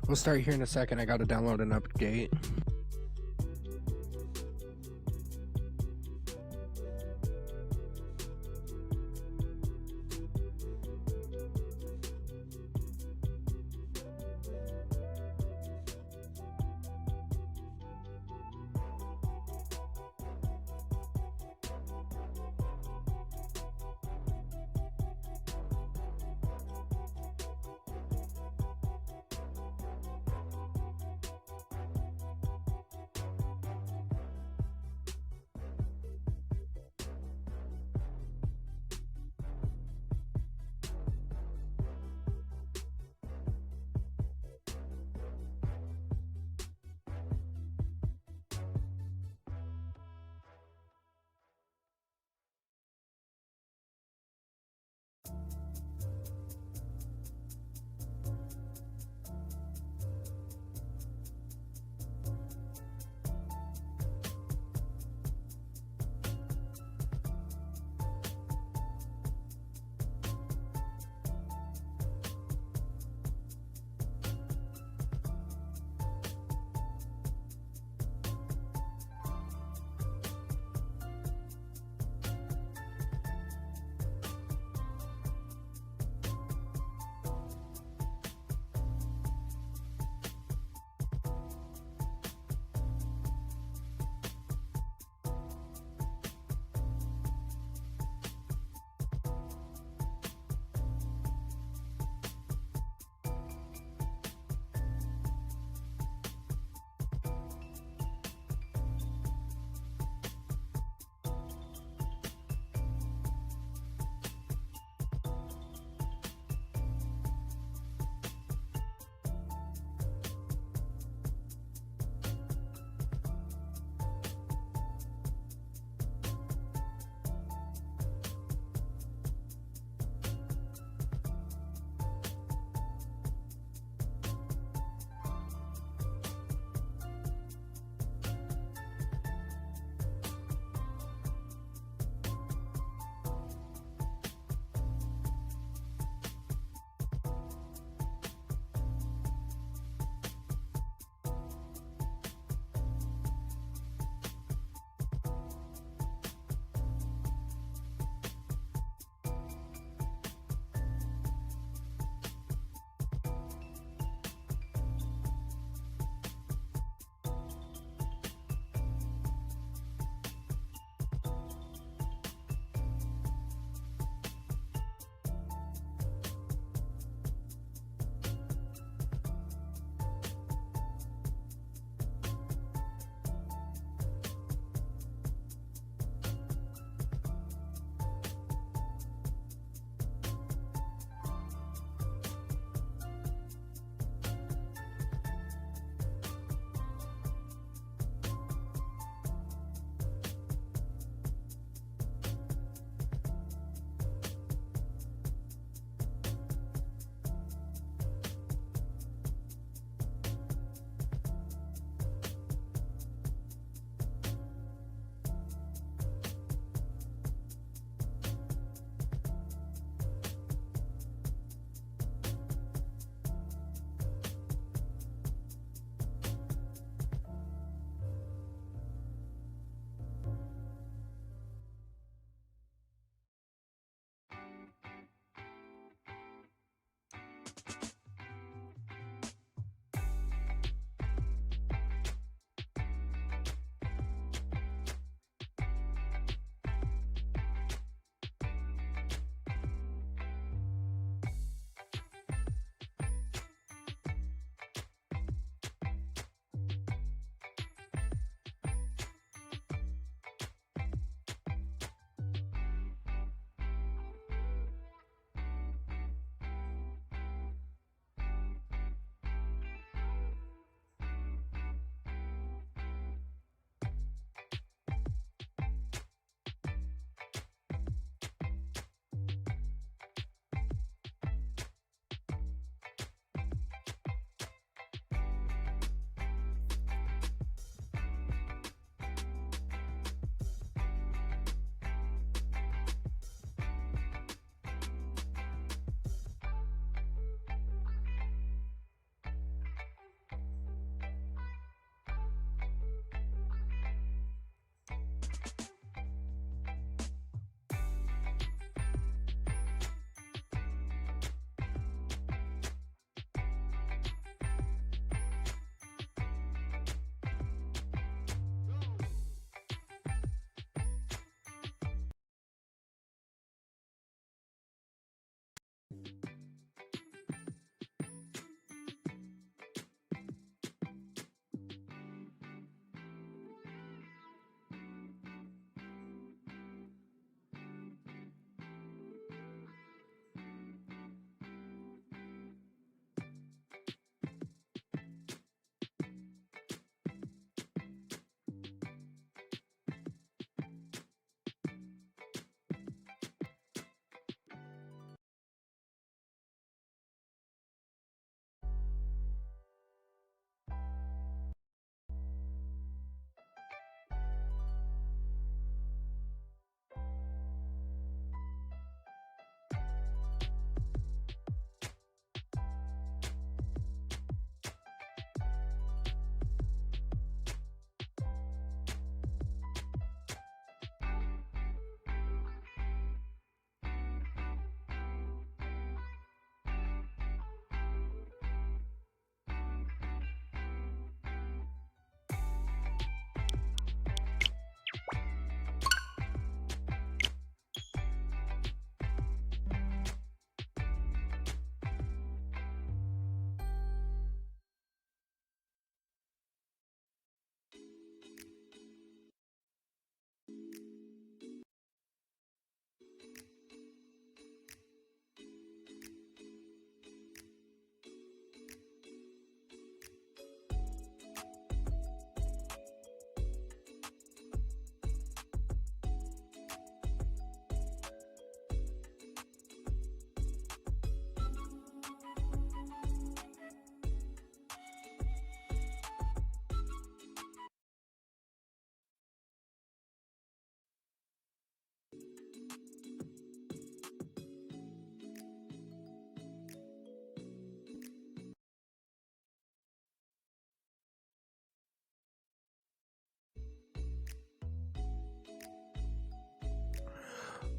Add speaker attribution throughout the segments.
Speaker 1: We'll start here in a second. I gotta download an update.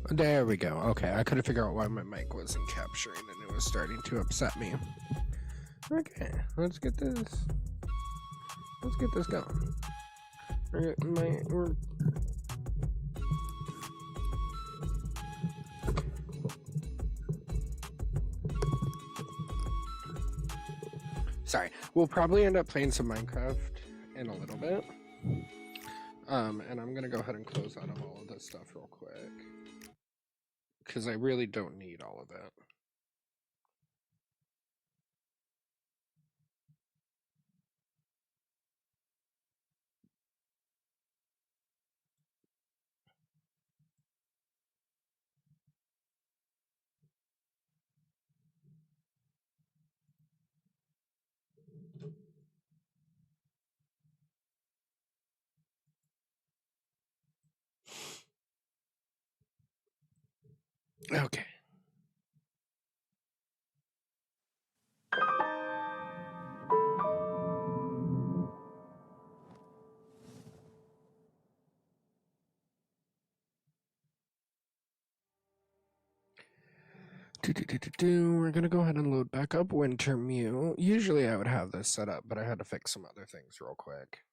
Speaker 1: There we go. Okay, I couldn't figure out why my mic wasn't capturing and it was starting to upset me. Okay, let's get this going. Sorry, we'll probably end up playing some Minecraft in a little bit. And I'm gonna go ahead and close out of all of this stuff real quick, because I really don't need all of it. Okay. We're gonna go ahead and load back up Wintermute. Usually I would have this set up, but I had to fix some other things real quick.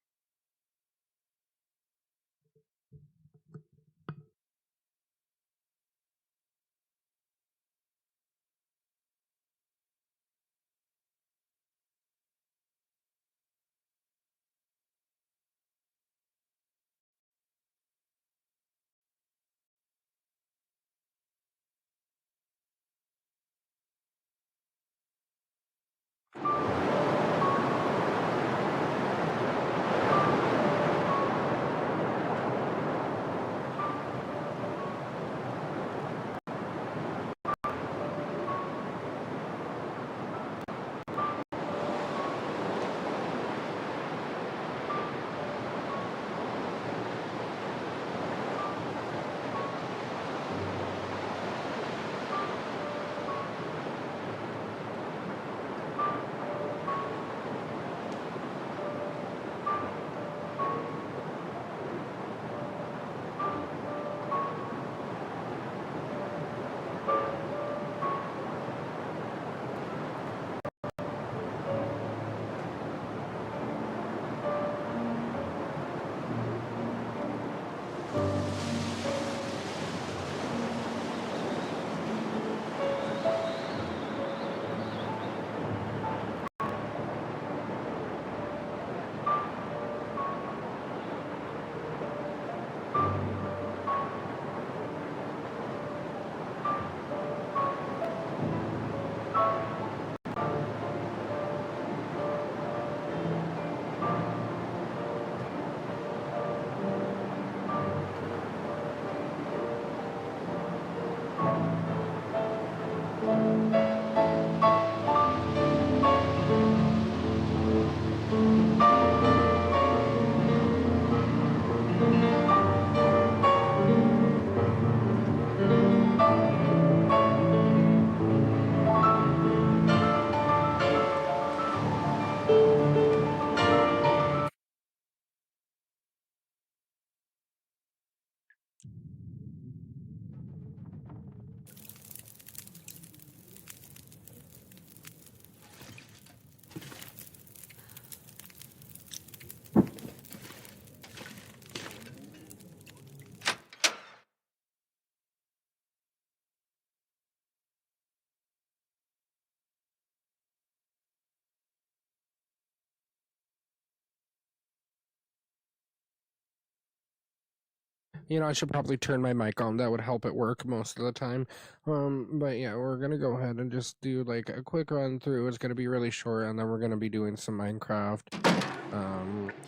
Speaker 1: You know, I should probably turn my mic on. That would help it work most of the time. But yeah, we're gonna go ahead and just do like a quick run through. It's gonna be really short, and then we're gonna be doing some Minecraft.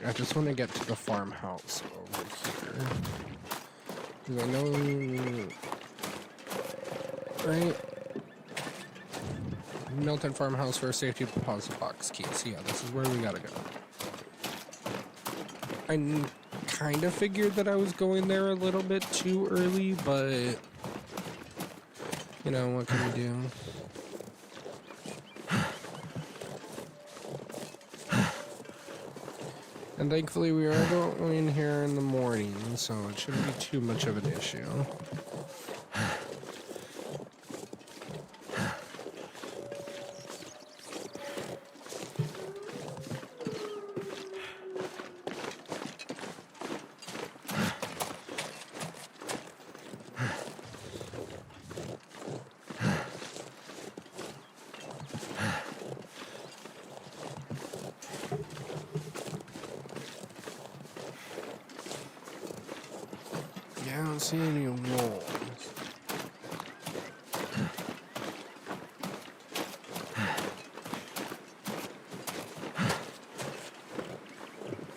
Speaker 1: I just want to get to the farmhouse over here. 'Cause I know, right? Milton Farmhouse for a safety deposit box key. So yeah, this is where we gotta go. I kind of figured that I was going there a little bit too early, but you know, what can we do? And thankfully we are going here in the morning, so it shouldn't be too much of an issue. don't see any wolves.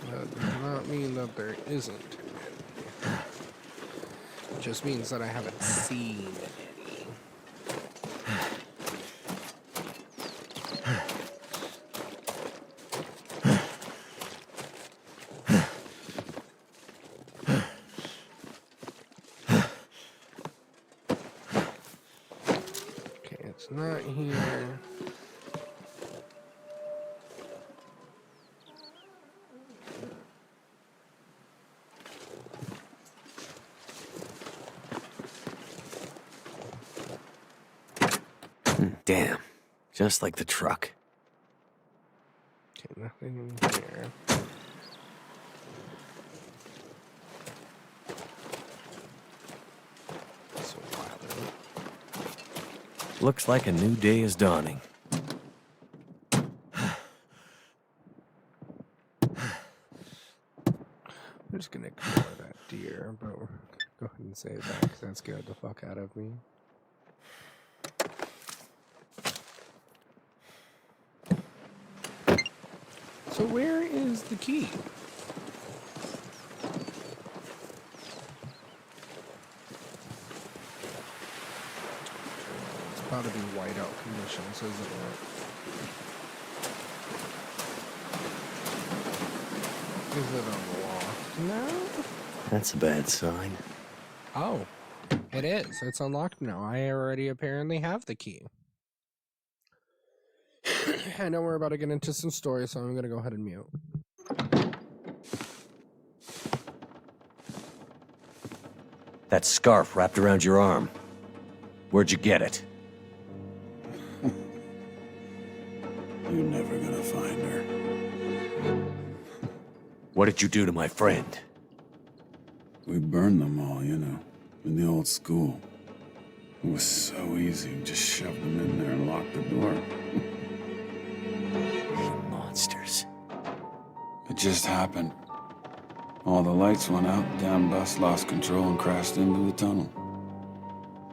Speaker 1: That does not mean that there isn't any. It just means that I haven't seen any. Okay, it's not here.
Speaker 2: Damn. Just like the truck.
Speaker 1: Okay, nothing in here. So wild.
Speaker 2: Looks like a new day is dawning.
Speaker 1: I'm just gonna ignore that deer, but we're gonna go ahead and save that because that scared the fuck out of me. So where is the key? It's about to be whiteout conditions, isn't it? Is it unlocked now?
Speaker 2: That's a bad sign.
Speaker 1: Oh, it is. It's unlocked now. I already apparently have the key. I know we're about to get into some stories, so I'm going to go ahead and mute.
Speaker 2: That scarf wrapped around your arm. Where'd you get it?
Speaker 3: You're never gonna find her.
Speaker 2: What did you do to my friend?
Speaker 3: We burned them all, you know, in the old school. It was so easy, just shoved them in there and locked the door.
Speaker 2: You monsters.
Speaker 3: It just happened. All the lights went out, the damn bus lost control and crashed into the tunnel.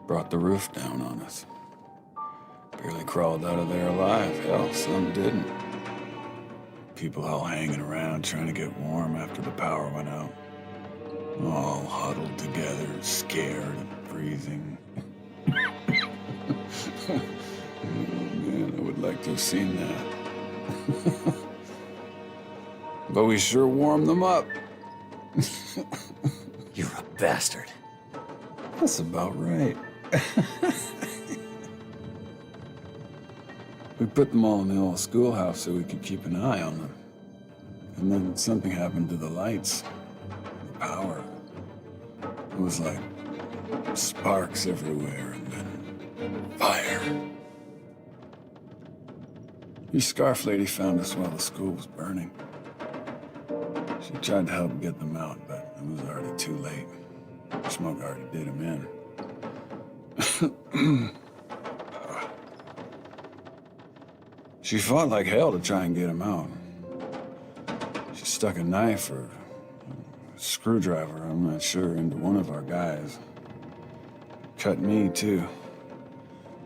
Speaker 3: Brought the roof down on us. Barely crawled out of there alive. Hell, some didn't. People all hanging around trying to get warm after the power went out. All huddled together, scared and freezing. Oh man, I would like to have seen that. But we sure warmed them up.
Speaker 2: You're a bastard.
Speaker 3: That's about right. We put them all in the old schoolhouse so we could keep an eye on them. And then something happened to the lights. The power. It was like sparks everywhere and then fire. Your scarf lady found us while the school was burning. She tried to help get them out, but it was already too late. Smoke already did them in. She fought like hell to try and get him out. She stuck a knife or a screwdriver, I'm not sure, into one of our guys. Cut me, too.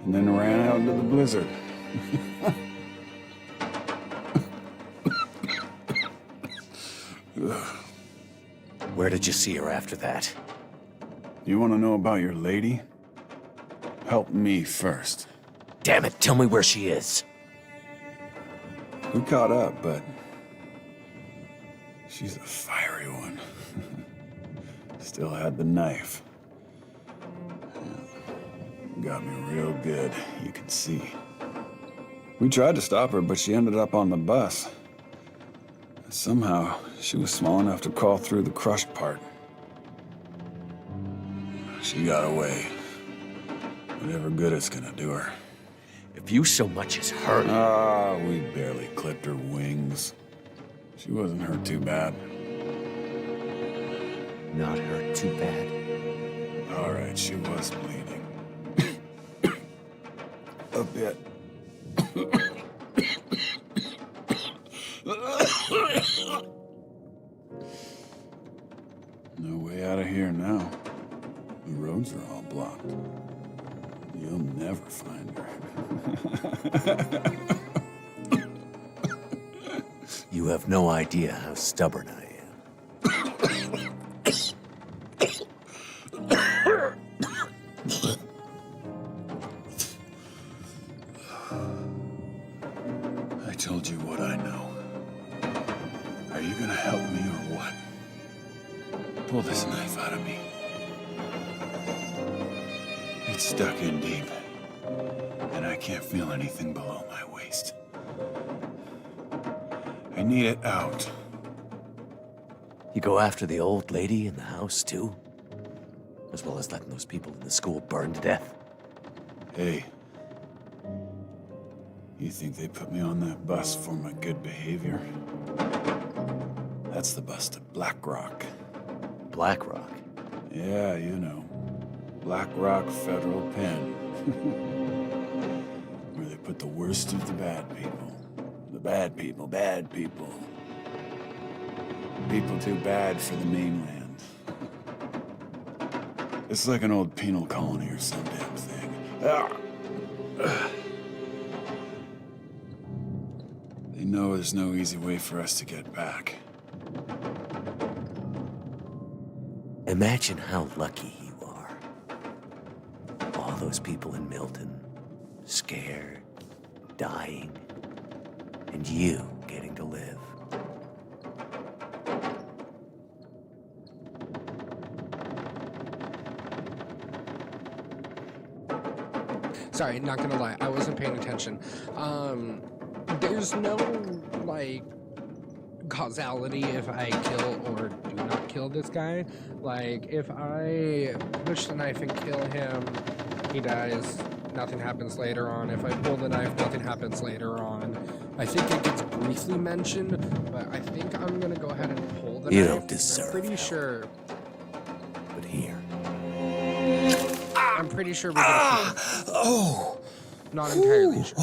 Speaker 3: And then ran out into the blizzard.
Speaker 2: Where did you see her after that?
Speaker 3: You want to know about your lady? Help me first.
Speaker 2: Damn it, tell me where she is.
Speaker 3: We caught up, but she's a fiery one. Still had the knife. Got me real good, you can see. We tried to stop her, but she ended up on the bus. Somehow, she was small enough to crawl through the crushed part. She got away. Whatever good it's gonna do her.
Speaker 2: If you so much as hurt...
Speaker 3: We barely clipped her wings. She wasn't hurt too bad.
Speaker 2: Not hurt too bad.
Speaker 3: All right, she was bleeding. A bit. No way out of here now.
Speaker 2: have no idea how stubborn I am.
Speaker 3: I told you what I know. Are you gonna help me or what? Pull this knife out of me. It's stuck in deep, and I can't feel anything below my waist. I need it out.
Speaker 2: You go after the old lady in the house, too? As well as letting those people in the school burn to death?
Speaker 3: Hey. You think they put me on that bus for my good behavior? That's the bus to Black Rock.
Speaker 2: Black Rock?
Speaker 3: Yeah, you know. Black Rock Federal Pen. Where they put the worst of the bad people. The bad people, bad people. People too bad for the mainland. It's like an old penal colony or some damn thing. They know there's no easy way for us to get back.
Speaker 2: Imagine how lucky you are. All those people in Milton, scared, dying, and you getting to live.
Speaker 1: Sorry, not gonna lie, I wasn't paying attention. There's no, like, causality if I kill or do not kill this guy. Like, if I push the knife and kill him, he dies, nothing happens later on. If I pull the knife, nothing happens later on. I think it gets briefly mentioned, but I think I'm gonna go ahead and pull the
Speaker 2: You
Speaker 1: knife.
Speaker 2: don't deserve
Speaker 1: Pretty
Speaker 2: help.
Speaker 1: sure.
Speaker 2: But here.
Speaker 1: I'm pretty sure we're gonna keep it.
Speaker 3: Oh!
Speaker 1: Not entirely sure.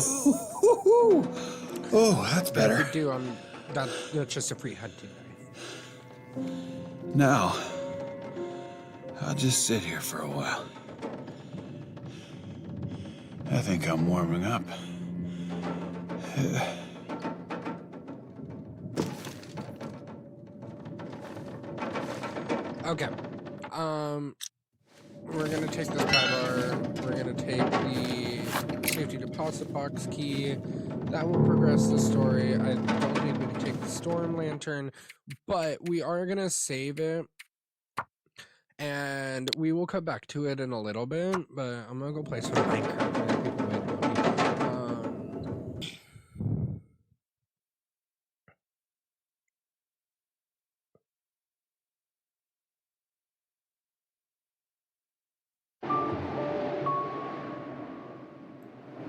Speaker 3: Oh, that's
Speaker 1: But if
Speaker 3: better.
Speaker 1: we do, that's just a free hunting knife.
Speaker 3: Now, I'll just sit here for a while. I think I'm warming up.
Speaker 1: Okay. We're gonna take this bar. We're gonna take the safety deposit box key. That will progress the story. I don't need me to take the storm lantern, but we are gonna save it. And we will come back to it in a little bit, but I'm gonna go play some Minecraft. While people wait on me.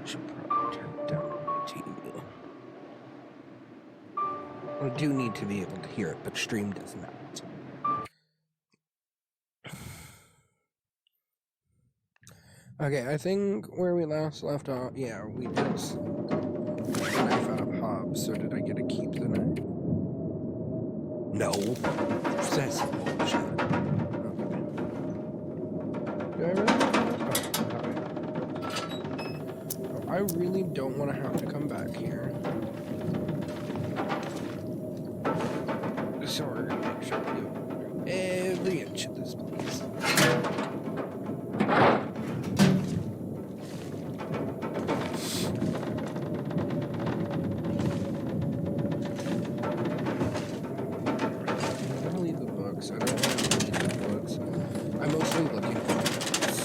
Speaker 1: Should probably turn down the TV. I do need to be able to hear it, but stream does not. Okay, I think where we last left off, yeah, we did the knife out of Hobbs, so did I get to keep the knife? No. That's bullshit. Okay. Do I really? Oh, I really don't want to have to come back here. So we're gonna make sure we go through every inch of this place. I don't want to read the books. I'm mostly looking for books.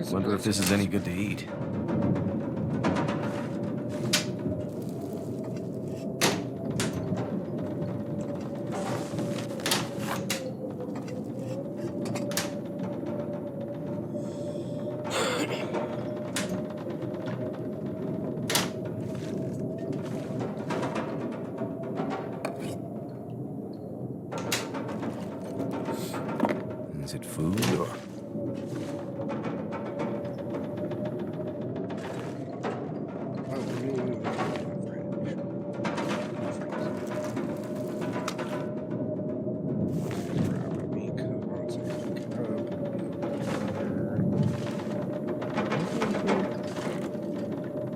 Speaker 1: There's
Speaker 2: Wonder if this is any good to eat. Is it food or...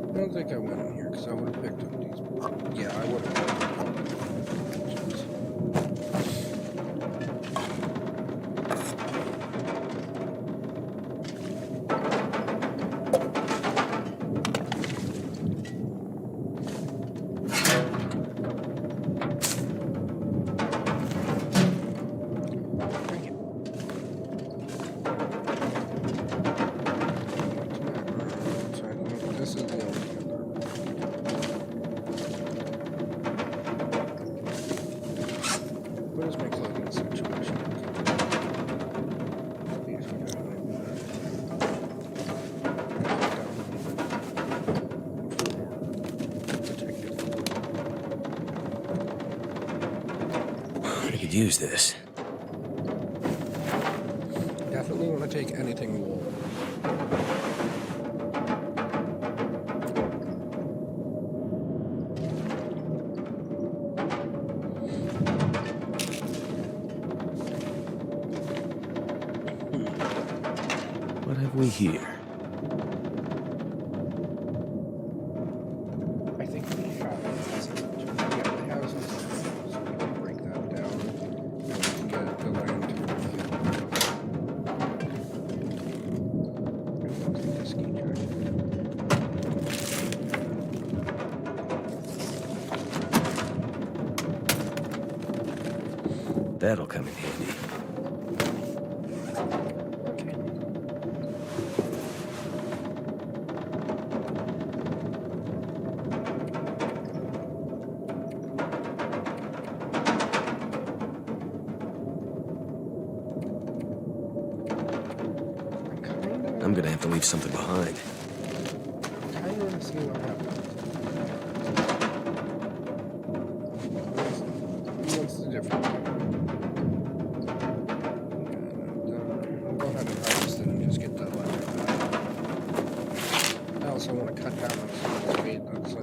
Speaker 1: I don't think I went in here because I would have picked up these. Yeah, I would have. This is the only what is my clothing situation? These are
Speaker 2: I could use this.
Speaker 1: definitely want to take anything wool.
Speaker 2: What have we here?
Speaker 1: I think we have the houses, so we can break that down and we can get the land. Take the ski jacket.
Speaker 2: That'll come in handy. I'm gonna have to leave something behind.
Speaker 1: I want to see what happens. What's the difference? I'll go ahead and harvest it and just get that leather back. I also want to cut down on some of the weight that's in here.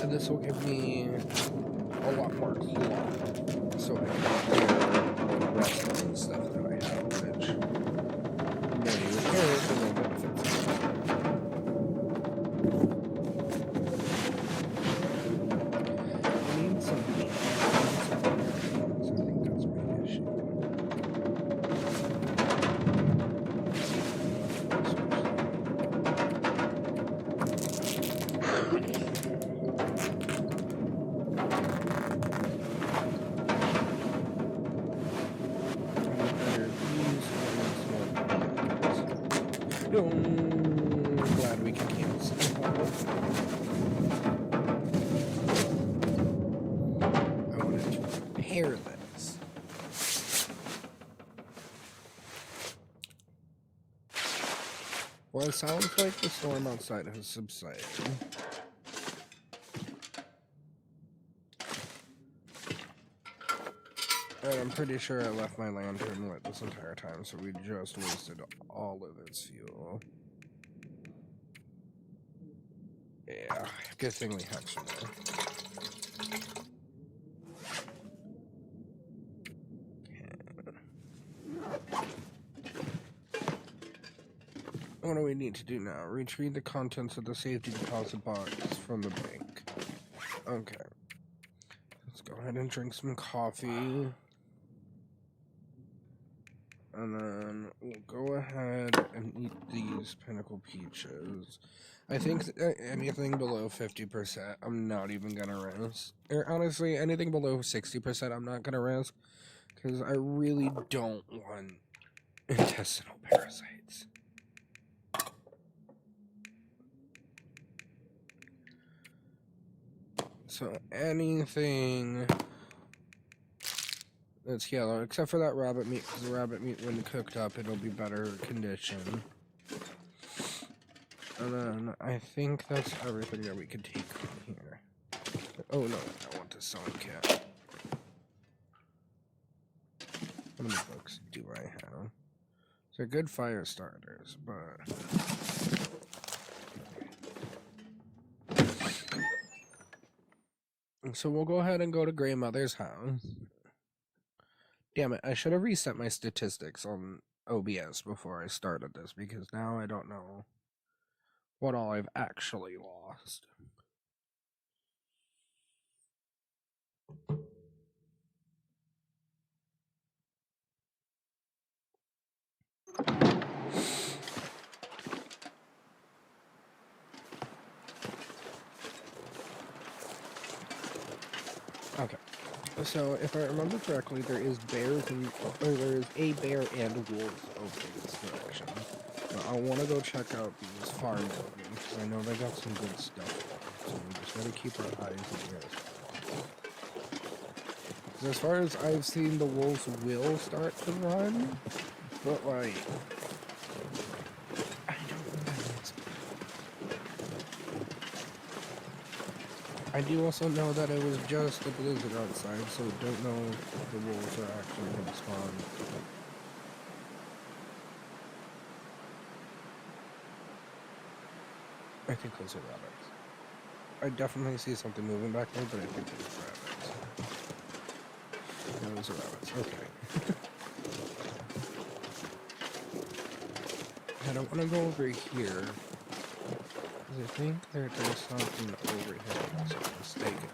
Speaker 1: This will give me a lot more cloth, so I can clear the rest and stuff that I have, which may repair it and no benefits. I need some beans. I think that's my issue. Glad we can cancel. I wanted to repair this. Well, it sounds like the storm outside has subsided. And I'm pretty sure I left my lantern lit this entire time, so we just wasted all of its fuel. Yeah, good thing we have some there. What do we need to do now? Retrieve the contents of the safety deposit box from the bank. Okay. Let's go ahead and drink some coffee. And then we'll go ahead and eat these pinnacle peaches. I think anything below 50%, I'm not even gonna risk. Or honestly, anything below 60%, I'm not gonna risk. Because I really don't want intestinal parasites. So anything that's yellow, except for that rabbit meat, because the rabbit meat, when cooked up, it'll be better condition. And then I think that's everything that we can take from here. Oh no, I want the song cat. How many books do I have? They're good fire starters, but... So we'll go ahead and go to Grandmother's house. Damn it, I should have reset my statistics on OBS before I started this, because now I don't know what all I've actually lost. Okay, so if I remember correctly, there is bears and or there is a bear and wolves over in this direction. But I want to go check out these farm buildings because I know they got some good stuff. So we just gotta keep our eyes and ears. 'Cause as far as I've seen, the wolves will start to run, but like I don't know. I do also know that it was just a blizzard outside, so don't know if the wolves are actually going to spawn. I think those are rabbits. I definitely see something moving back there, but I think those are rabbits. No, those are rabbits. Okay. I don't want to go over here. I think there's something over here, unless I'm mistaken.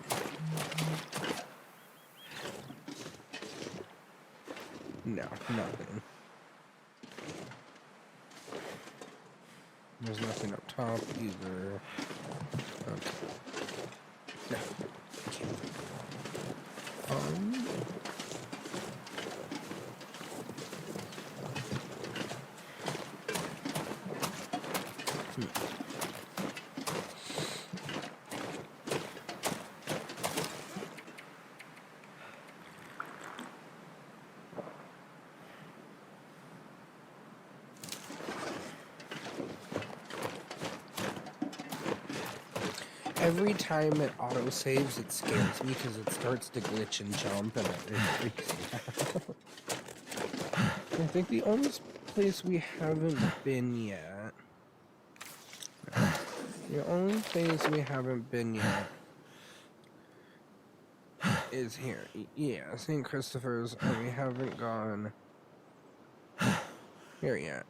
Speaker 1: No, nothing. There's nothing up top either. Okay. No, I can't. Every time it auto-saves, it scares me because it starts to glitch and jump, and it freaks me out. I think the only place we haven't been yet... The only place we haven't been yet is here. Yeah, St. Christopher's, and we haven't gone here yet.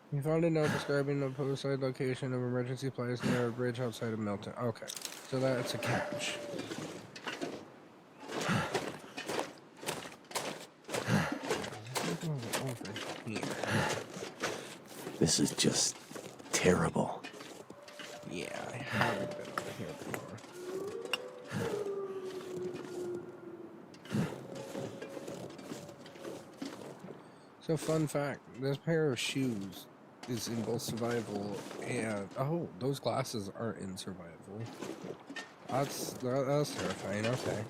Speaker 1: We found a note describing the post-side location of emergency supplies near a bridge outside of Milton. Okay, so that's a catch. Over here.
Speaker 2: This is just terrible.
Speaker 1: Yeah, I haven't been over here before. So, fun fact, this pair of shoes is in both survival and... Oh, those glasses are in survival. That's terrifying, okay.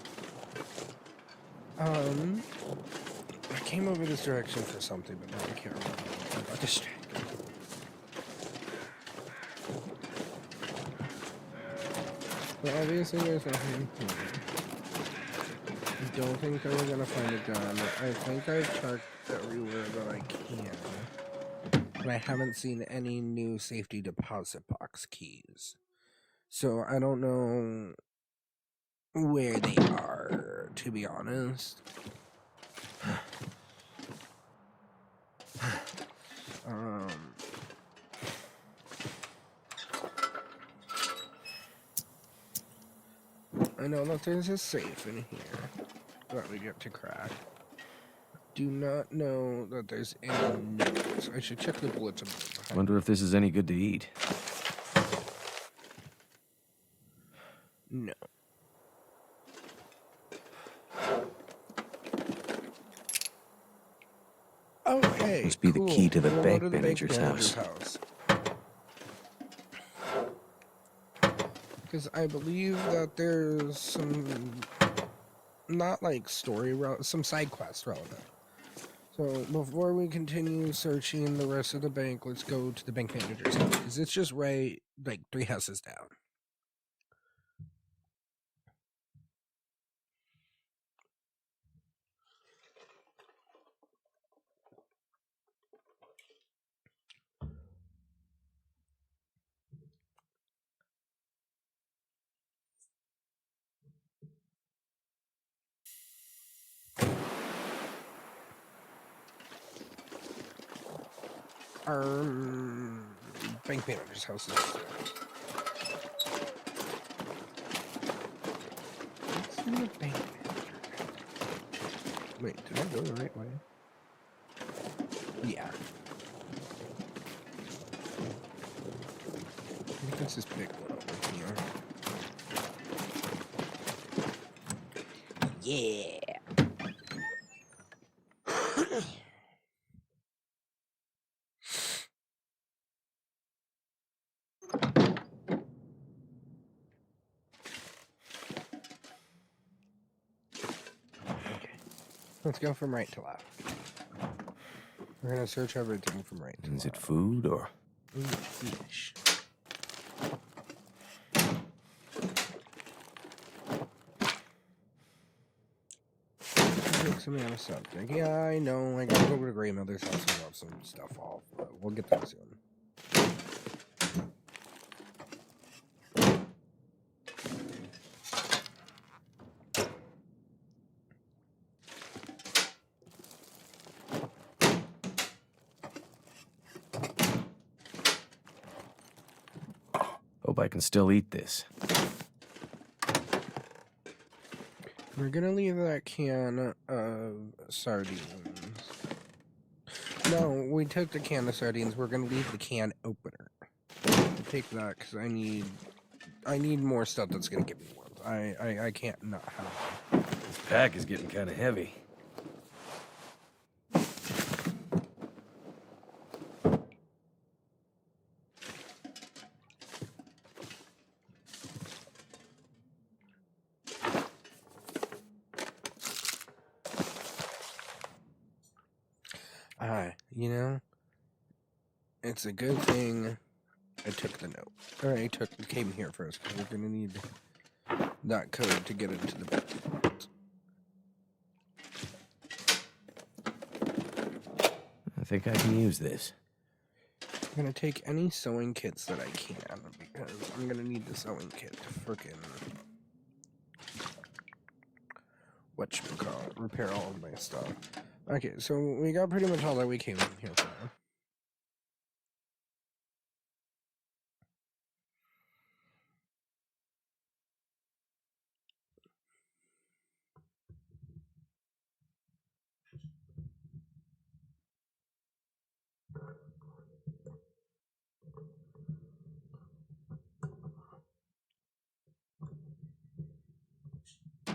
Speaker 1: I came over this direction for something, but now I can't remember. I got distracted. So obviously there's nothing here. I don't think that we're gonna find a gun. I think I've checked everywhere that I can. But I haven't seen any new safety deposit box keys. So I don't know where they are, to be honest. I know that there's a safe in here that we get to crack. Do not know that there's any notes. I should check the bulletin board behind.
Speaker 2: Wonder if this is any good to eat.
Speaker 1: No. Oh, hey,
Speaker 2: Must be the
Speaker 1: cool.
Speaker 2: key to the
Speaker 1: We'll go
Speaker 2: bank
Speaker 1: to the
Speaker 2: manager's house.
Speaker 1: Because I believe that there's some, not like story, some side quest relevant. So before we continue searching the rest of the bank, let's go to the bank manager's house. Because it's just right, like 3 houses down. Our bank manager's house is what's in the bank manager? Wait, did I go the right way? Yeah. I think it's this big one over here. Yeah. Let's go from right to left. We're gonna search everything from right to left.
Speaker 2: Is it food or?
Speaker 1: Ooh, fish. Take some out of something. Yeah, I know. I gotta go to the grandmother's house and drop some stuff off, but we'll get there soon.
Speaker 2: Hope I can still eat this.
Speaker 1: We're gonna leave that can of sardines. No, we took the can of sardines. We're gonna leave the can opener. Take that because I need more stuff that's gonna give me warmth. I can't not have it.
Speaker 2: This pack is getting kind of heavy.
Speaker 1: You know, it's a good thing I took the note. Or I came here first because we're gonna need that code to get into the basement.
Speaker 2: I think I can use this.
Speaker 1: I'm gonna take any sewing kits that I can because I'm gonna need the sewing kit to frickin' whatchamacallit, repair all of my stuff. Okay, so we got pretty much all that we came in here for.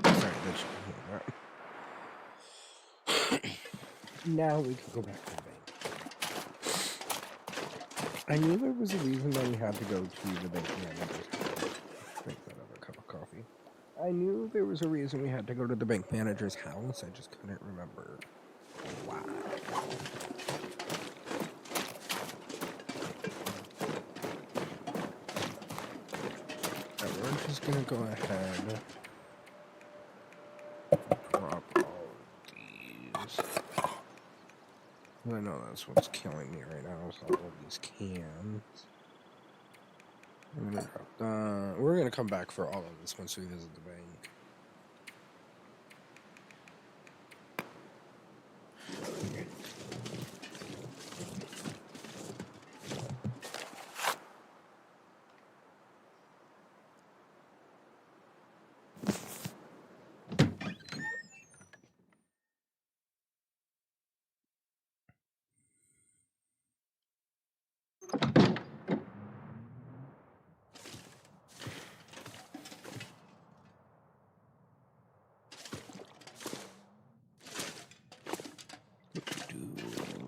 Speaker 1: Sorry, that should be here. Now we can go back to the bank. I knew there was a reason that we had to go to the bank manager's house. Drink that other cup of coffee. I knew there was a reason we had to go to the bank manager's house. I just couldn't remember why. We're just gonna go ahead and drop all of these. I know that's what's killing me right now, is all of these cans. We're gonna come back for all of this once we visit the bank. Okay.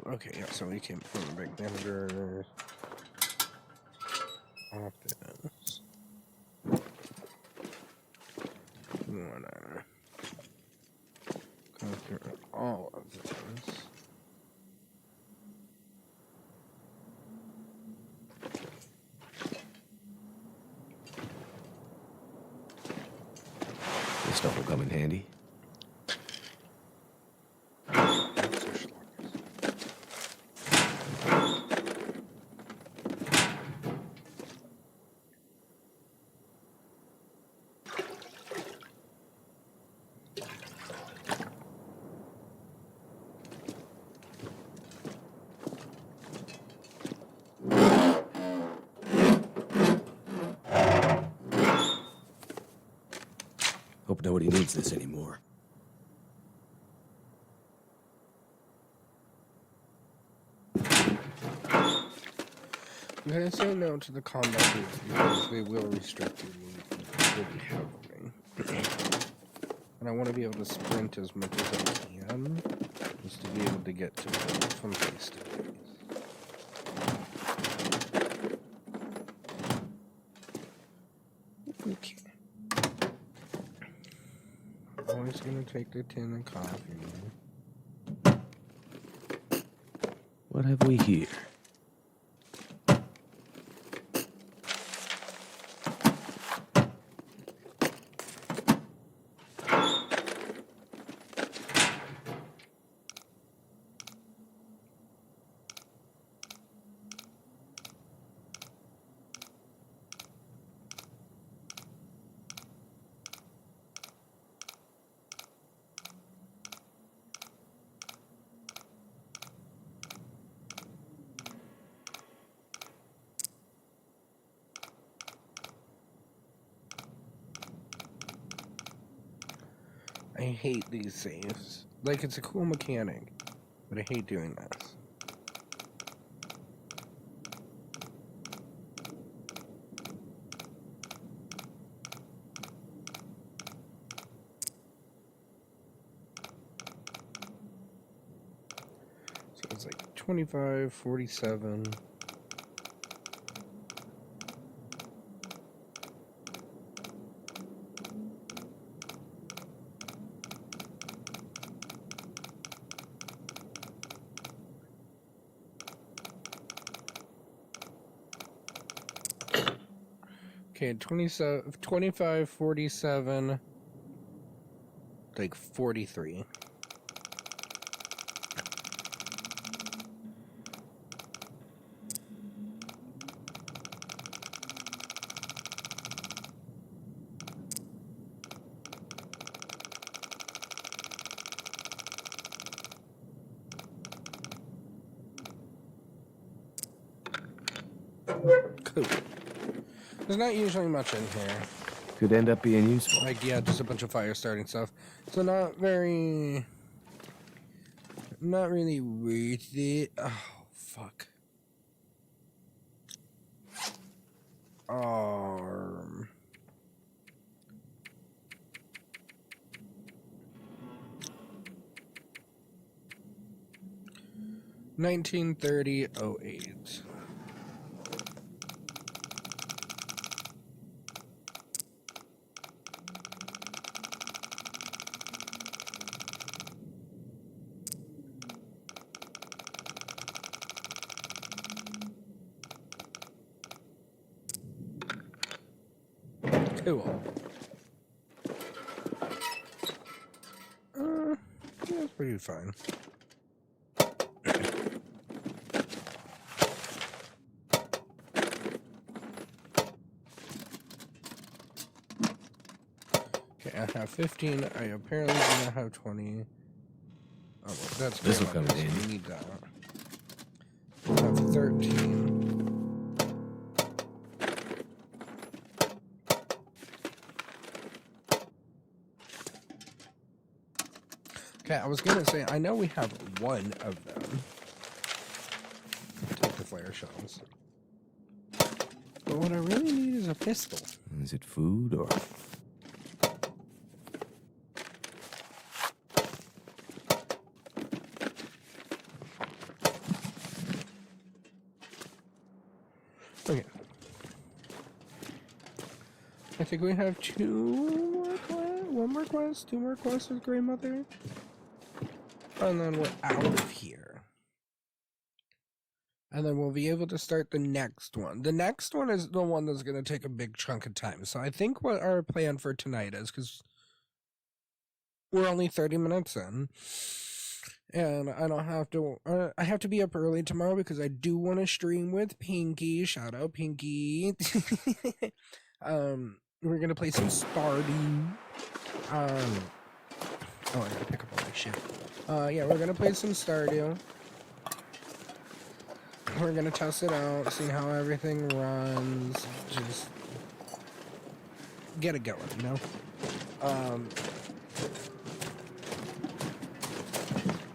Speaker 1: Okay, yeah, so we came from the bank manager's office. We wanna go through all of this.
Speaker 2: This stuff will come in handy. Hope nobody needs this anymore.
Speaker 1: I'm gonna say no to the combat boots because they will restrict your movement pretty heavily. And I want to be able to sprint as much as I can, just to be able to get to it from place to place. Okay. Always gonna take the tin of coffee.
Speaker 2: What have we here?
Speaker 1: I hate these safes. Like, it's a cool mechanic, but I hate doing this. So it's like 25, 47. Okay, 27, 25, 47, like 43. Cool. There's not usually much in here.
Speaker 2: Could end up being useful.
Speaker 1: Like, yeah, just a bunch of fire starting stuff. So not very... Not really worth it. Oh, fuck. Um... 1930-08. Cool. Yeah, that's pretty fine. Okay, I have 15. I apparently do not have 20. Oh, well, that's
Speaker 2: This'll
Speaker 1: grandmother's,
Speaker 2: come in
Speaker 1: so
Speaker 2: handy.
Speaker 1: we need that. I have 13. Okay, I was gonna say, I know we have one of them. Take the flare shells. But what I really need is a pistol.
Speaker 2: Is it food or...
Speaker 1: Okay. I think we have one more quest, 2 more quests with grandmother. And then we're out of here. And then we'll be able to start the next one. The next one is the one that's going to take a big chunk of time. So I think what our plan for tonight is, because we're only 30 minutes in. And I don't have to, I have to be up early tomorrow because I do want to stream with Pinky. Shout out Pinky. We're going to play some Stardew. Oh, I gotta pick up all my shit. Yeah, we're gonna play some Stardew. We're gonna test it out, see how everything runs. Just get it going, you know? I'm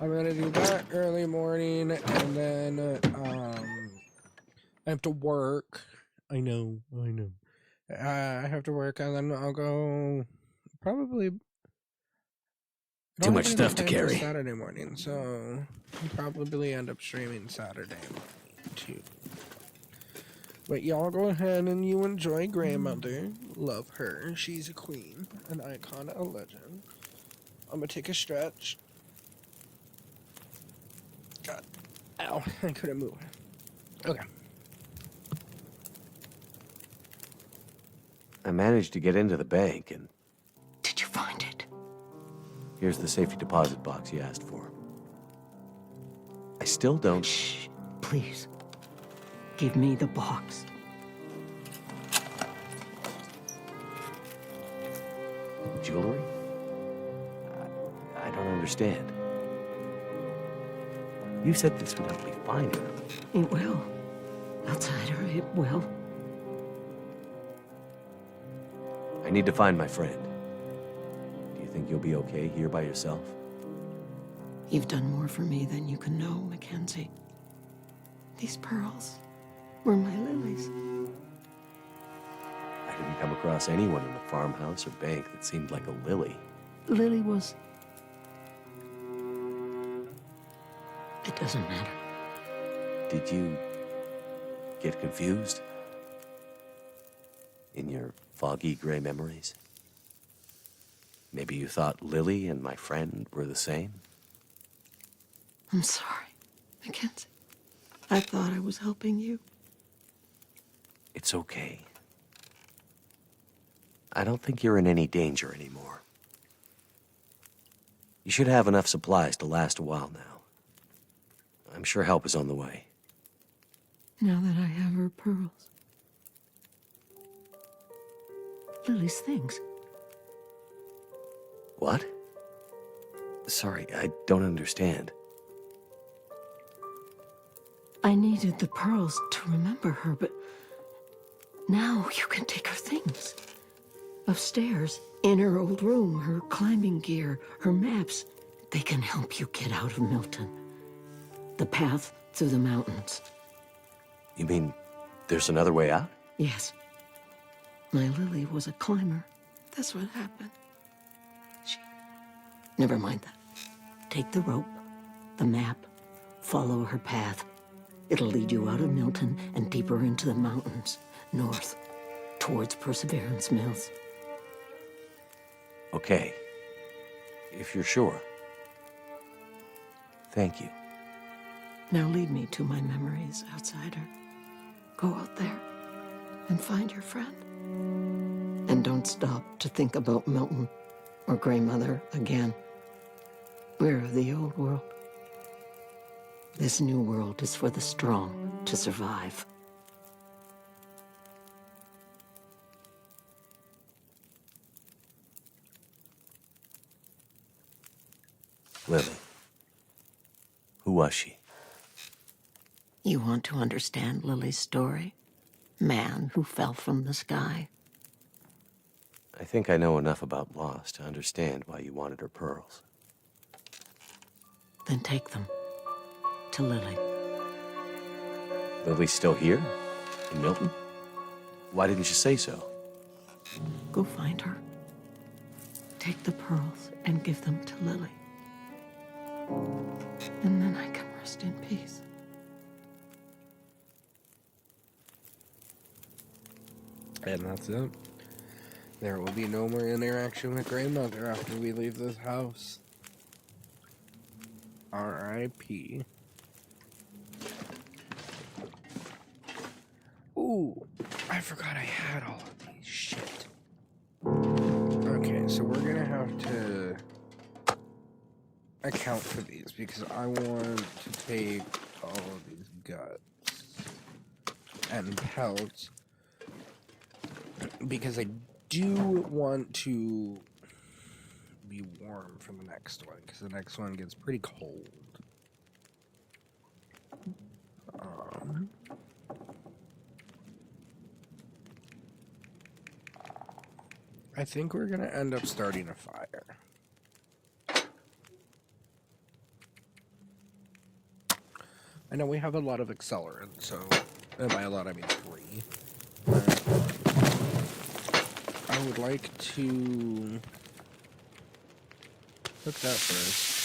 Speaker 1: gonna do that early morning, and then, I have to work. I know. I have to work, and then I'll go probably...
Speaker 2: Too much stuff to carry.
Speaker 1: Saturday morning, so I'll probably end up streaming Saturday too. But y'all go ahead and you enjoy grandmother. Love her. She's a queen, an icon, a legend. I'm gonna take a stretch. God. Ow. I couldn't move. Okay.
Speaker 2: I managed to get into the bank and...
Speaker 4: Did you find it?
Speaker 2: Here's the safety deposit box you asked for. I still don't...
Speaker 4: Shh, please. Give me the box.
Speaker 2: Jewelry? I don't understand. You said this would help me find her.
Speaker 4: It will. Outsider, it will.
Speaker 2: I need to find my friend. Do you think you'll be okay here by yourself?
Speaker 4: You've done more for me than you can know, Mackenzie. These pearls were my lilies.
Speaker 2: I didn't come across anyone in the farmhouse or bank that seemed like a lily.
Speaker 4: Lily was... It doesn't matter.
Speaker 2: Did you get confused? In your foggy gray memories? Maybe you thought Lily and my friend were the same?
Speaker 4: I'm sorry, Mackenzie. I thought I was helping you.
Speaker 2: It's okay. I don't think you're in any danger anymore. You should have enough supplies to last a while now. I'm sure help is on the way.
Speaker 4: Now that I have her pearls. Lily's things.
Speaker 2: What? Sorry, I don't understand.
Speaker 4: I needed the pearls to remember her, but now you can take her things. Upstairs, in her old room, her climbing gear, her maps. They can help you get out of Milton. The path through the mountains.
Speaker 2: You mean there's another way out?
Speaker 4: Yes. My Lily was a climber. That's what happened. Never mind that. Take the rope, the map, follow her path. It'll lead you out of Milton and deeper into the mountains, north, towards Perseverance Mills.
Speaker 2: Okay. If you're sure. Thank you.
Speaker 4: Now lead me to my memories, outsider. Go out there and find your friend. And don't stop to think about Milton or Grandmother again. We're of the old world. This new world is for the strong to survive.
Speaker 2: Lily. Who was she?
Speaker 4: You want to understand Lily's story? Man who fell from the sky.
Speaker 2: I think I know enough about loss to understand why you wanted her pearls.
Speaker 4: Then take them to Lily.
Speaker 2: Lily's still here? In Milton? Why didn't you say so?
Speaker 4: Go find her. Take the pearls and give them to Lily. And then I can rest in peace.
Speaker 1: And that's it. There will be no more interaction with grandmother after we leave this house. R.I.P. Ooh, I forgot I had all of these. Shit. Okay, so we're gonna have to account for these because I want to take all of these guts and pelts because I do want to be warm for the next one because the next one gets pretty cold. I think we're gonna end up starting a fire. I know we have a lot of accelerant, so by a lot I mean 3. I would like to cook that first.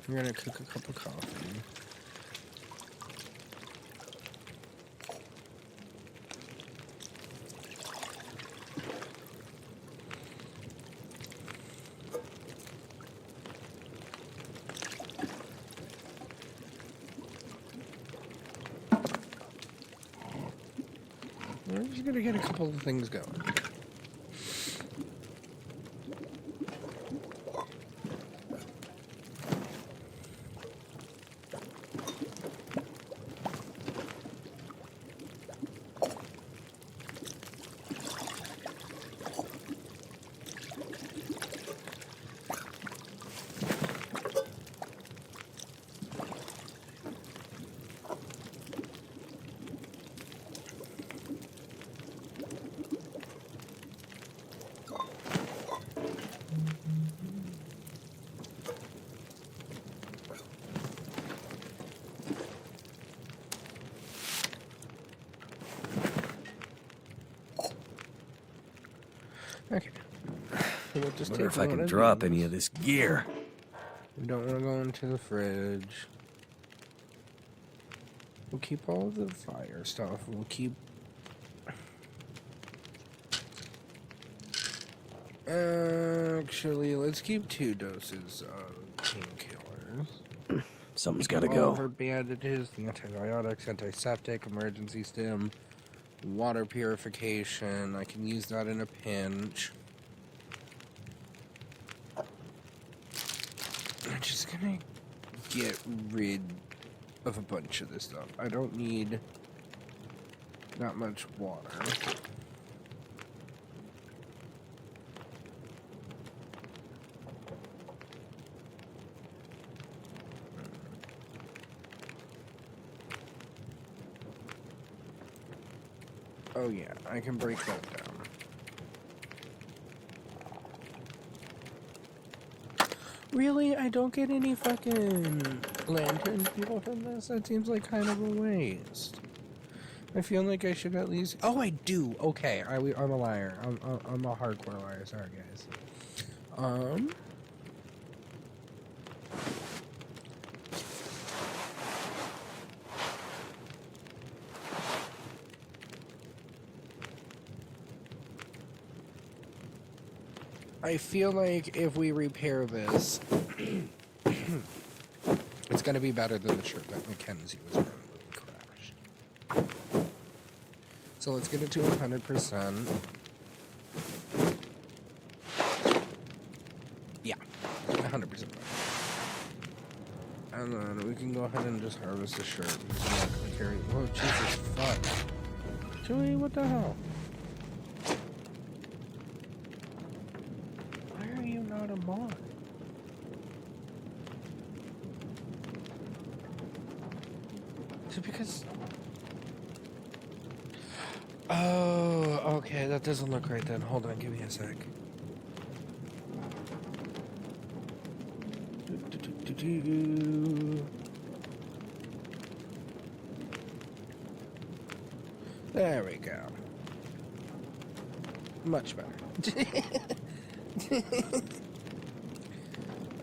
Speaker 1: We're gonna cook a cup of coffee. We're just gonna get a couple of things going. Okay. We'll just
Speaker 2: Wonder
Speaker 1: take
Speaker 2: if I
Speaker 1: one
Speaker 2: can
Speaker 1: of
Speaker 2: drop
Speaker 1: these.
Speaker 2: any of this gear.
Speaker 1: We don't want to go into the fridge. We'll keep all of the fire stuff. We'll keep... Actually, let's keep 2 doses of painkillers.
Speaker 2: Something's gotta
Speaker 1: All of
Speaker 2: go.
Speaker 1: our bandages, the antibiotics, antiseptic, emergency stim, water purification. I can use that in a pinch. I'm just gonna get rid of a bunch of this stuff. I don't need that much water. Oh yeah, I can break that down. Really? I don't get any fucking lantern fuel from this? That seems like kind of a waste. I feel like I should at least... Oh, I do! Okay, I'm a liar. I'm a hardcore liar. Sorry, guys. I feel like if we repair this, it's gonna be better than the shirt that Mackenzie was wearing when we crashed. So let's get it to 100%. Yeah, 100%. And then we can go ahead and just harvest the shirt because I'm not gonna carry. Oh, Jesus, fuck. Joey, what the hell? Just because... Oh, okay, that doesn't look right then. Hold on, give me a sec. There we go. Much better.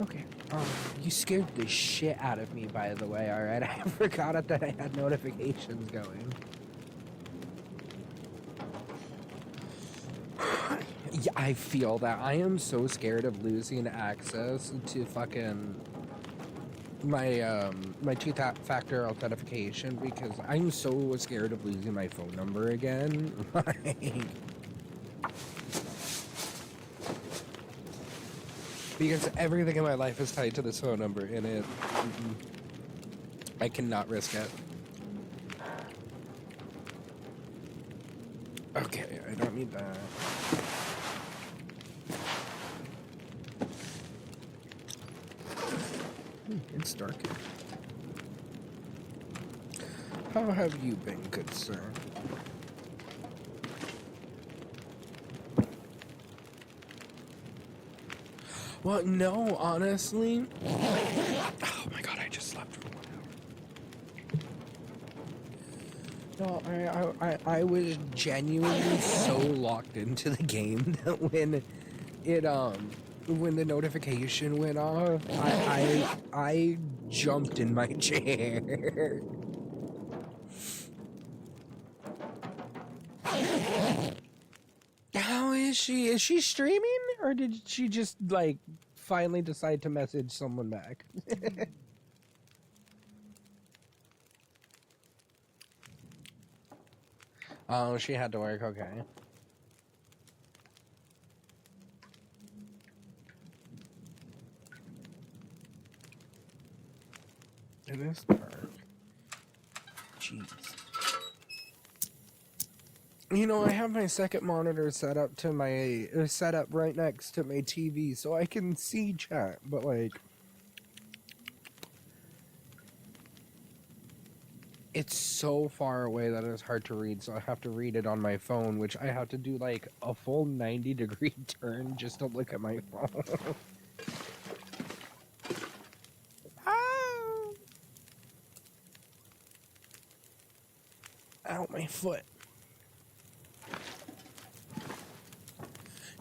Speaker 1: Okay. You scared the shit out of me, by the way, alright? I forgot that I had notifications going. Yeah, I feel that. I am so scared of losing access to fucking my two-factor authentication because I'm so scared of losing my phone number again. Like, because everything in my life is tied to this phone number, and it... I cannot risk it. Okay, I don't need that. It's dark. How have you been, good sir? Well, no, honestly. Oh my god, I just slept for 1 hour. No, I was genuinely so locked into the game that when the notification went off, I jumped in my chair. How is she? Is she streaming? Or did she just, like, finally decide to message someone back? Oh, she had to work, okay. In this part. Jeez. You know, I have my second monitor set up right next to my TV so I can see chat, but like it's so far away that it's hard to read, so I have to read it on my phone, which I have to do like a full 90-degree turn just to look at my phone. Ah! Ow, my foot.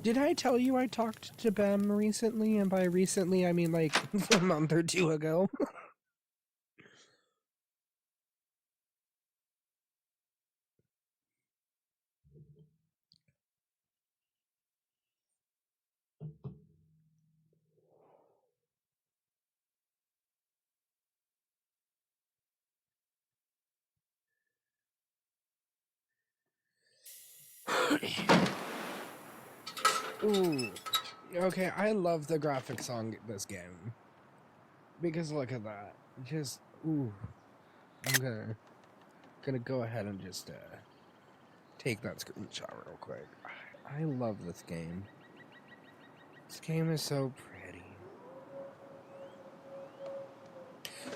Speaker 1: Did I tell you I talked to Bem recently? And by recently, I mean like a month or two ago. Ooh. Okay, I love the graphics on this game. Because look at that. Just, ooh. I'm gonna go ahead and just take that screenshot real quick. I love this game. This game is so pretty.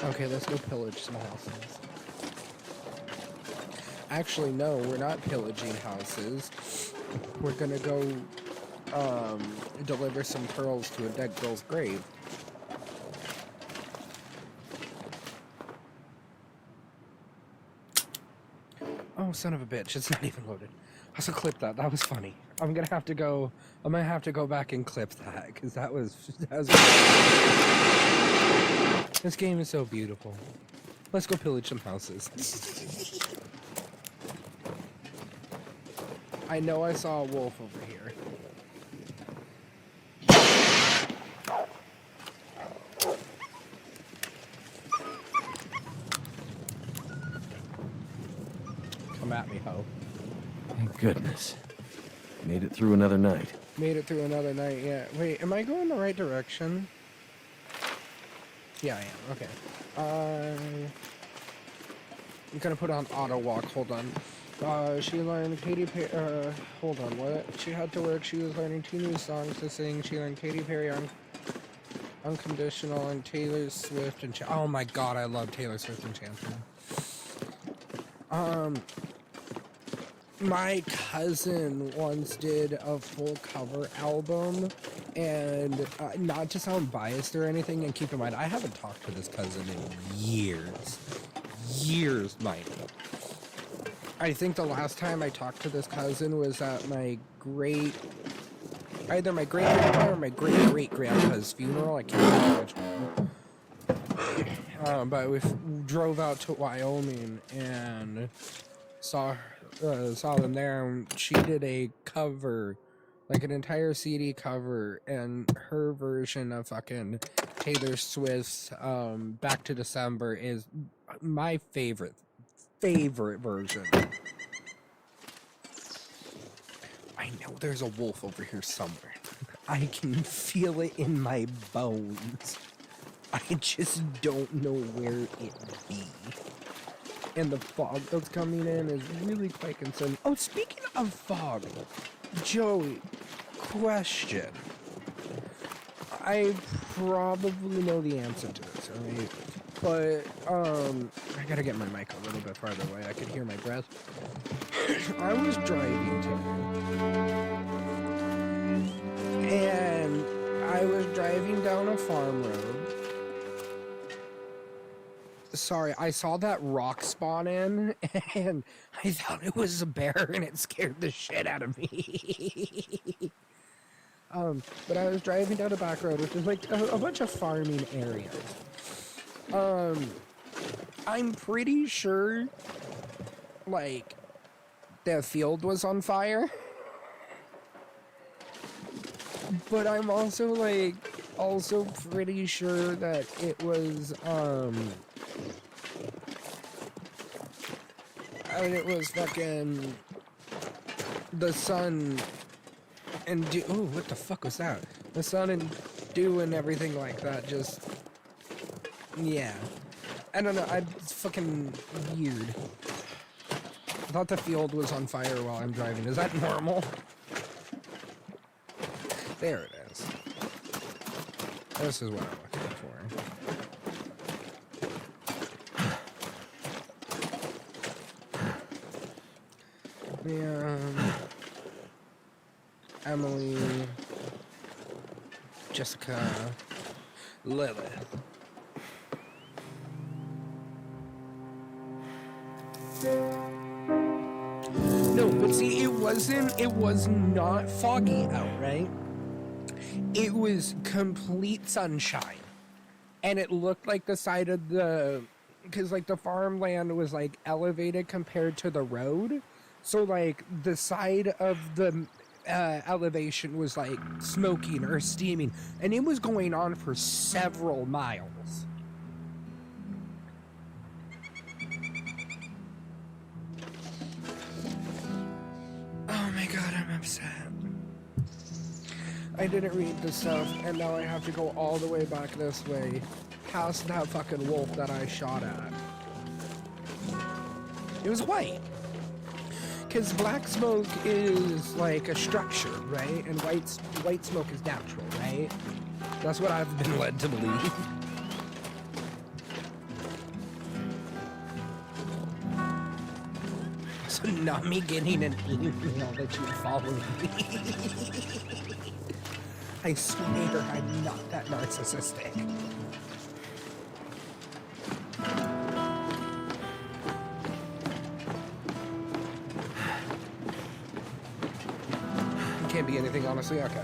Speaker 1: Okay, let's go pillage some houses. Actually, no, we're not pillaging houses. We're gonna go deliver some pearls to a dead girl's grave. Oh, son of a bitch, it's not even loaded. I also clip that. That was funny. I'm gonna have to go back and clip that, because that was This game is so beautiful. Let's go pillage some houses. I know I saw a wolf over here. Come at me, ho.
Speaker 2: Thank goodness. Made it through another night.
Speaker 1: Made it through another night, yeah. Wait, am I going the right direction? Yeah, I am. Okay. I'm gonna put on auto walk. Hold on. She learned Katy Perry. Hold on. What? She had to work. She was learning 2 new songs to sing. She learned Katy Perry Unconditional and Taylor Swift and oh my god, I love Taylor Swift and Champion. My cousin once did a full cover album, and not to sound biased or anything, and keep in mind, I haven't talked to this cousin in years. Years, mind you. I think the last time I talked to this cousin was at either my great-grandpa or my great-great-grandpa's funeral. I can't remember which one. But we drove out to Wyoming and saw them there, and she did a cover, like an entire CD cover, and her version of fucking Taylor Swift's Back to December is my favorite version. I know there's a wolf over here somewhere. I can feel it in my bones. I just don't know where it be. And the fog that's coming in is really quite concerning. Oh, speaking of fog, Joey, question. I probably know the answer to this, right? But, I gotta get my mic a little bit farther away. I could hear my breath. I was driving today, and I was driving down a farm road. Sorry, I saw that rock spawn in, and I thought it was a bear, and it scared the shit out of me. But I was driving down a back road, which is like a bunch of farming areas. I'm pretty sure, like, the field was on fire. But I'm also, like, pretty sure that it was, fucking the sun and oh, what the fuck was that? The sun and dew and everything like that, just, yeah. I don't know, it's fucking weird. I thought the field was on fire while I'm driving. Is that normal? There it is. This is what I'm looking for. Emily, Jessica, Lilith. No, but see, it was not foggy out, right? It was complete sunshine. And it looked like the side of because like the farmland was like elevated compared to the road. So like the side of the elevation was like smoking or steaming, and it was going on for several miles. Oh my god, I'm upset. I didn't read the stuff, and now I have to go all the way back this way, past that fucking wolf that I shot at. It was white. Because black smoke is like a structure, right? And white smoke is natural, right? That's what I've been led to believe. So not me getting an email that you follow me. I swear I'm not that narcissistic. Can't be anything, honestly. Okay.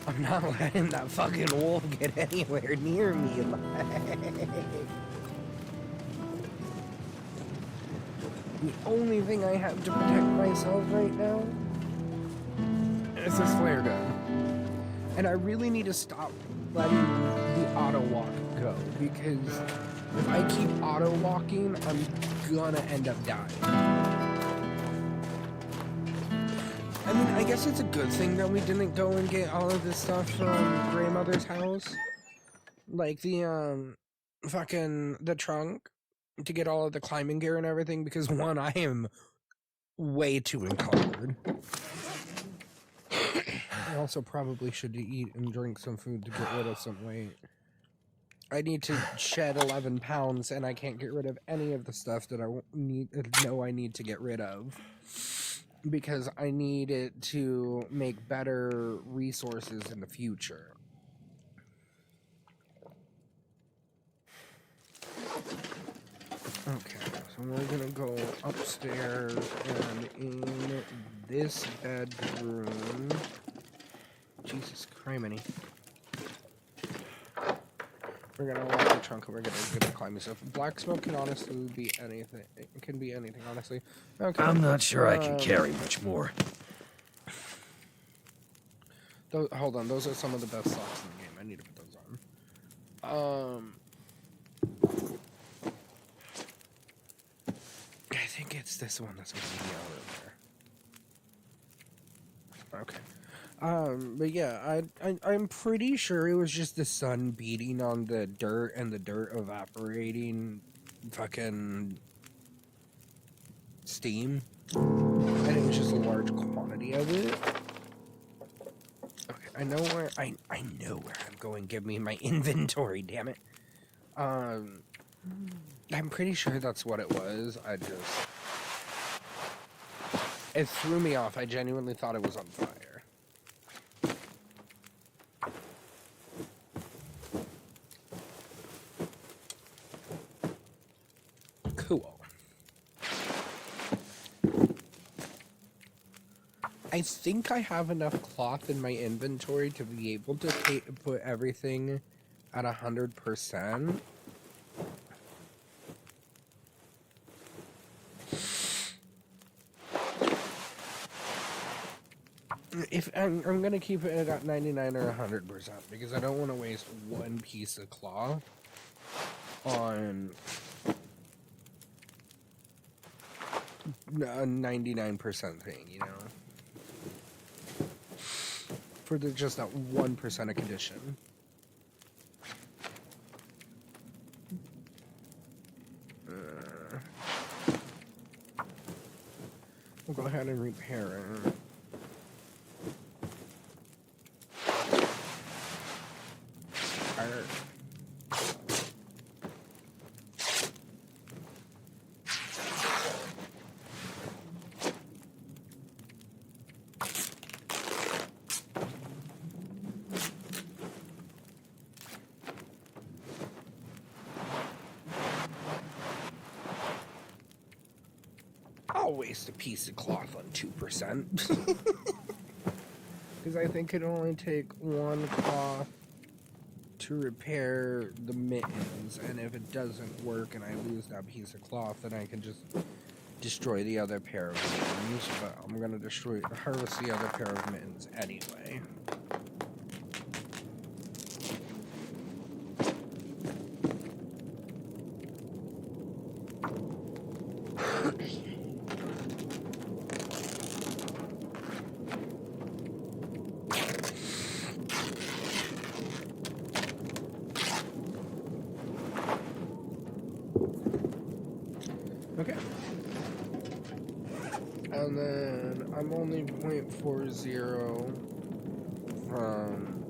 Speaker 1: I'm not letting that fucking wolf get anywhere near me. The only thing I have to protect myself right now is this flare gun. And I really need to stop letting the auto walk go, because if I keep auto walking, I'm gonna end up dying. I mean, I guess it's a good thing that we didn't go and get all of this stuff from grandmother's house. Like the, the trunk to get all of the climbing gear and everything, because one, I am way too encumbered. also probably should eat and drink some food to get rid of some weight. I need to shed 11 pounds, and I can't get rid of any of the stuff that I know I need to get rid of. Because I need it to make better resources in the future. Okay, so we're gonna go upstairs, and in this bedroom... Jesus criminy. We're gonna lock the trunk, and we're gonna climb this stuff. Black smoke can honestly be anything. It can be anything, honestly. Okay.
Speaker 2: I'm not sure I can carry much more.
Speaker 1: Hold on, those are some of the best socks in the game. I need to put those on. I think it's this one that's gonna be over there. Okay. But yeah, I'm pretty sure it was just the sun beating on the dirt and the dirt evaporating fucking steam. And it was just a large quantity of it. Okay, I know where I know where I'm going. Give me my inventory, damn it. I'm pretty sure that's what it was. It threw me off. I genuinely thought it was on fire. Cool. I think I have enough cloth in my inventory to be able to put everything at 100%. If I'm gonna keep it at 99 or 100% because I don't want to waste one piece of cloth on a 99% thing, you know, for just that 1% of condition. We'll go ahead and repair it. I'll waste a piece of cloth on 2%. Because I think it'll only take one cloth to repair the mittens, and if it doesn't work and I lose that piece of cloth, then I can just destroy the other pair of mittens. But I'm gonna harvest the other pair of mittens anyway. Okay. And then I'm only 0.40 from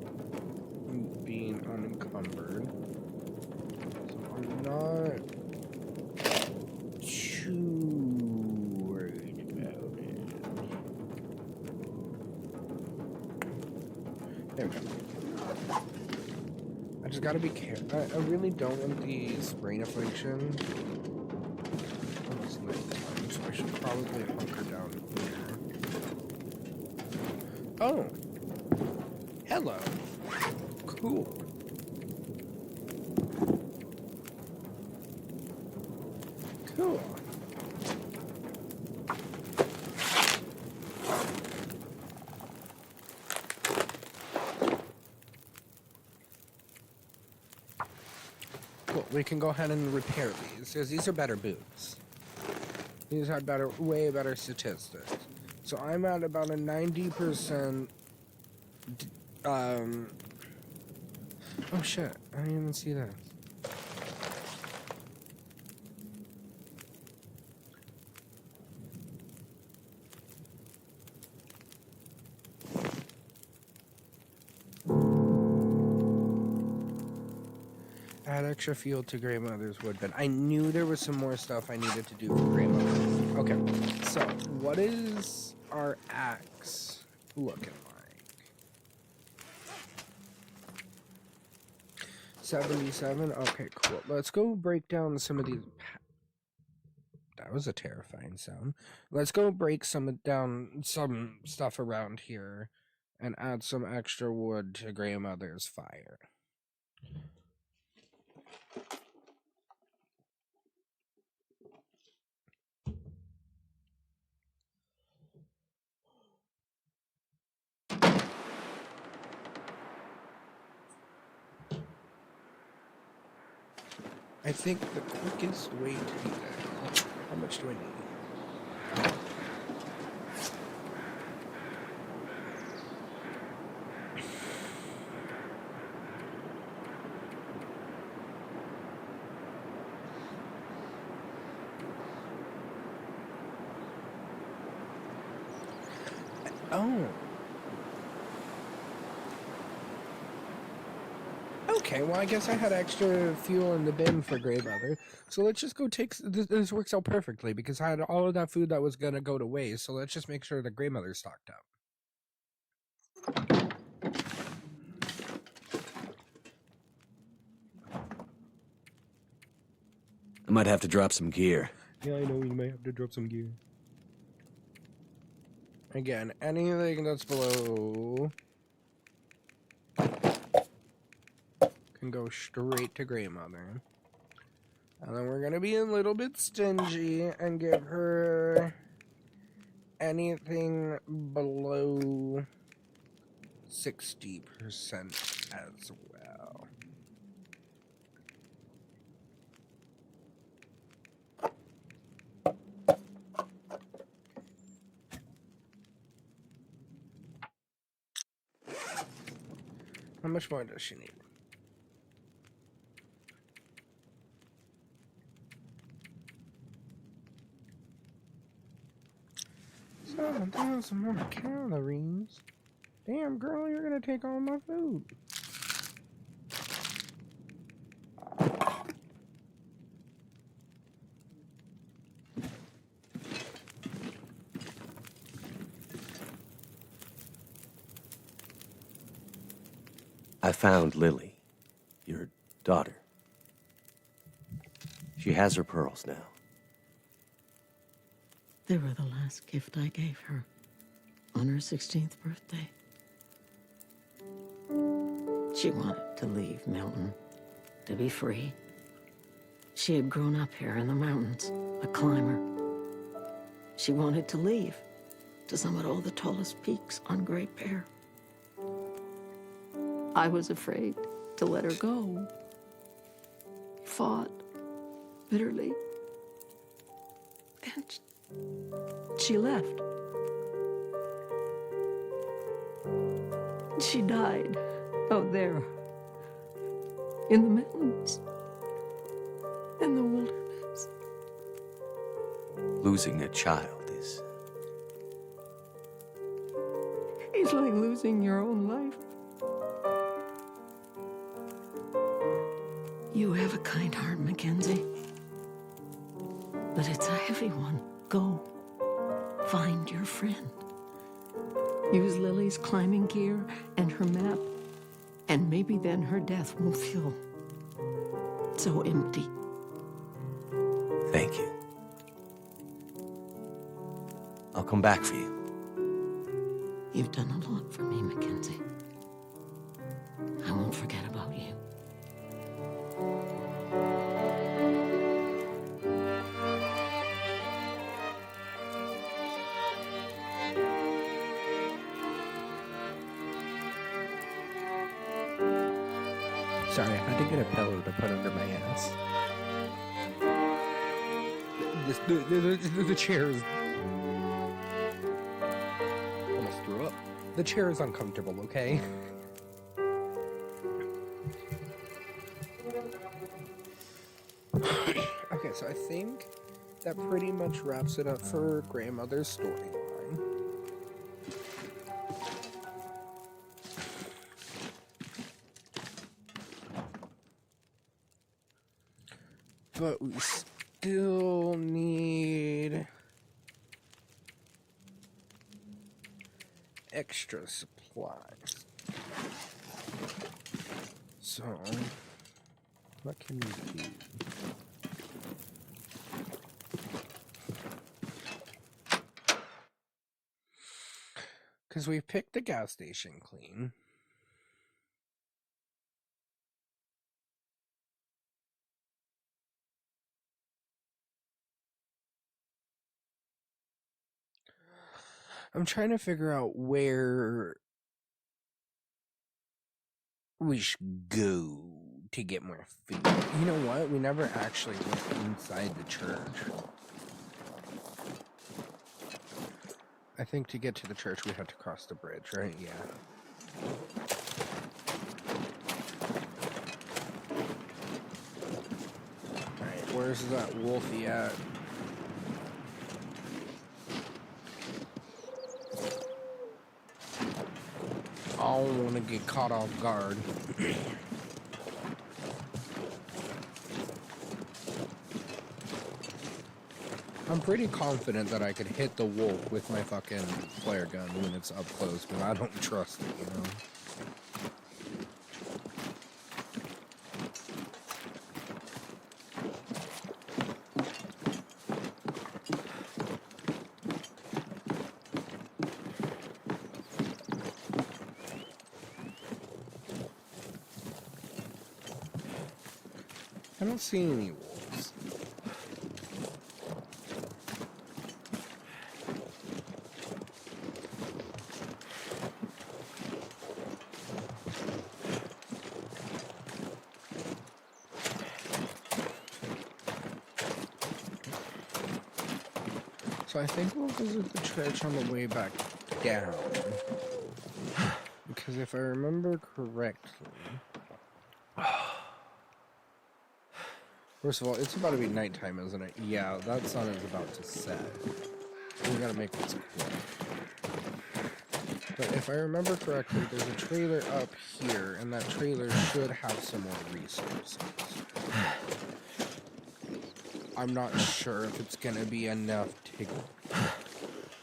Speaker 1: being unencumbered. So I'm not too worried about it. There we go. I just gotta be careful. I really don't want the sprain affliction. Almost nighttime, so I should probably hunker down here. Oh! Hello! Cool. Cool. Cool, we can go ahead and repair these, because these are better boots. These had way better statistics. So I'm at about a 90%. Oh shit! I didn't even see that. add extra fuel to grandmother's woodbin. I knew there was some more stuff I needed to do for grandmother. Okay, so what is our axe looking like? 77? Okay, cool. Let's go break down some of these. That was a terrifying sound. Let's go break down some stuff around here and add some extra wood to grandmother's fire. I think the quickest way to do that. How much do I need? Oh. Okay, well, I guess I had extra fuel in the bin for grandmother. So let's just go take... This works out perfectly because I had all of that food that was going to go to waste. So let's just make sure that grandmother's stocked up.
Speaker 2: I might have to drop some gear.
Speaker 1: Yeah, I know you might have to drop some gear. Again, anything that's below can go straight to grandmother. And then we're gonna be a little bit stingy and give her anything below 60% as well. How much more does she need? Seven thousand more calories. Damn, girl, you're gonna take all my food.
Speaker 2: I found Lily, your daughter. She has her pearls now.
Speaker 4: They were the last gift I gave her on her 16th birthday. She wanted to leave Milton, to be free. She had grown up here in the mountains, a climber. She wanted to leave, to summit all the tallest peaks on Great Bear. I was afraid to let her go. Fought bitterly. And she left. She died out there in the mountains, in the wilderness.
Speaker 2: Losing a child is...
Speaker 4: It's like losing your own life. You have a kind heart, Mackenzie. But it's a heavy one. Go. Find your friend. Use Lily's climbing gear and her map, and maybe then her death won't feel so empty.
Speaker 2: Thank you. I'll come back for you.
Speaker 4: You've done a lot for me, Mackenzie. I won't forget about you.
Speaker 1: Sorry, I had to get a pillow to put under my ass. The chair is... Almost threw up. The chair is uncomfortable, okay? Okay, so I think that pretty much wraps it up for grandmother's storyline. But we still need extra supplies. So, what can we do? Because we picked the gas station clean. I'm trying to figure out where we should go to get more food. You know what? We never actually went inside the church. I think to get to the church we had to cross the bridge, right? Yeah. Alright, where's that wolfie at? I don't want to get caught off guard. I'm pretty confident that I could hit the wolf with my fucking flare gun when it's up close, but I don't trust it, you know? I don't see any wolves. So I think we'll visit the church on the way back down. Because if I remember correctly... First of all, it's about to be nighttime, isn't it? Yeah, that sun is about to set. We gotta make this quick. But if I remember correctly, there's a trailer up here, and that trailer should have some more resources. I'm not sure if it's gonna be enough to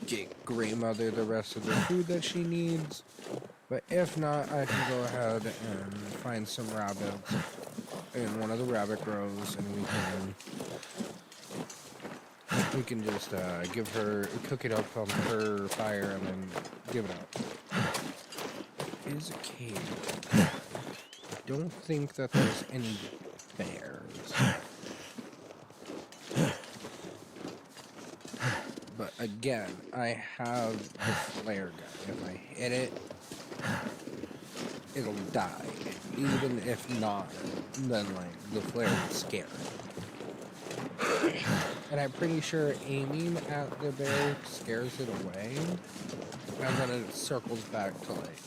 Speaker 1: get Grandmother the rest of the food that she needs. But if not, I can go ahead and find some rabbits in one of the rabbit groves, and we can just give her, cook it up on her fire, and then give it up. Is a cave. I don't think that there's any bears. But again, I have the flare gun. If I hit it, it'll die. Even if not, then like the flare will scare it. And I'm pretty sure aiming at the bear scares it away, and then it circles back to like.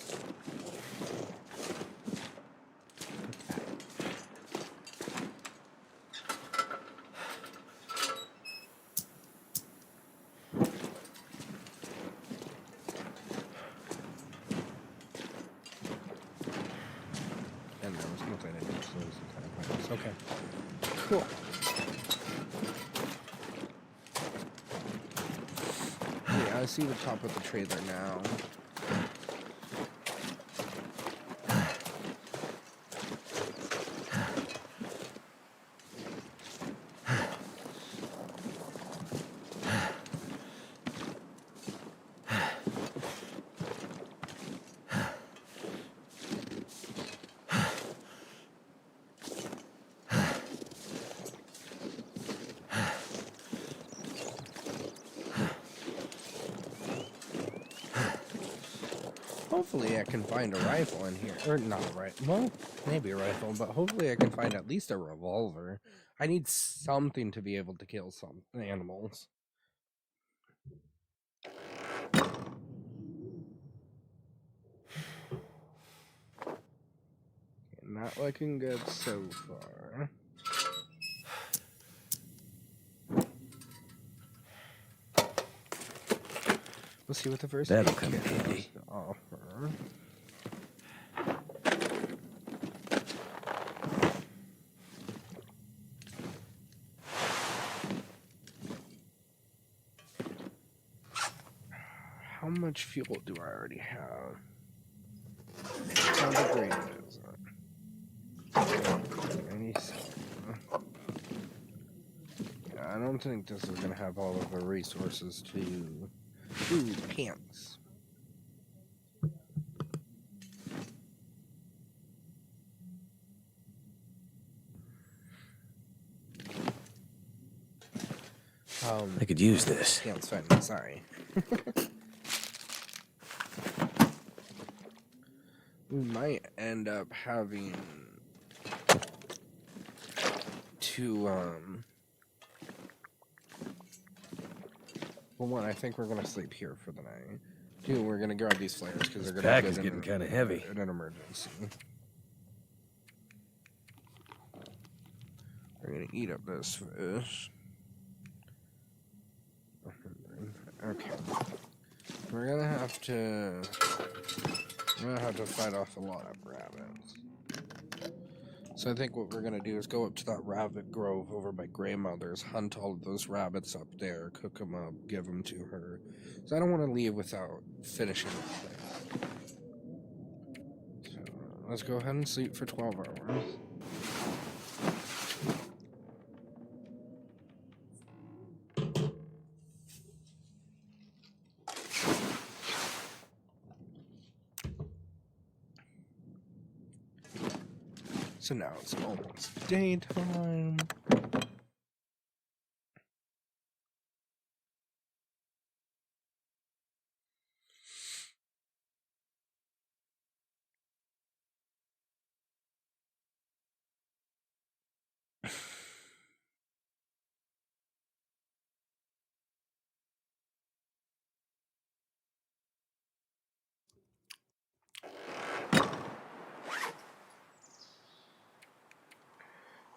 Speaker 1: And there was nothing in it, so it was kind of pointless. Okay. Cool. Yeah, I see the top of the trailer now. Hopefully I can find a rifle in here. Or not a rifle. Well, maybe a rifle, but hopefully I can find at least a revolver. I need something to be able to kill some animals. Okay, not looking good so far. We'll see what the first
Speaker 2: That'll
Speaker 1: aid
Speaker 2: come
Speaker 1: kit
Speaker 2: in
Speaker 1: has
Speaker 2: handy.
Speaker 1: to offer. much fuel do I already have? How degraded is it? 97. Yeah, I don't think this is going to have all of the resources to... Ooh, pants.
Speaker 2: I could use this.
Speaker 1: Pants fine, sorry. We might end up having to, well, one, I think we're gonna sleep here for the night. Two, we're gonna grab these flares because they're gonna
Speaker 2: Pack
Speaker 1: be
Speaker 2: is
Speaker 1: good
Speaker 2: getting
Speaker 1: in
Speaker 2: kind of heavy.
Speaker 1: in an emergency. We're gonna eat up this fish. Okay. We're gonna have to fight off a lot of rabbits. So I think what we're gonna do is go up to that rabbit grove over by Grandmother's, hunt all of those rabbits up there, cook them up, give them to her. So I don't want to leave without finishing the place. So let's go ahead and sleep for 12 hours. So now it's almost daytime.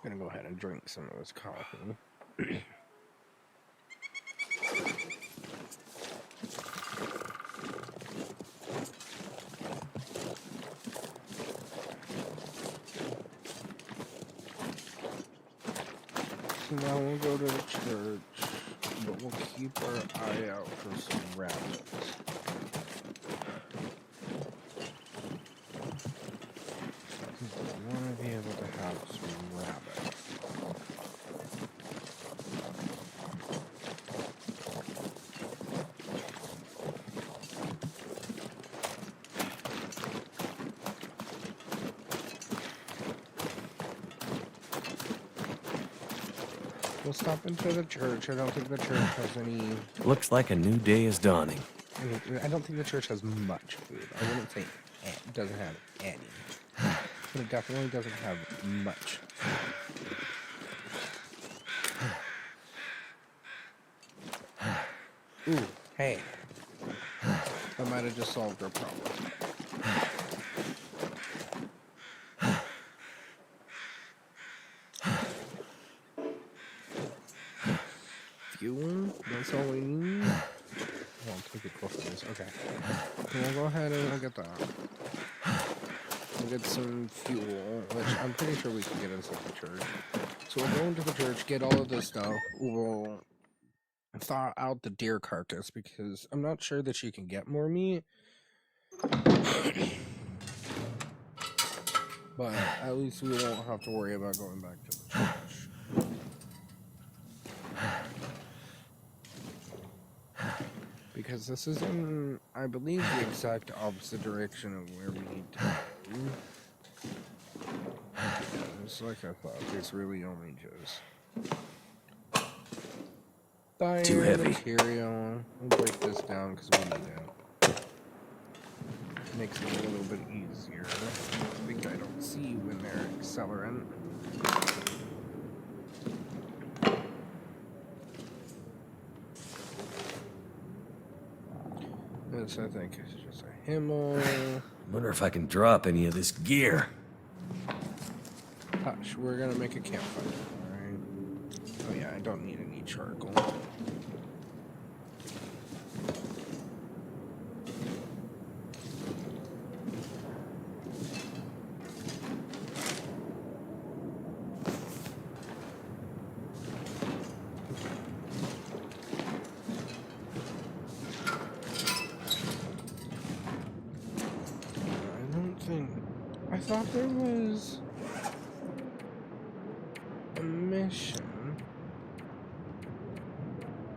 Speaker 1: Gonna go ahead and drink some of this coffee. So now we'll go to the church, but we'll keep our eye out for some rabbits. I want to be able to have some rabbits. We'll stop into the church. I don't think the church has any...
Speaker 2: Looks like a new day is dawning.
Speaker 1: I don't think the church has much food. I wouldn't say it doesn't have any. But it definitely doesn't have much. Ooh, hey. I might have just solved our problem. Fuel? That's all we need? I'll take it both ways. Okay. We'll go ahead and we'll get that. We'll get some fuel, which I'm pretty sure we can get inside the church. So we'll go into the church, get all of this stuff. We'll thaw out the deer carcass because I'm not sure that you can get more meat. But at least we won't have to worry about going back to the church. Because this is in, I believe, the exact opposite direction of where we need to go. Just like I thought, it's really only just fire
Speaker 2: Too heavy.
Speaker 1: material. We'll break this down because we need it. Makes it a little bit easier. I think I don't see when they're accelerant. This, I think, is just a Himmel.
Speaker 2: Wonder if I can drop any of this gear.
Speaker 1: Hush, we're gonna make a campfire, alright? Oh yeah, I don't need any charcoal. thing. I thought there was a mission.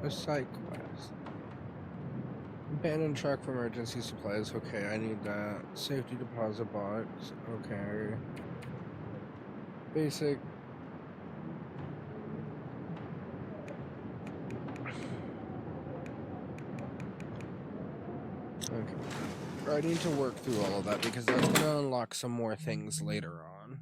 Speaker 1: A side quest. Abandoned truck for emergency supplies. Okay, I need that. Safety deposit box. Okay. Basic. Okay. I need to work through all of that because that's going to unlock some more things later on.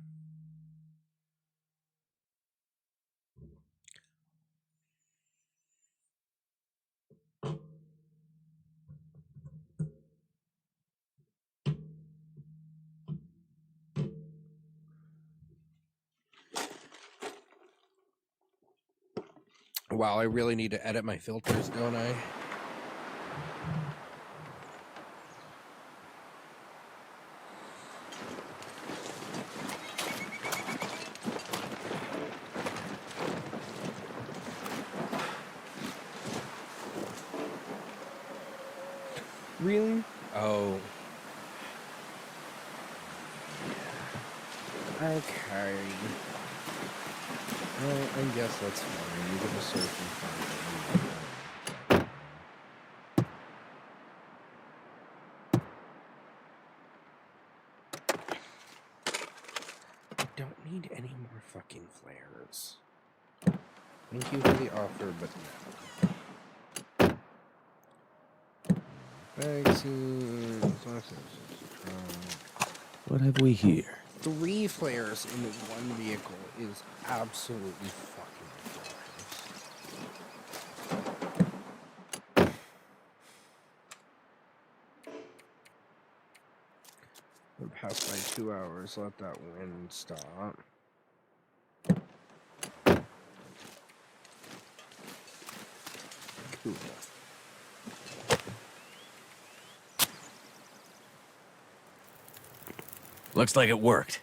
Speaker 1: Wow, I really need to edit my filters, don't I? Really? Oh. Okay. Well, I guess that's fine. You get a search and find I don't need any more fucking flares. Thank you for the offer, but no.
Speaker 2: What have we here?
Speaker 1: 3 flares in one vehicle is absolutely fucking ridiculous. We're past by 2 hours. Let that wind stop. Cool.
Speaker 2: Looks like it worked.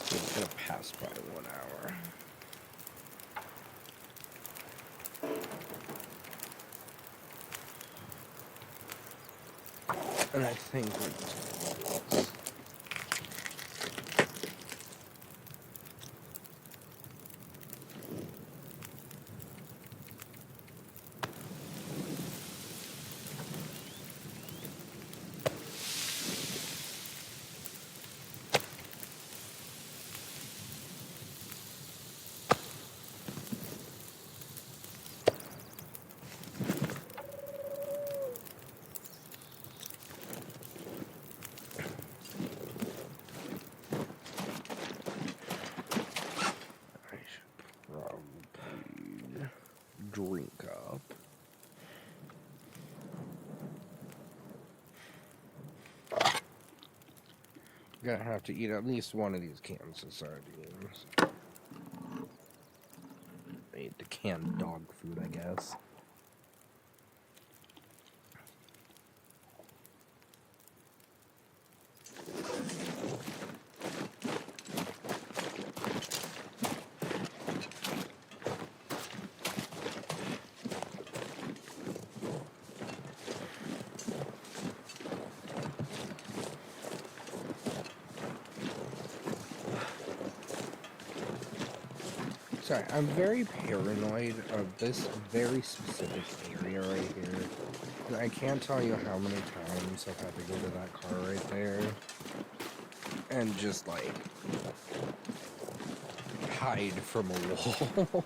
Speaker 1: It's gonna pass by 1 hour. And I think we're just probably drink up. Gonna have to eat at least one of these cans of sardines. I eat the canned dog food, I guess. Sorry, I'm very paranoid of this very specific area right here. I can't tell you how many times I've had to go to that car right there and just like hide from a wall.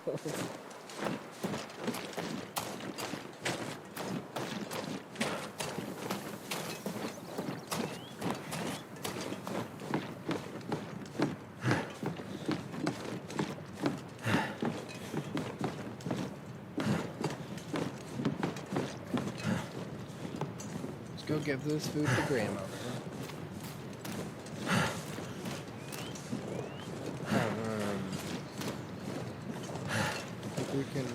Speaker 1: Go give this food to grandmother. I think we can.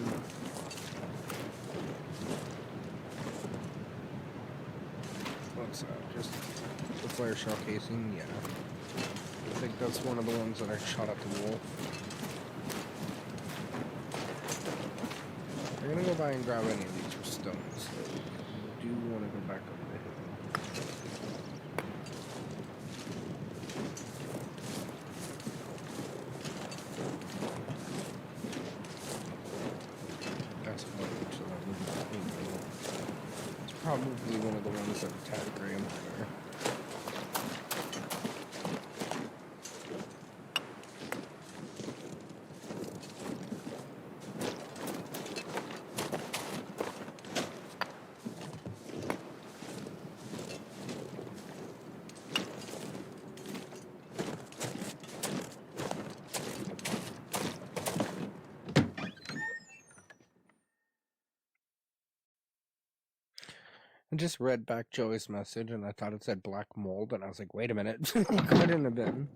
Speaker 1: What's that? Just The flare shell casing, yeah. I think that's one of the ones that I shot at the wolf. I'm gonna go by and grab any of these for stones, though. I do want to go back up the hill. That's one, so that wouldn't be me. It's probably one of the ones that attack Graham there. I just read back Joey's message and I thought it said black mold, and I was like, wait a minute. It couldn't have been.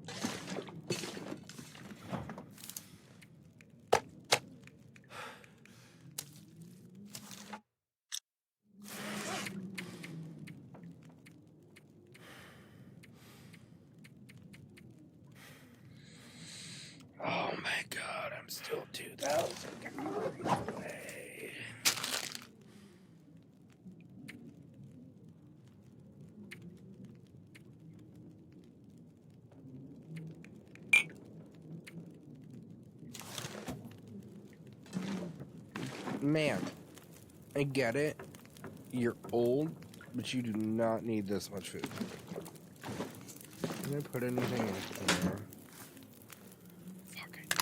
Speaker 1: Oh my god, I'm still 2,000 calories away. Man, I get it. You're old, but you do not need this much food. Did I put anything in there? Fuck it.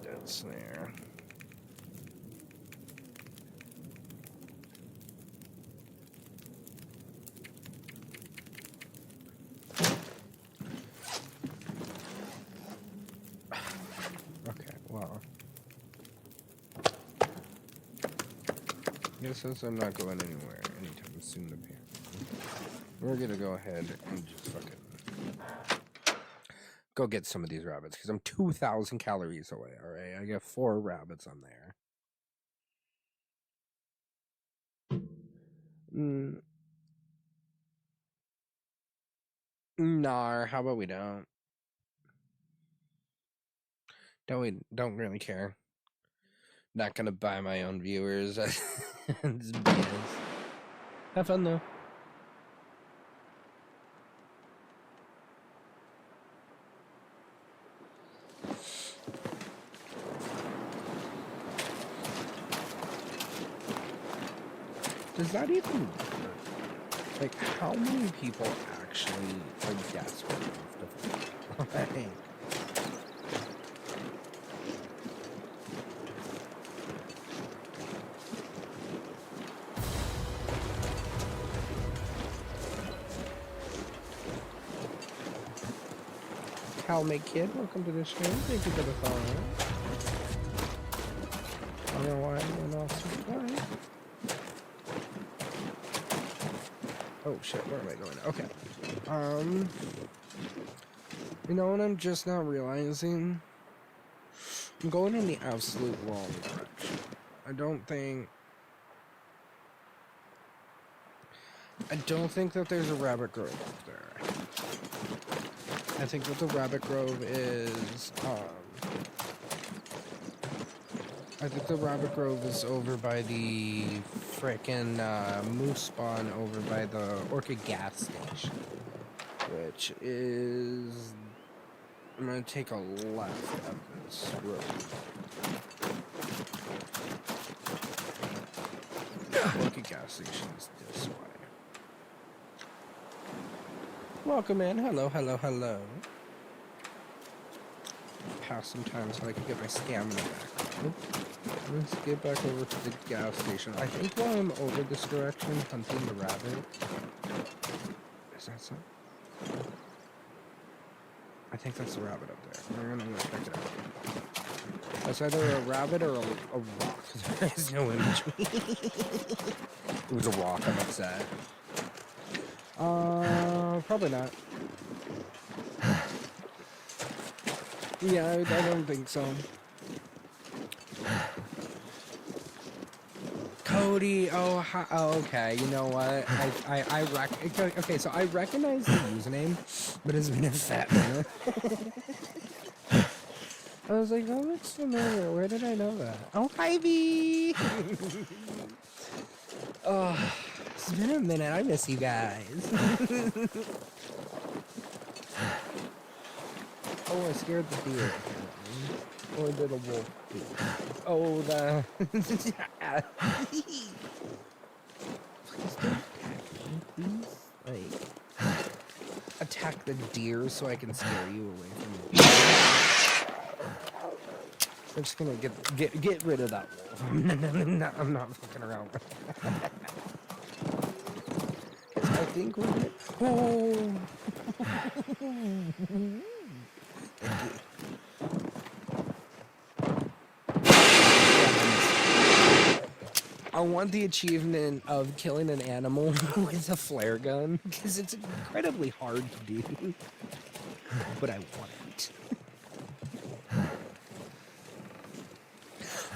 Speaker 1: That's there. Okay, well. I guess since I'm not going anywhere anytime soon, apparently, we're gonna go ahead and just fucking go get some of these rabbits, because I'm 2,000 calories away, alright? I got 4 rabbits on there. Nah, how about we don't? Don't really care. Not gonna buy my own viewers. It's BS. Have fun though. Does that even work? Like, how many people actually are desperate enough to fight? Cal Make Kid, welcome to the stream. Thank you for the follow. I don't know why I went off supply. Oh shit, where am I going? Okay. You know what I'm just now realizing? I'm going in the absolute wrong direction. I don't think that there's a rabbit grove up there. I think that the rabbit grove is, I think the rabbit grove is over by the frickin' moose spawn over by the Orchid gas station, which is, I'm gonna take a left up this road. Orchid gas station is this way. Welcome in. Hello, hello, hello. Pass some time so I can get my stamina back. Let's get back over to the gas station. I think while I'm over this direction, hunting the rabbit. Is that so? I think that's the rabbit up there. We're gonna go check it out. That's either a rabbit or a rock. There is no in between. It was a rock, I'm upset. Probably not. Yeah, I don't think so. Cody, okay, you know what? Okay, so I recognize the username, but it's been a fat minute. I was like, that looks familiar. Where did I know that? Oh, hi, V! Oh, it's been a minute. I miss you guys. Oh, I scared the deer. Or did a wolf do? Oh, the... Please don't attack me, please. Like, attack the deer so I can scare you away from me. I'm just gonna get rid of that wolf. I'm not fucking around with that. I think we're gonna... Oh! I want the achievement of killing an animal with a flare gun, because it's incredibly hard to do. But I want it.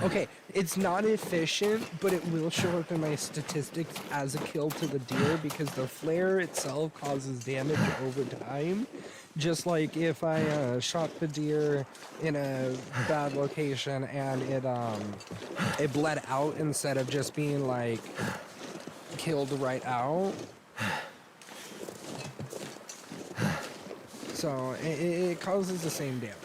Speaker 1: Okay, it's not efficient, but it will show up in my statistics as a kill to the deer, because the flare itself causes damage over time. Just like if I shot the deer in a bad location and it bled out instead of just being like killed right out. So it causes the same damage.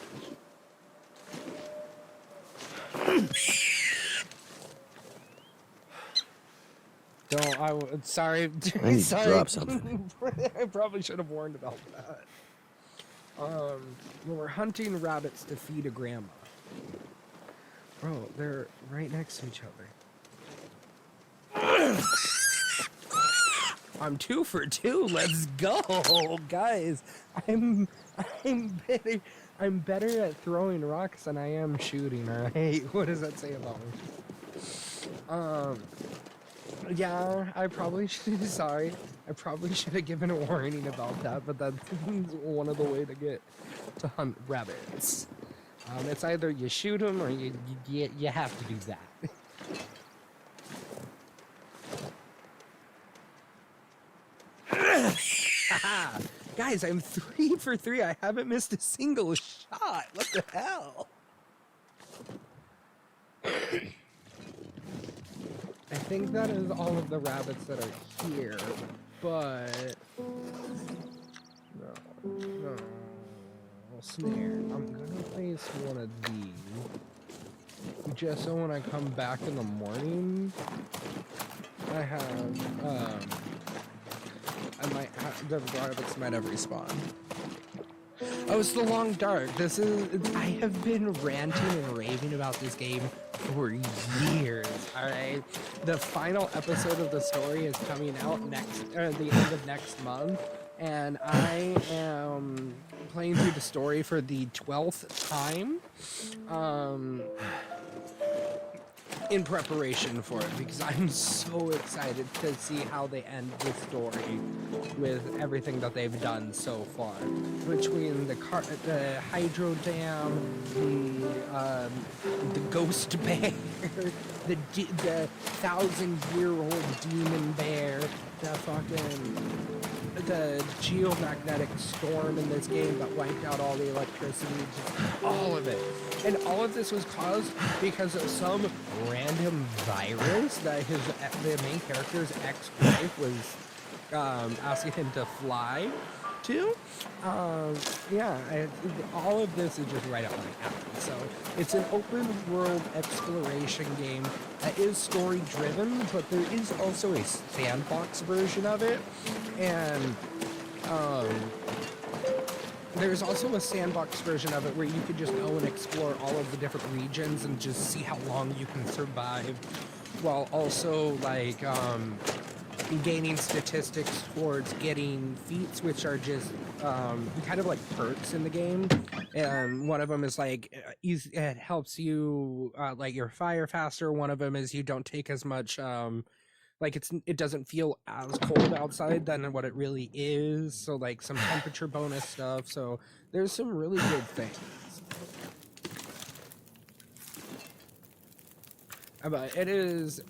Speaker 1: Sorry.
Speaker 2: I need
Speaker 1: Sorry.
Speaker 2: to drop something.
Speaker 1: I probably should have warned about that. We're hunting rabbits to feed a grandma. Bro, they're right next to each other. I'm 2 for 2. Let's go, guys. I'm better at throwing rocks than I am shooting. All right, what does that say about me? Yeah, I probably should. Sorry, I probably should have given a warning about that. But that's one of the way to hunt rabbits. It's either you shoot them or you have to do that. Guys, I'm 3 for 3. I haven't missed a single shot. What the hell? I think that is all of the rabbits that are here, but no, snare. I'm gonna place one of these, just so when I come back in the morning, I have, the rabbits might have respawned. Oh, it's the Long Dark. I have been ranting and raving about this game for years, alright? The final episode of the story is coming out the end of next month, and I am playing through the story for the 12th time, in preparation for it, because I'm so excited to see how they end the story with everything that they've done so far. Between the hydro dam, the ghost bear, the 1,000-year-old demon bear, the geomagnetic storm in this game that wiped out all the electricity, just all of it. And all of this was caused because of some random virus that the main character's ex-wife was asking him to fly to. All of this is just right up my alley. So it's an open world exploration game that is story driven, but there is also a sandbox version of it, and there's also a sandbox version of it where you could just go and explore all of the different regions and just see how long you can survive, while also like gaining statistics towards getting feats, which are just kind of like perks in the game. And one of them is like it helps you light your fire faster. One of them is you don't take as much like it doesn't feel as cold outside than what it really is. So like some temperature bonus stuff. So there's some really good things. But it is.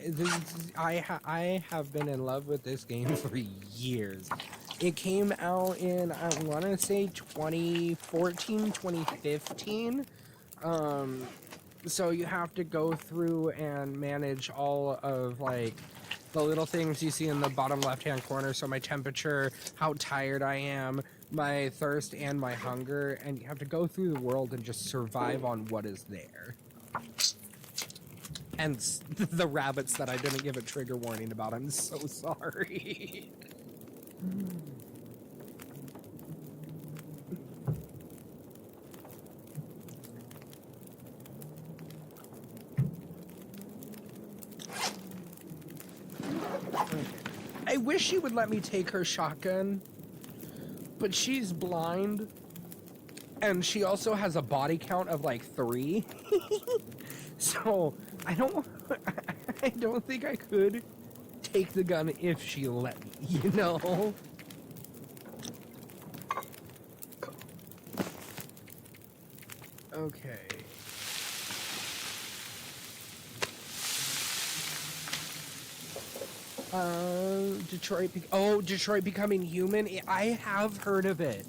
Speaker 1: I have been in love with this game for years. It came out in, I want to say 2014, 2015. So you have to go through and manage all of like the little things you see in the bottom left hand corner. So my temperature, how tired I am, my thirst, and my hunger. And you have to go through the world and just survive on what is there. And the rabbits that I didn't give a trigger warning about. I'm so sorry. I wish she would let me take her shotgun, but she's blind, and she also has a body count of like 3. So I don't think I could take the gun if she let me, you know? Okay. Detroit Becoming Human. I have heard of it.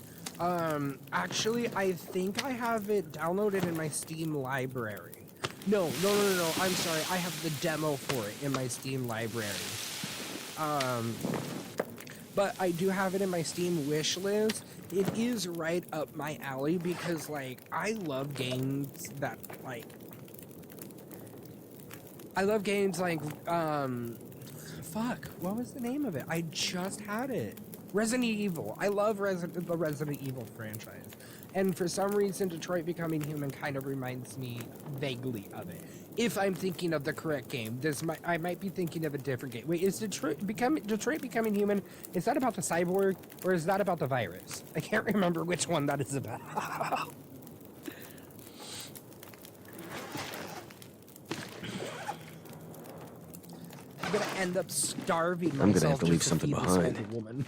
Speaker 1: Actually, I think I have it downloaded in my Steam library. No. I'm sorry. I have the demo for it in my Steam library. But I do have it in my Steam wish list. It is right up my alley because, like, I love games that, like... Fuck, what was the name of it? I just had it. Resident Evil. I love the Resident Evil franchise. And for some reason, Detroit Becoming Human kind of reminds me vaguely of it. If I'm thinking of the correct game. I might be thinking of a different game. Wait, is Detroit Becoming Human, is that about the cyborg? Or is that about the virus? I can't remember which one that is about. I'm gonna end up starving myself.
Speaker 2: I'm gonna have to leave
Speaker 1: just
Speaker 2: something
Speaker 1: feed this
Speaker 2: behind.
Speaker 1: old woman.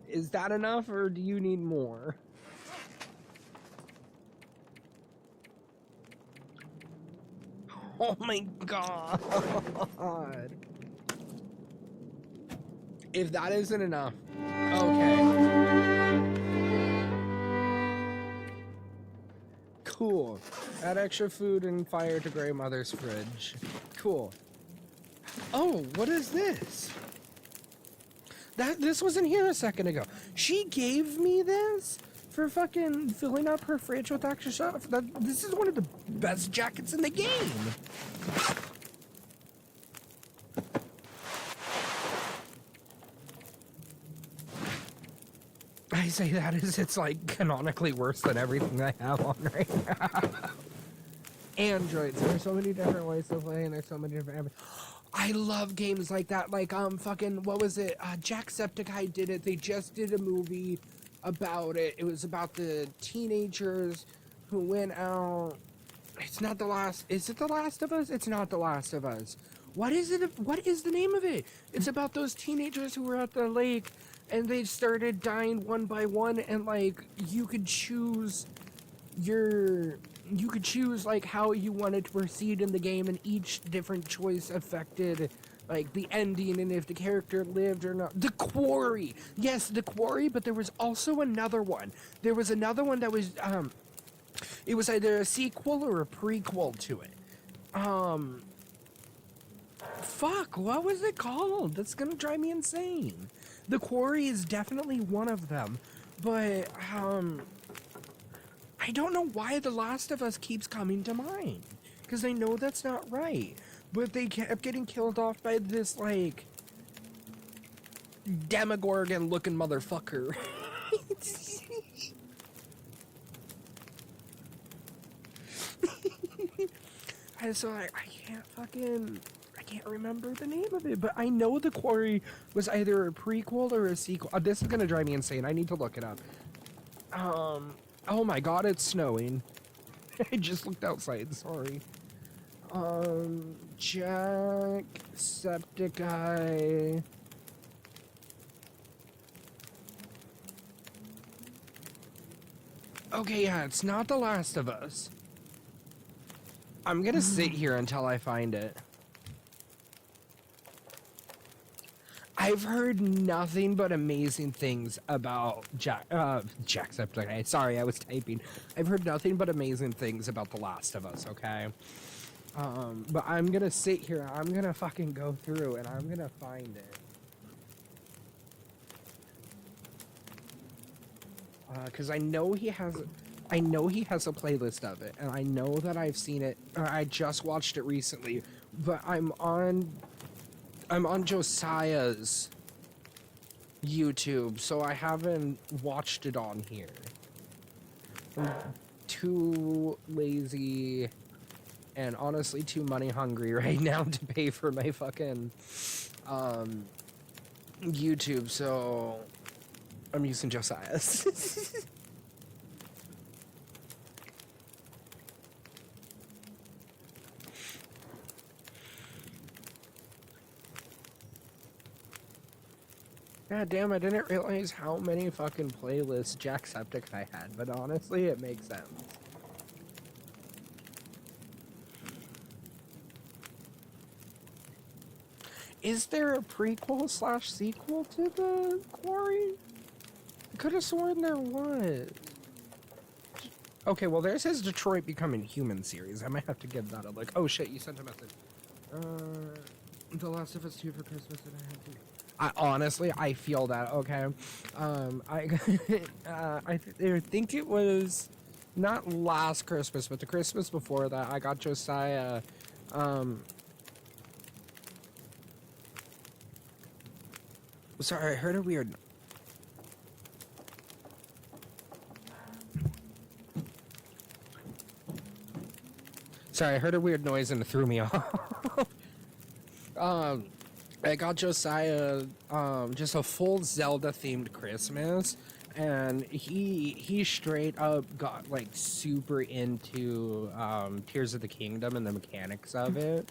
Speaker 1: Is that enough, or do you need more? Oh my god! If that isn't enough, okay. Cool. Add extra food and fire to Grey Mother's fridge. Cool. Oh, what is this? This wasn't here a second ago. She gave me this for fucking filling up her fridge with extra stuff. This is one of the best jackets in the game. I say that as it's like canonically worse than everything I have on right now. Androids. There are so many different ways to play, and there's so many different. I love games like that. Like fucking what was it? Jacksepticeye did it. They just did a movie about it. It was about the teenagers who went out. It's not the last. Is it The Last of Us? It's not The Last of Us. What is it? What is the name of it? It's about those teenagers who were at the lake and they started dying one by one, and like you could choose like how you wanted to proceed in the game, and each different choice affected like the ending and if the character lived or not. The Quarry. Yes, The Quarry, but there was also another one. There was another one that was it was either a sequel or a prequel to it. Fuck, what was it called? That's gonna drive me insane. The Quarry is definitely one of them, but I don't know why The Last of Us keeps coming to mind, because I know that's not right, but they kept getting killed off by this, like, Demogorgon-looking motherfucker. And so I can't remember the name of it, but I know The Quarry was either a prequel or a sequel. This is gonna drive me insane. I need to look it up. Oh my god, it's snowing. I just looked outside, sorry. Jacksepticeye. Okay, yeah, it's not The Last of Us. I'm gonna sit here until I find it. I've heard nothing but amazing things about Jacksepticeye. Sorry, I was typing. I've heard nothing but amazing things about The Last of Us, okay? But I'm gonna sit here, I'm gonna fucking go through, and I'm gonna find it. Because I know he has a playlist of it, and I know that I've seen it, or I just watched it recently, but I'm on Josiah's YouTube, so I haven't watched it on here. I'm too lazy and honestly too money hungry right now to pay for my fucking YouTube, so I'm using Josiah's. God damn, I didn't realize how many fucking playlists Jacksepticeye had, but honestly, it makes sense. Is there a prequel / sequel to the Quarry? I could have sworn there was. Okay, well, there's his Detroit Becoming Human series. I might have to give that a look. Oh shit, you sent a message. The Last of Us 2 for Christmas, and I had to. Honestly, I feel that, okay? I think it was not last Christmas, but the Christmas before that, I got Josiah, sorry, I heard a weird... Sorry, I heard a weird noise and it threw me off. I got Josiah just a full Zelda themed Christmas, and he straight up got like super into Tears of the Kingdom and the mechanics of it.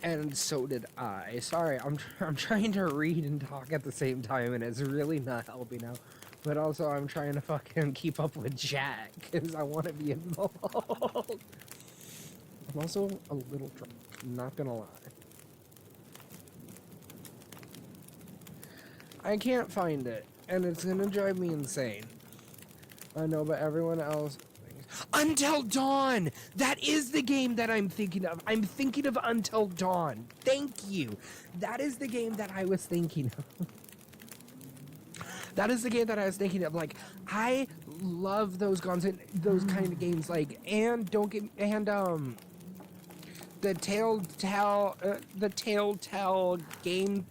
Speaker 1: And so did I. Sorry, I'm trying to read and talk at the same time, and it's really not helping out. But also, I'm trying to fucking keep up with Jack, because I want to be involved. I'm also a little drunk, not gonna lie. I can't find it, and it's gonna drive me insane. I know, but everyone else... Until Dawn! That is the game that I'm thinking of. I'm thinking of Until Dawn. Thank you. That is the game that I was thinking of. That is the game that I was thinking of. Like, I love those guns and those kind of games. Like, and don't get... And, the Telltale game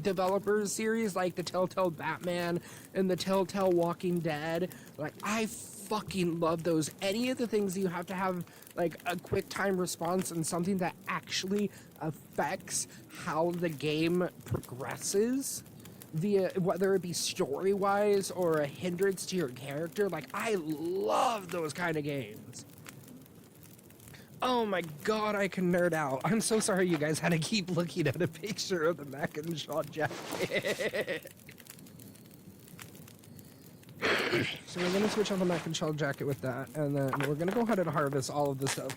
Speaker 1: developers series, like the Telltale Batman and the Telltale Walking Dead. Like, I fucking love those. Any of the things you have to have, like, a quick time response and something that actually affects how the game progresses, via whether it be story-wise or a hindrance to your character. Like, I love those kind of games. Oh my god, I can nerd out. I'm so sorry you guys had to keep looking at a picture of the Mac and Shaw jacket. So we're gonna switch on the Mac and Shaw jacket with that, and then we're gonna go ahead and harvest all of the stuff.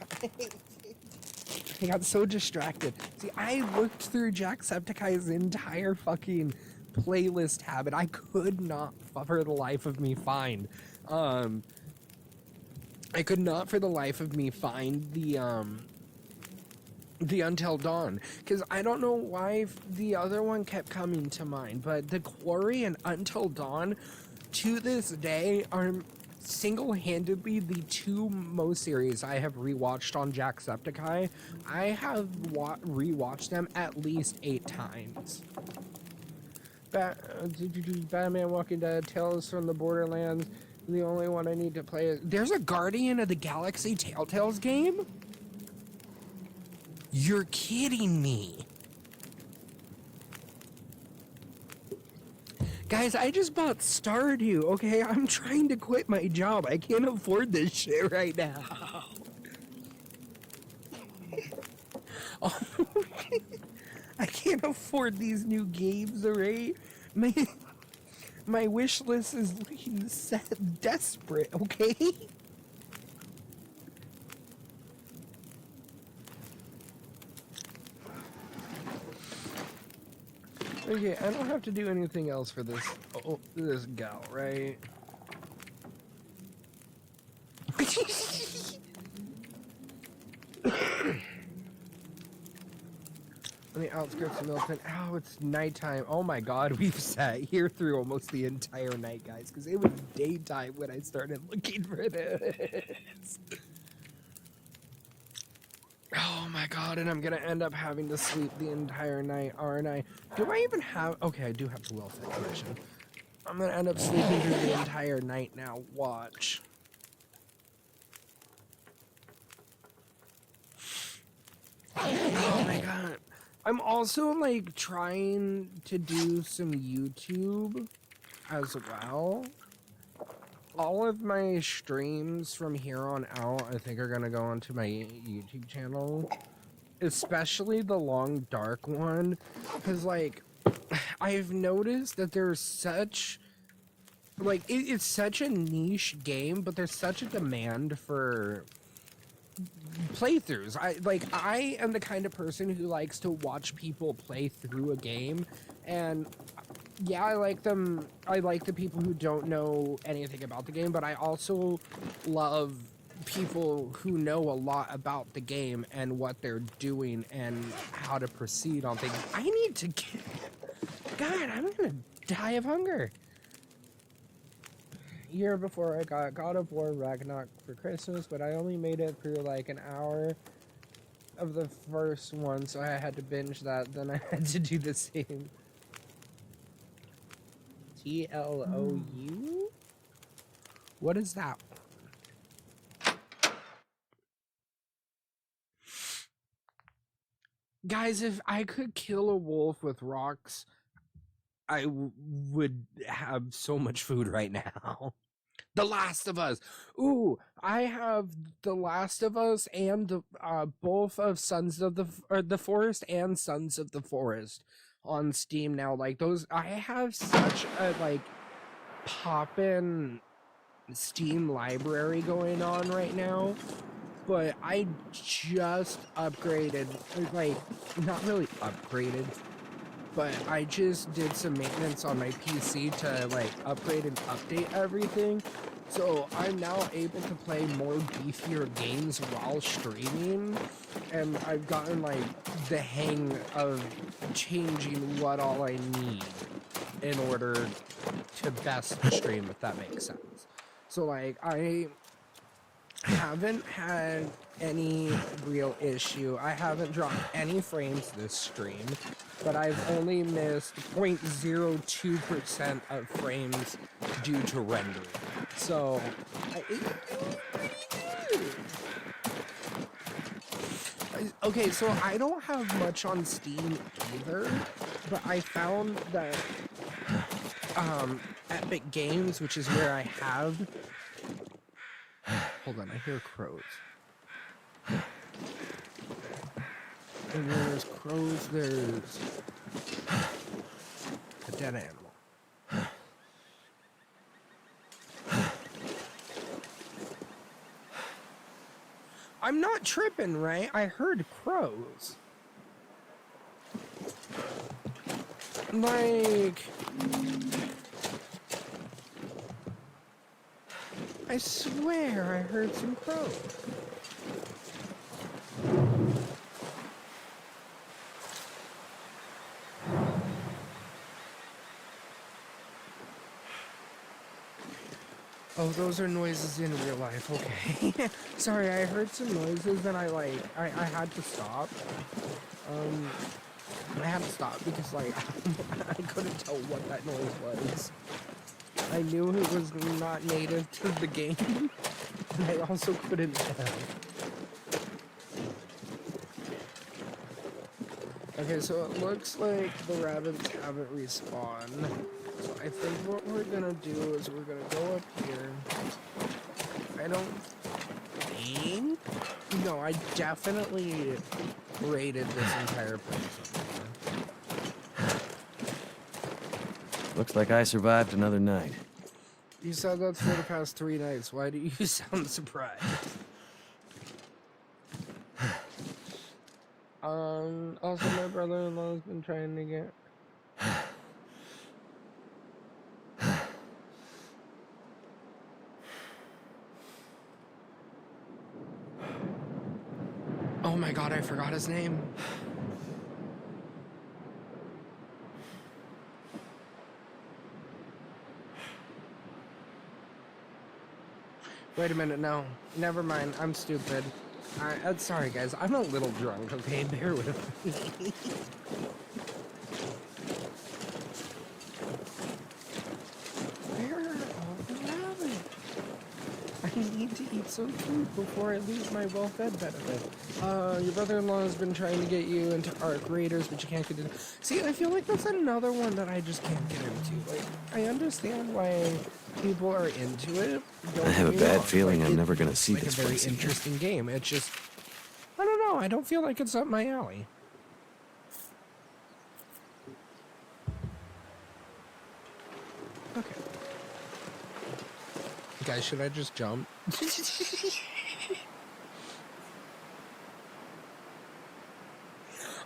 Speaker 1: I got so distracted. See, I looked through Jacksepticeye's entire fucking playlist tab, and I could not, for the life of me, find I could not for the life of me find the Until Dawn, because I don't know why the other one kept coming to mind, but the Quarry and Until Dawn to this day are single-handedly the two most series I have rewatched on Jacksepticeye. I have rewatched them at least 8 times. Batman, Walking Dead, Tales from the Borderlands. The only one I need to play is... There's a Guardian of the Galaxy Telltales game? You're kidding me. Guys, I just bought Stardew, okay? I'm trying to quit my job. I can't afford this shit right now. Oh, I can't afford these new games, alright? My My wish list is looking desperate, okay? Okay, I don't have to do anything else for this this gal, right? On the outskirts of Milton. Oh, it's nighttime. Oh my god, we've sat here through almost the entire night, guys, because it was daytime when I started looking for this. Oh my god, and I'm gonna end up having to sleep the entire night, aren't I? Do I even have... Okay, I do have the welfare commission. I'm gonna end up sleeping through the entire night now. Watch. Oh my god. I'm also, like, trying to do some YouTube as well. All of my streams from here on out, I think, are gonna go onto my YouTube channel. Especially the long dark one. Because, like, I've noticed that there's such... Like, it's such a niche game, but there's such a demand for playthroughs. I am the kind of person who likes to watch people play through a game, and yeah, I like them. I like the people who don't know anything about the game, but I also love people who know a lot about the game and what they're doing and how to proceed on things. I need to get... God, I'm gonna die of hunger. Year before I got God of War Ragnarok for Christmas, but I only made it through like an hour of the first one, so I had to binge that. Then I had to do the same. TLOU? What is that? Guys, if I could kill a wolf with rocks, I would have so much food right now. The Last of Us. Ooh, I have The Last of Us and the both of Sons of the Forest and Sons of the Forest on Steam now. Like those, I have such a like poppin' Steam library going on right now. But I just upgraded, like not really upgraded, but I just did some maintenance on my PC to like upgrade and update everything. So I'm now able to play more beefier games while streaming, and I've gotten like the hang of changing what all I need in order to best stream, if that makes sense. So like I haven't had any real issue. I haven't dropped any frames this stream, but I've only missed 0.02% of frames due to rendering. So, okay, so I don't have much on Steam either, but I found that Epic Games, which is where I have... Hold on, I hear crows. And there's crows, there's a dead animal. I'm not tripping, right? I heard crows. Like... I swear I heard some crows. Oh, those are noises in real life, okay. Sorry, I heard some noises and I had to stop. I had to stop because like, I couldn't tell what that noise was. I knew it was not native to the game, and I also couldn't tell. Okay, so it looks like the rabbits haven't respawned. So I think what we're gonna do is we're gonna go up here. I don't think... No, I definitely raided this entire place.
Speaker 2: Looks like I survived another night.
Speaker 1: You said that for the past 3 nights. Why do you sound surprised? Also my brother-in-law's been trying to get... Oh my god, I forgot his name. Wait a minute, no. Never mind, I'm stupid. I'm sorry guys, I'm a little drunk, okay? Bear with me. Where are all the rabbits? I need to eat some food before I lose my well-fed benefit. Your brother-in-law has been trying to get you into Arc Raiders, but you can't get into... See, I feel like that's another one that I just can't get into. Like, I understand why people are into it.
Speaker 2: I have a bad feeling I'm never gonna see
Speaker 1: this
Speaker 2: this
Speaker 1: place. It's a very
Speaker 2: place again.
Speaker 1: interesting game. It's just... I don't know. I don't feel like it's up my alley. Okay. Guys, should I just jump?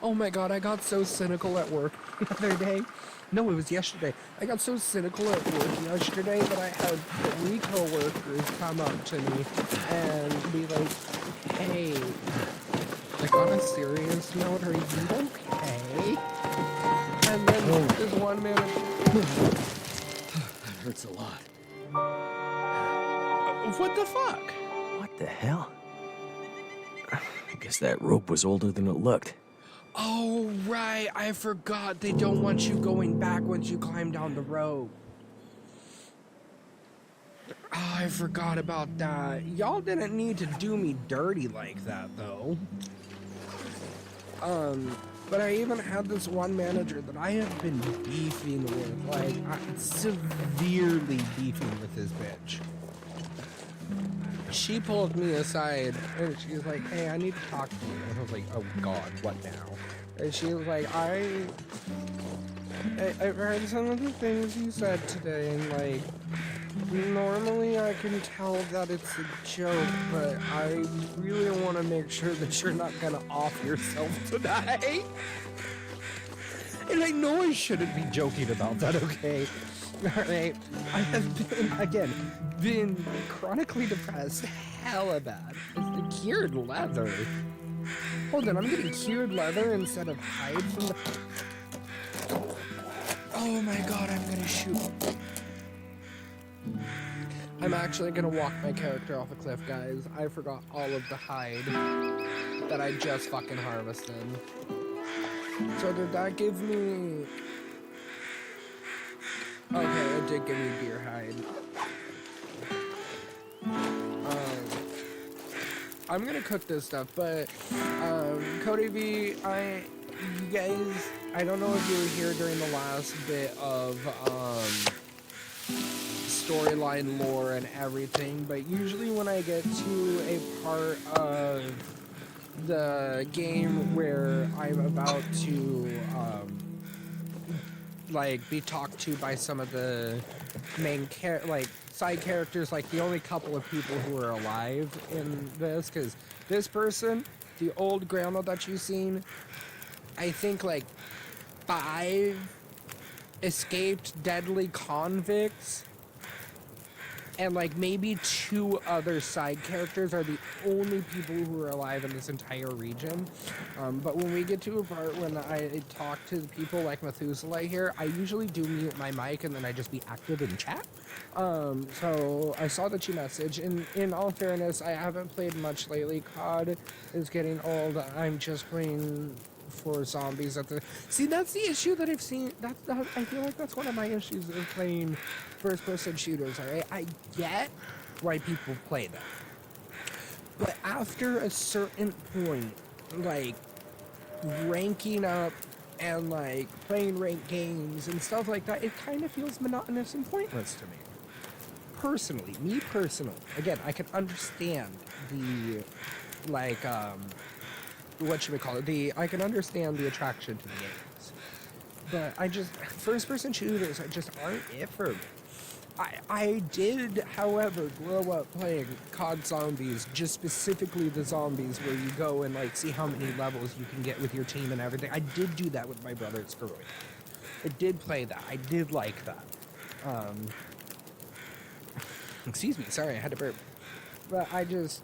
Speaker 1: Oh my god, I got so cynical at work the other day. No, it was yesterday. I got so cynical at work yesterday that I had 3 coworkers come up to me and be like, hey, like on a serious note, are you okay? And then there's one man...
Speaker 2: That hurts a lot.
Speaker 1: What the fuck?
Speaker 2: What the hell? I guess that rope was older than it looked.
Speaker 1: Oh, right. I forgot. They don't want you going back once you climb down the rope. Oh, I forgot about that. Y'all didn't need to do me dirty like that, though. But I even had this one manager that I have been beefing with. Like, severely beefing with this bitch. She pulled me aside and she's like, hey, I need to talk to you. And I was like, oh god, what now? And she was like, I've heard some of the things you said today, and like, normally I can tell that it's a joke, but I really want to make sure that you're not gonna off yourself tonight. And I know I shouldn't be joking about that, okay? Alright, I have been chronically depressed hella bad. It's the cured leather. Hold on, I'm getting cured leather instead of hide from the... Oh my god, I'm gonna shoot. I'm actually gonna walk my character off a cliff, guys. I forgot all of the hide that I just fucking harvested. So did that give me... Okay, it did give me deer hide. I'm gonna cook this stuff, but Cody B, you guys, I don't know if you were here during the last bit of storyline lore and everything, but usually when I get to a part of the game where I'm about to like be talked to by some of the main side characters, like the only couple of people who are alive in this, because this person, the old grandma that you've seen, I think like 5 escaped deadly convicts, and like maybe 2 other side characters are the only people who are alive in this entire region. But when we get to a part when I talk to the people like Methuselah here, I usually do mute my mic and then I just be active in chat. So I saw that you messaged, and in all fairness, I haven't played much lately. COD is getting old. I'm just playing for zombies at the... See, that's the issue that I've seen. I feel like that's one of my issues of playing first-person shooters, alright? I get why people play them. But after a certain point, like, ranking up and, like, playing ranked games and stuff like that, it kind of feels monotonous and pointless to me. Personally, me personally. Again, I can understand the, like, what should we call it? I can understand the attraction to the games. But first-person shooters just aren't it for me. I did, however, grow up playing COD Zombies, just specifically the zombies where you go and like see how many levels you can get with your team and everything. I did do that with my brothers growing up. I did play that. I did like that. Excuse me, sorry, I had to burp. But I just...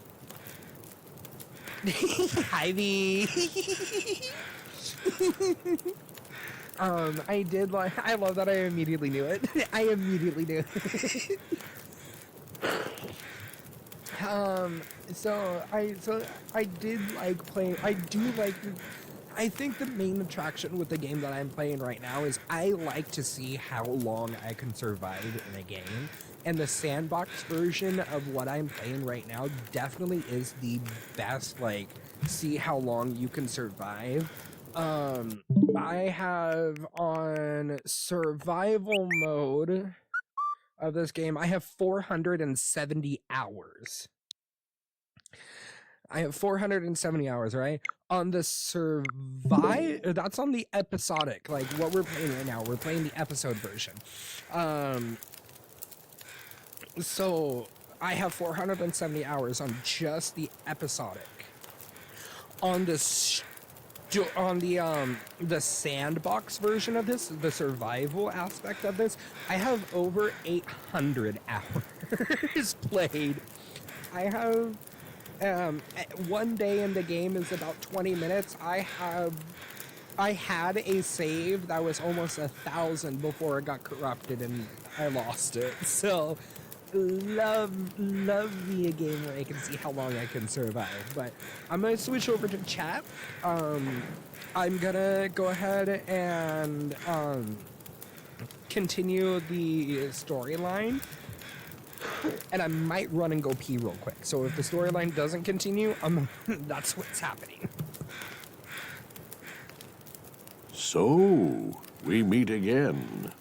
Speaker 1: Ivy! I did like... I love that I immediately knew it. I immediately knew it. So I did like playing... I do like... I think the main attraction with the game that I'm playing right now is I like to see how long I can survive in a game. And the sandbox version of what I'm playing right now definitely is the best, like, see how long you can survive. I have on survival mode of this game, I have 470 hours. I have 470 hours, right? On the that's on the episodic, like what we're playing right now. We're playing the episode version. So I have 470 hours on just the episodic. On the sandbox version of this, the survival aspect of this, I have over 800 hours played. I have one day in the game is about 20 minutes. I had a save that was almost 1,000 before it got corrupted and I lost it. So love me a game where I can see how long I can survive. But I'm gonna switch over to chat. I'm gonna go ahead and continue the storyline. And I might run and go pee real quick. So if the storyline doesn't continue, that's what's happening.
Speaker 5: So, we meet again.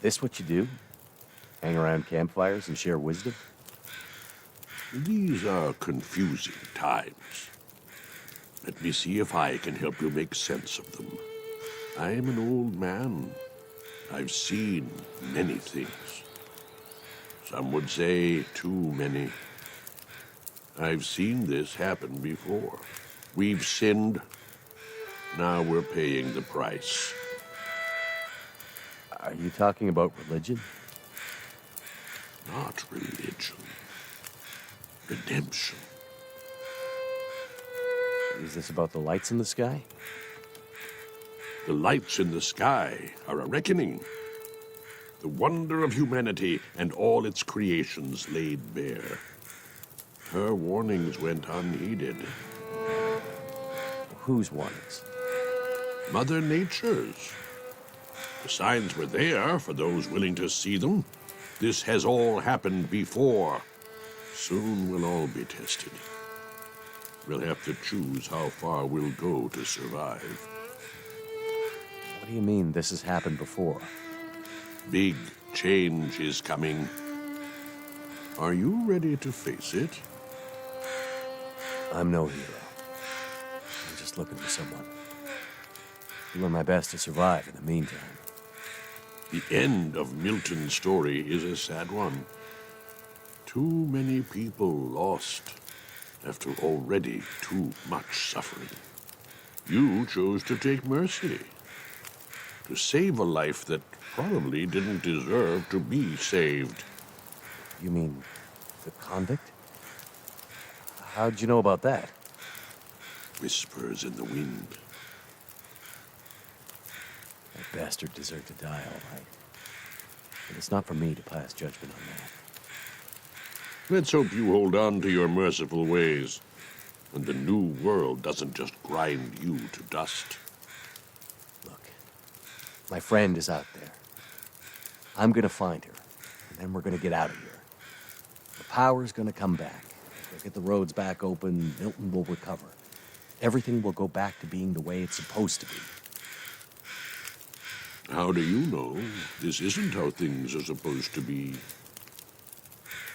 Speaker 2: This what you do? Hang around campfires and share wisdom?
Speaker 5: These are confusing times. Let me see if I can help you make sense of them. I am an old man. I've seen many things. Some would say too many. I've seen this happen before. We've sinned. Now we're paying the price.
Speaker 2: Are you talking about religion?
Speaker 5: Not religion. Redemption.
Speaker 2: Is this about the lights in the sky?
Speaker 5: The lights in the sky are a reckoning. The wonder of humanity and all its creations laid bare. Her warnings went unheeded.
Speaker 2: Whose warnings?
Speaker 5: Mother Nature's. The signs were there for those willing to see them. This has all happened before. Soon we'll all be tested. We'll have to choose how far we'll go to survive.
Speaker 2: What do you mean this has happened before?
Speaker 5: Big change is coming. Are you ready to face it?
Speaker 2: I'm no hero. I'm just looking for someone. Doing my best to survive in the meantime.
Speaker 5: The end of Milton's story is a sad one. Too many people lost after already too much suffering. You chose to take mercy. To save a life that probably didn't deserve to be saved.
Speaker 2: You mean the convict? How'd you know about that?
Speaker 5: Whispers in the wind.
Speaker 2: That bastard deserved to die, all right. But it's not for me to pass judgment on that.
Speaker 5: Let's hope you hold on to your merciful ways, and the new world doesn't just grind you to dust.
Speaker 2: Look, my friend is out there. I'm gonna find her, and then we're gonna get out of here. The power's gonna come back. We'll get the roads back open, Milton will recover. Everything will go back to being the way it's supposed to be.
Speaker 5: How do you know this isn't how things are supposed to be?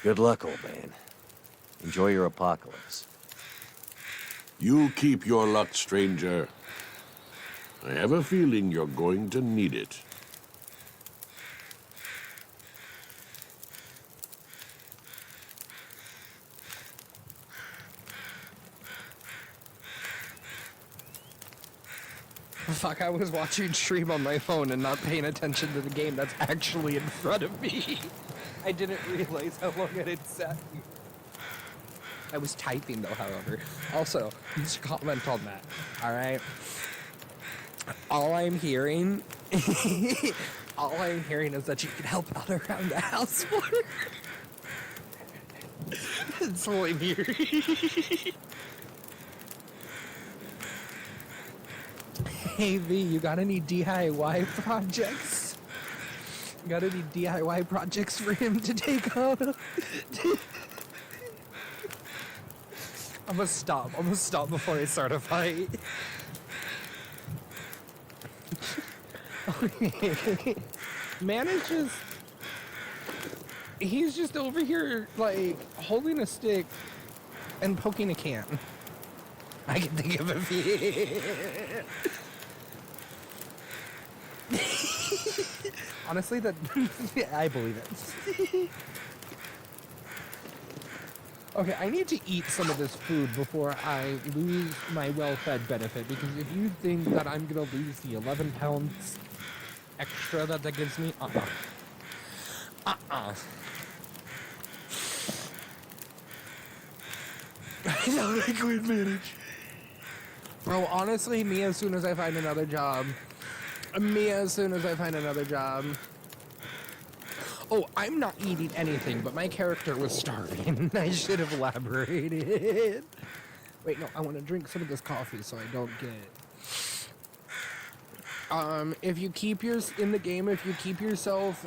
Speaker 2: Good luck, old man. Enjoy your apocalypse.
Speaker 5: You keep your luck, stranger. I have a feeling you're going to need it.
Speaker 1: Fuck, I was watching stream on my phone and not paying attention to the game that's actually in front of me. I didn't realize how long it had sat here. I was typing though, however. Also, just comment on that, alright? All I'm hearing... all I'm hearing is that you can help out around the house more. That's all I'm hearing. Hey V, you got any DIY projects? You got any DIY projects for him to take on? I'm gonna stop before I start a fight. Okay. Man is just... He's just over here, like, holding a stick and poking a can. I can think of a few. Honestly, that I believe it. Okay, I need to eat some of this food before I lose my well-fed benefit, because if you think that I'm gonna lose the 11 pounds extra that gives me, I know I could manage. Bro, honestly, me as soon as I find another job. Oh, I'm not eating anything, but my character was starving. I should have elaborated. Wait, no, I want to drink some of this coffee so I don't get... if you keep yourself,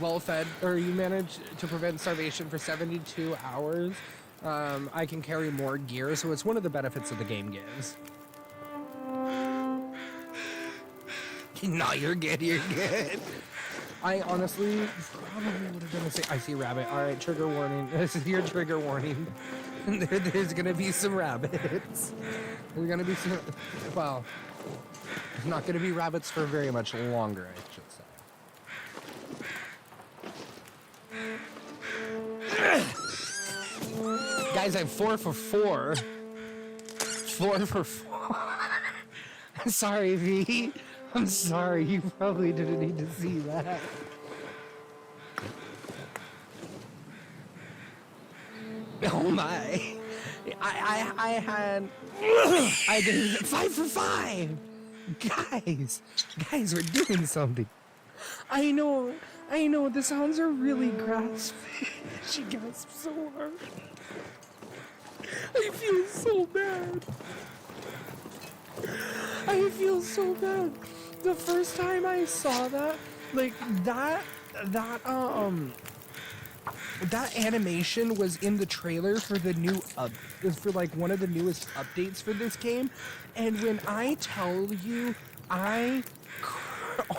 Speaker 1: well fed, or you manage to prevent starvation for 72 hours, I can carry more gear, so it's one of the benefits that the game gives. No, you're good. I honestly probably would have done the same. I see rabbit. All right, trigger warning. This is your trigger warning. There's gonna be some rabbits. There's gonna be some. Well, there's not gonna be rabbits for very much longer, I should say. Guys, I'm 4 for 4. 4 for 4. Sorry, V. I'm sorry, you probably didn't need to see that. Oh my. I did 5 for 5. Guys, we're doing something. I know, the sounds are really grasping. She gasped so hard. I feel so bad. The first time I saw that, like, that animation was in the trailer for the new for like one of the newest updates for this game, and when I tell you, I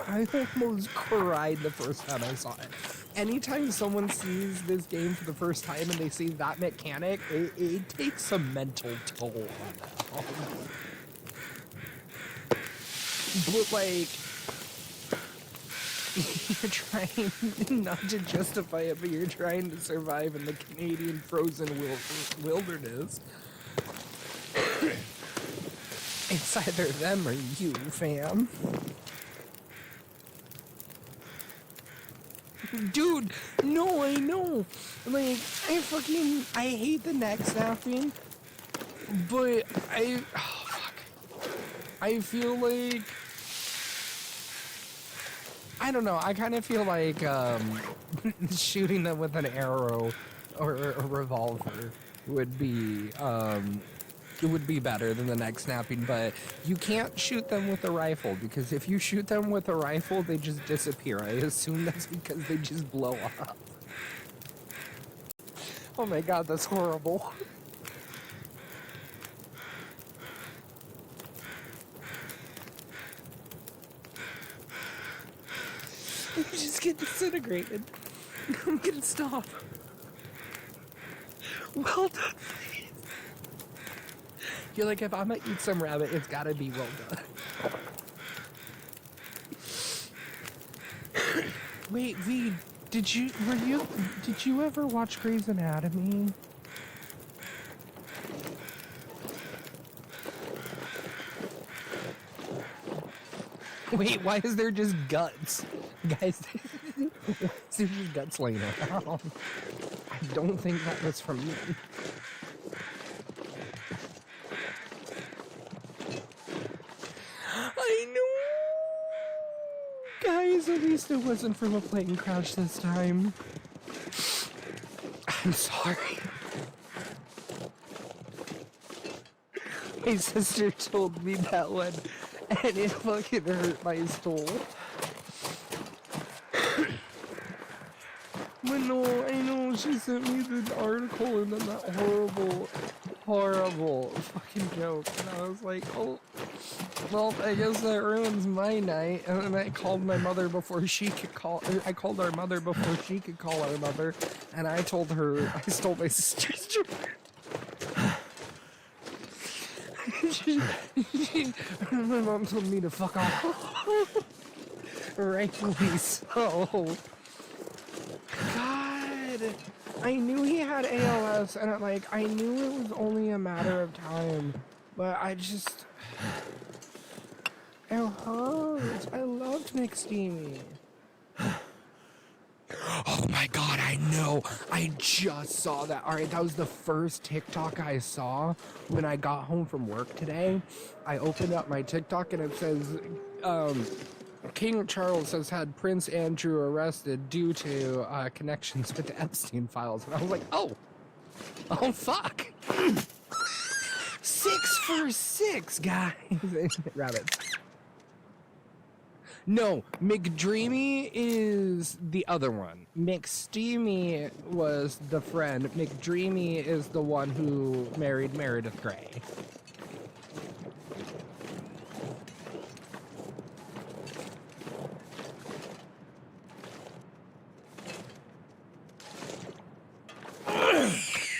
Speaker 1: almost cried the first time I saw it. Anytime someone sees this game for the first time and they see that mechanic, it takes a mental toll on them. But like, you're trying not to justify it, but you're trying to survive in the Canadian frozen wilderness. It's either them or you, fam. Dude, no, I know. Like, I hate the neck snapping, but oh fuck. I feel like, I don't know, I kind of feel like shooting them with an arrow or a revolver would be better than the neck snapping, but you can't shoot them with a rifle, because if you shoot them with a rifle, they just disappear. I assume that's because they just blow up. Oh my god, that's horrible. I'm just getting disintegrated. I'm gonna stop. Well done, please. You're like, if I'm gonna eat some rabbit, it's gotta be well done. Wait, V, did you ever watch Grey's Anatomy? Wait, why is there just guts? Guys, there's just guts laying around. I don't think that was from me. I know! Guys, at least it wasn't from a plane crash this time. I'm sorry. My sister told me that one, and it fucking hurt my soul. But no, I know, she sent me the article and then that horrible fucking joke. And I was like, oh, well, I guess that ruins my night. And then I called my mother before she could call, I called our mother before she could call our mother. And I told her, I stole my sister's joke. My mom told me to fuck off. Rightfully so. God, I knew he had ALS, and I knew it was only a matter of time, but it hurts. I loved McSteamy. Oh my God, I know. I just saw that. All right, that was the first TikTok I saw when I got home from work today. I opened up my TikTok and it says, King Charles has had Prince Andrew arrested due to connections with the Epstein files. And I was like, oh fuck. 6 for 6, guys. Rabbits. No, McDreamy is the other one. McSteamy was the friend. McDreamy is the one who married Meredith Grey.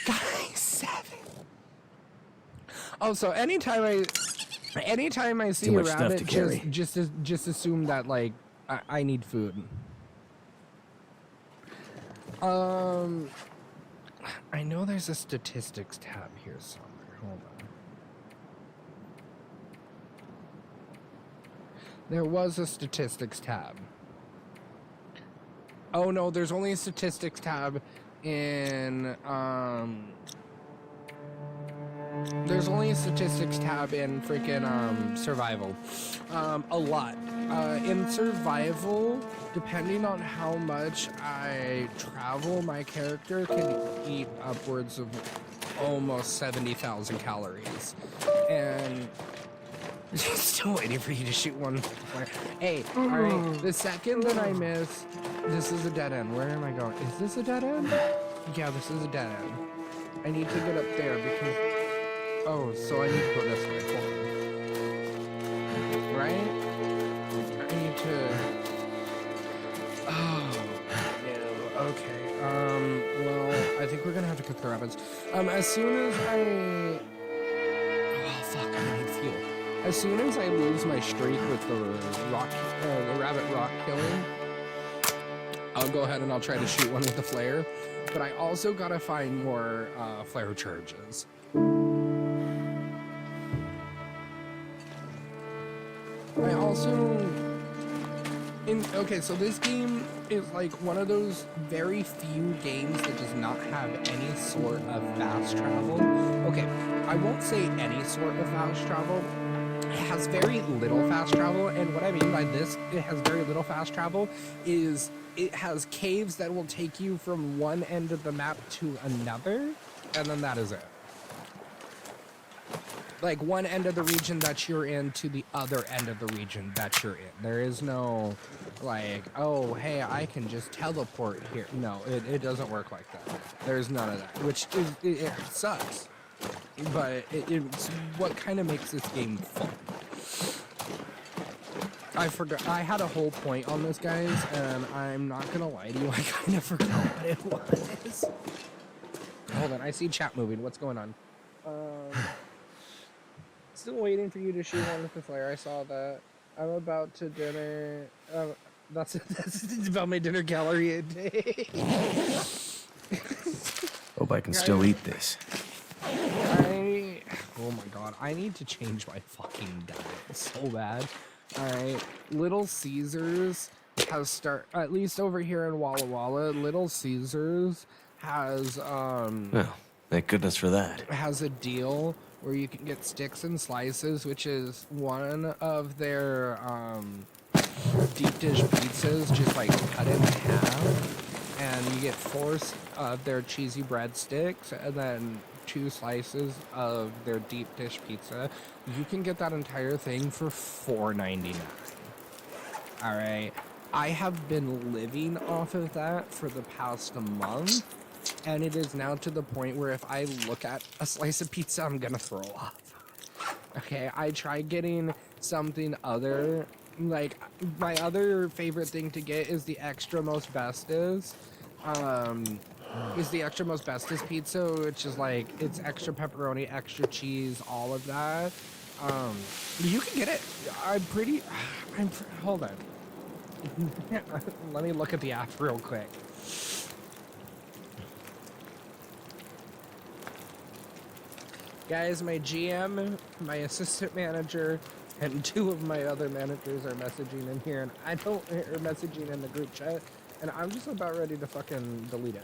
Speaker 1: Guys, 7. Also, anytime I see a rabbit, just assume that I need food. I know there's a statistics tab here somewhere. Hold on. There was a statistics tab. Oh no, there's only a statistics tab in there's only a statistics tab in freaking survival. A lot. In survival, depending on how much I travel, my character can eat upwards of almost 70,000 calories. And still waiting for you to shoot one. Hey, alright, the second that I miss, this is a dead end. Where am I going? Is this a dead end? Yeah, this is a dead end. I need to get up there because... Oh, so I need to go this way. Hold on. Right? I need to... Oh, no. Okay. Well, I think we're gonna have to cook the rabbits. As soon as I... Oh, fuck, I need fuel. As soon as I lose my streak with the rabbit rock killing, I'll go ahead and I'll try to shoot one with the flare. But I also gotta find more flare charges. I also... Okay, so this game is like one of those very few games that does not have any sort of fast travel. Okay, I won't say any sort of fast travel. It has very little fast travel, and what I mean by this, it has very little fast travel, is it has caves that will take you from one end of the map to another, and then that is it. Like one end of the region that you're in to the other end of the region that you're in. There is no like, oh, hey, I can just teleport here. No, it doesn't work like that. There's none of that, which is, it sucks. But it's what kind of makes this game fun. I forgot, I had a whole point on this, guys, and I'm not gonna lie to you, I kind of forgot what it was. Hold on, I see chat moving. What's going on? still waiting for you to shoot one with the flare. I saw that. I'm about to dinner. That's about my dinner calorie intake.
Speaker 6: Hope I can still eat this.
Speaker 1: Oh my god, I need to change my fucking diet so bad. Alright, Little Caesars has at least over here in Walla Walla, Little Caesars has,
Speaker 6: Well, thank goodness for that.
Speaker 1: has a deal where you can get sticks and slices, which is one of their, deep dish pizzas, just like cut in half, and you get 4 of their cheesy breadsticks, and then 2 slices of their deep dish pizza. You can get that entire thing for $4.99. All right, I have been living off of that for the past month, and it is now to the point where if I look at a slice of pizza, I'm gonna throw up. Okay, I tried getting something other, like, my other favorite thing to get is the extra most bestest. Is the extra most bestest pizza, which is like, it's extra pepperoni, extra cheese, all of that. You can get it. Hold on. Let me look at the app real quick. Guys, my GM, my assistant manager, and 2 of my other managers are messaging in here, and are messaging in the group chat, and I'm just about ready to fucking delete it.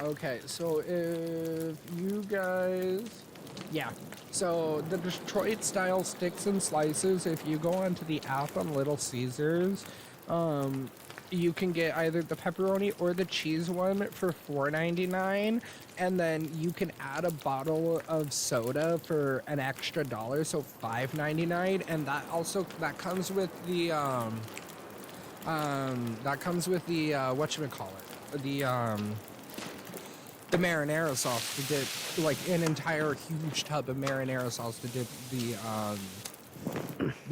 Speaker 1: Okay, so if you guys... Yeah, so the Detroit style sticks and slices, if you go onto the app on Little Caesars, you can get either the pepperoni or the cheese one for $4.99, and then you can add a bottle of soda for an extra $1, so $5.99, and that comes with the whatchamacallit, the marinara sauce to dip, like an entire huge tub of marinara sauce to dip the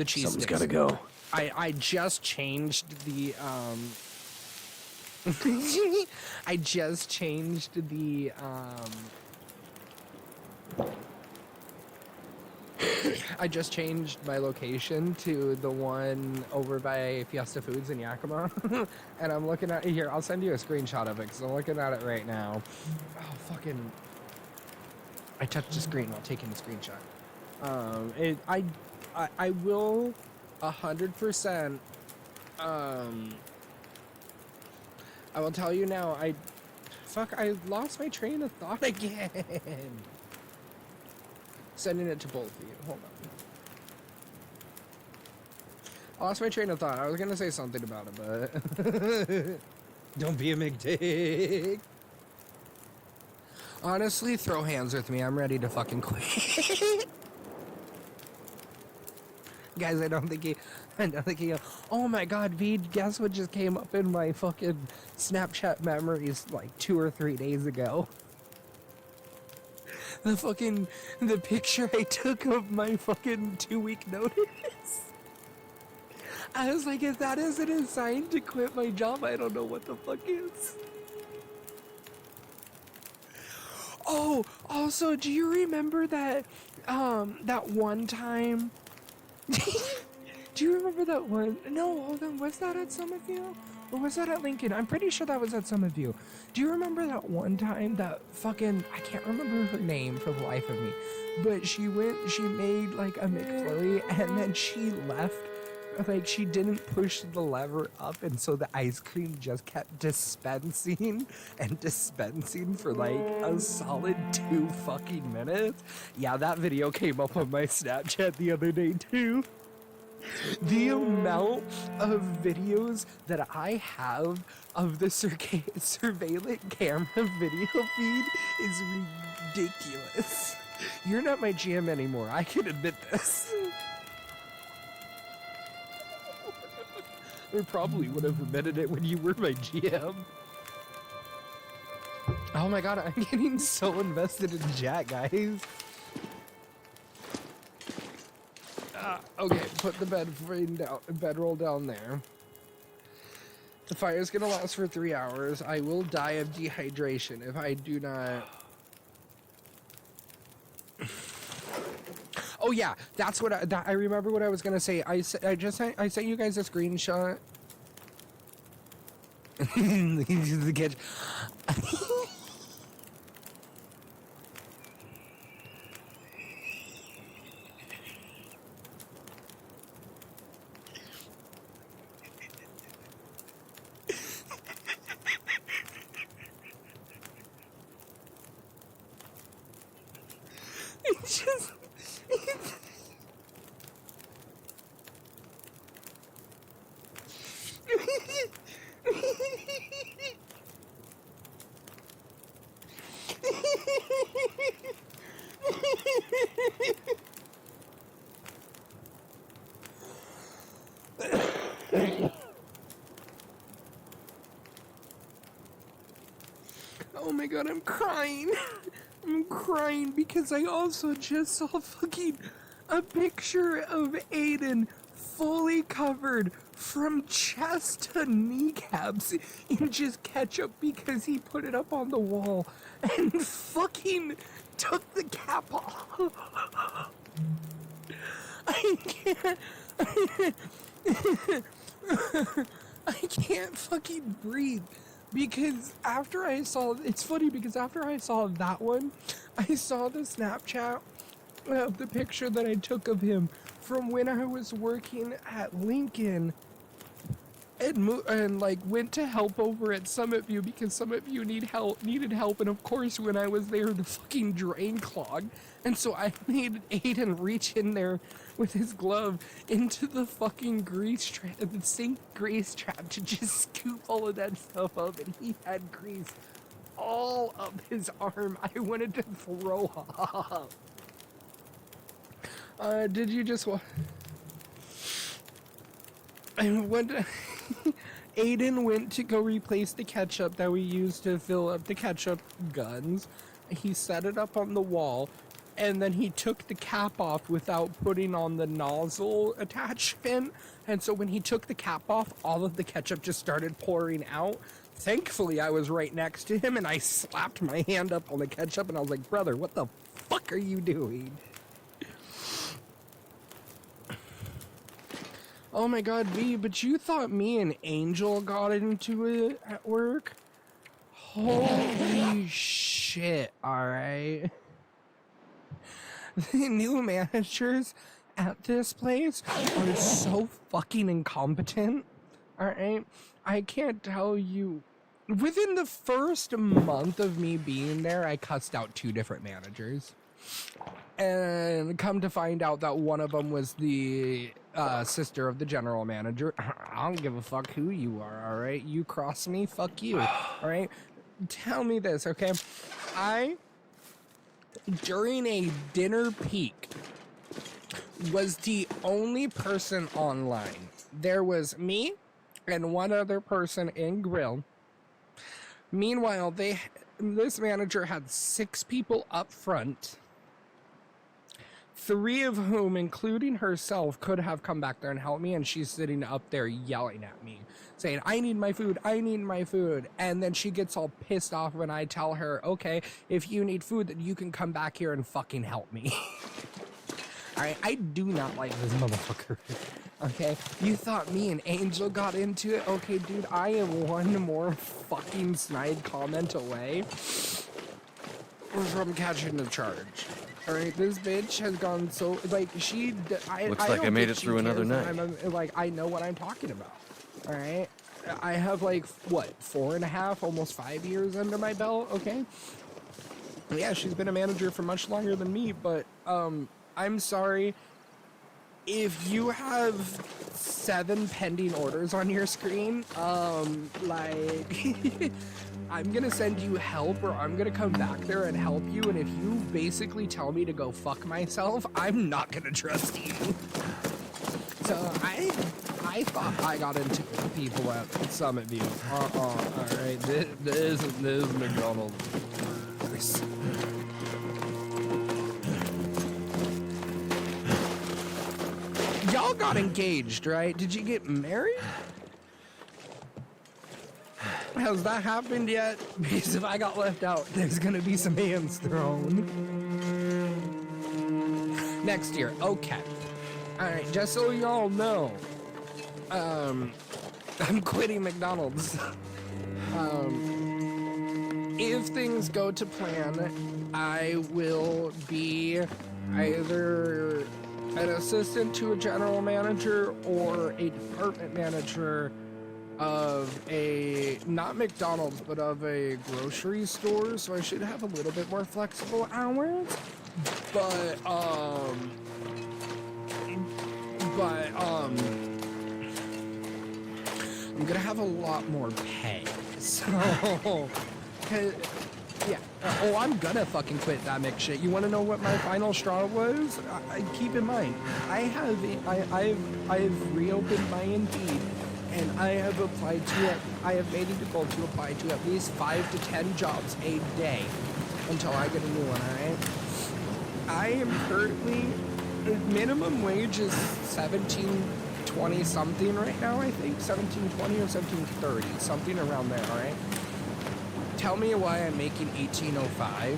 Speaker 1: cheese
Speaker 6: Something's
Speaker 1: sticks.
Speaker 6: gotta go.
Speaker 1: I just changed the I just changed the I just changed my location to the one over by Fiesta Foods in Yakima. And I'm looking at here, I'll send you a screenshot of it because I'm looking at it right now. Oh, fucking. I touched the screen while taking the screenshot. I will 100%. I will tell you now, I lost my train of thought again. Sending it to both of you. Hold on. I lost my train of thought. I was gonna say something about it, but don't be a McDick. Honestly, throw hands with me. I'm ready to fucking quit. Guys, I don't think he. Oh my God, V! Guess what just came up in my fucking Snapchat memories like 2 or 3 days ago? The picture I took of my fucking 2-week notice. I was like, if that isn't a sign to quit my job, I don't know what the fuck is. Oh, also, do you remember that, that one time? Do you remember that one? No, hold on, was that at Summitview? Or was that at Lincoln? I'm pretty sure that was at Summitview. Do you remember that one time that fucking, I can't remember her name for the life of me, but she made like a McFlurry and then she left, like she didn't push the lever up and so the ice cream just kept dispensing and dispensing for like a solid 2 fucking minutes. Yeah, that video came up on my Snapchat the other day too. The amount of videos that I have of the surveillance camera video feed is ridiculous. You're not my GM anymore. I can admit this. I probably would have admitted it when you were my GM. Oh my God, I'm getting so invested in Jack, guys. Okay, put the bedroll down there. The fire is gonna last for 3 hours. I will die of dehydration if I do not. Oh yeah, that's what I remember what I was gonna say. I sent you guys a screenshot. The catch. It's just. Oh my god, I'm crying. I'm crying because I also just saw fucking a picture of Aiden fully covered from chest to kneecaps in just ketchup because he put it up on the wall and fucking took the cap off. I can't. I can't fucking breathe. Because after I saw, it's funny because after I saw that one, I saw the Snapchat of the picture that I took of him from when I was working at Lincoln and like went to help over at Summit View because Summit View needed help, and of course when I was there the fucking drain clogged, and so I made Aiden reach in there with his glove into the fucking the sink grease trap to just scoop all of that stuff up, and he had grease all up his arm. I wanted to throw up. Did you just Aiden went to go replace the ketchup that we used to fill up the ketchup guns. He set it up on the wall, and then he took the cap off without putting on the nozzle attachment. And so when he took the cap off, all of the ketchup just started pouring out. Thankfully, I was right next to him, and I slapped my hand up on the ketchup, and I was like, brother, what the fuck are you doing? Oh my god, V, but you thought me and Angel got into it at work? Holy shit, alright? The new managers at this place are so fucking incompetent, alright? I can't tell you. Within the first month of me being there, I cussed out 2 different managers. And come to find out that one of them was the sister of the general manager. I don't give a fuck who you are, all right? You cross me, fuck you, all right? Tell me this, okay? During a dinner peak, was the only person online. There was me and one other person in grill. Meanwhile, this manager had 6 people up front, 3 of whom, including herself, could have come back there and helped me, and she's sitting up there yelling at me, saying, I need my food, I need my food. And then she gets all pissed off when I tell her, okay, if you need food, then you can come back here and fucking help me. Alright, I do not like this motherfucker. Okay, you thought me and Angel got into it? Okay, dude, I am one more fucking snide comment away from catching the charge. Alright, this bitch has gone so, like,
Speaker 6: Looks like I made it through another night.
Speaker 1: Like, I know what I'm talking about. Alright? I have, like, what, 4.5, almost 5 years under my belt, okay? Yeah, she's been a manager for much longer than me, but, I'm sorry. If you have 7 pending orders on your screen, like, I'm gonna send you help, or I'm gonna come back there and help you, and if you basically tell me to go fuck myself, I'm not gonna trust you. So, I thought I got into it with people at Summit View. Alright, this is McDonald's. Y'all got engaged, right? Did you get married? Has that happened yet? Because if I got left out, there's gonna be some hands thrown. Next year, okay. Alright, just so y'all know, I'm quitting McDonald's. If things go to plan, I will be either an assistant to a general manager or a department manager of a, not McDonald's, but of a grocery store, so I should have a little bit more flexible hours. But I'm gonna have a lot more pay, so, yeah. Oh, I'm gonna fucking quit that Mick shit. You wanna know what my final straw was? Keep in mind, I've reopened my Indeed, and I have applied to it. I have made it a goal to apply to at least 5 to 10 jobs a day until I get a new one, alright? I am currently, minimum wage is $17.20 something right now, I think. $17.20 or $17.30, something around there, alright? Tell me why I'm making $18.05.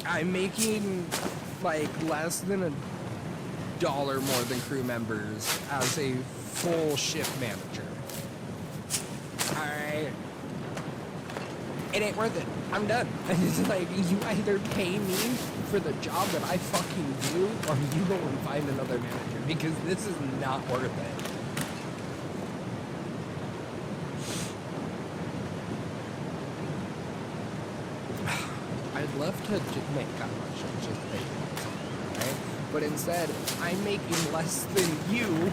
Speaker 1: I'm making like less than $1 more than crew members as a full shift manager. Alright. It ain't worth it. I'm done. It's like, you either pay me for the job that I fucking do, or you go and find another manager, because this is not worth it. I'd love to make that much and just pay you, right? But instead, I'm making less than you.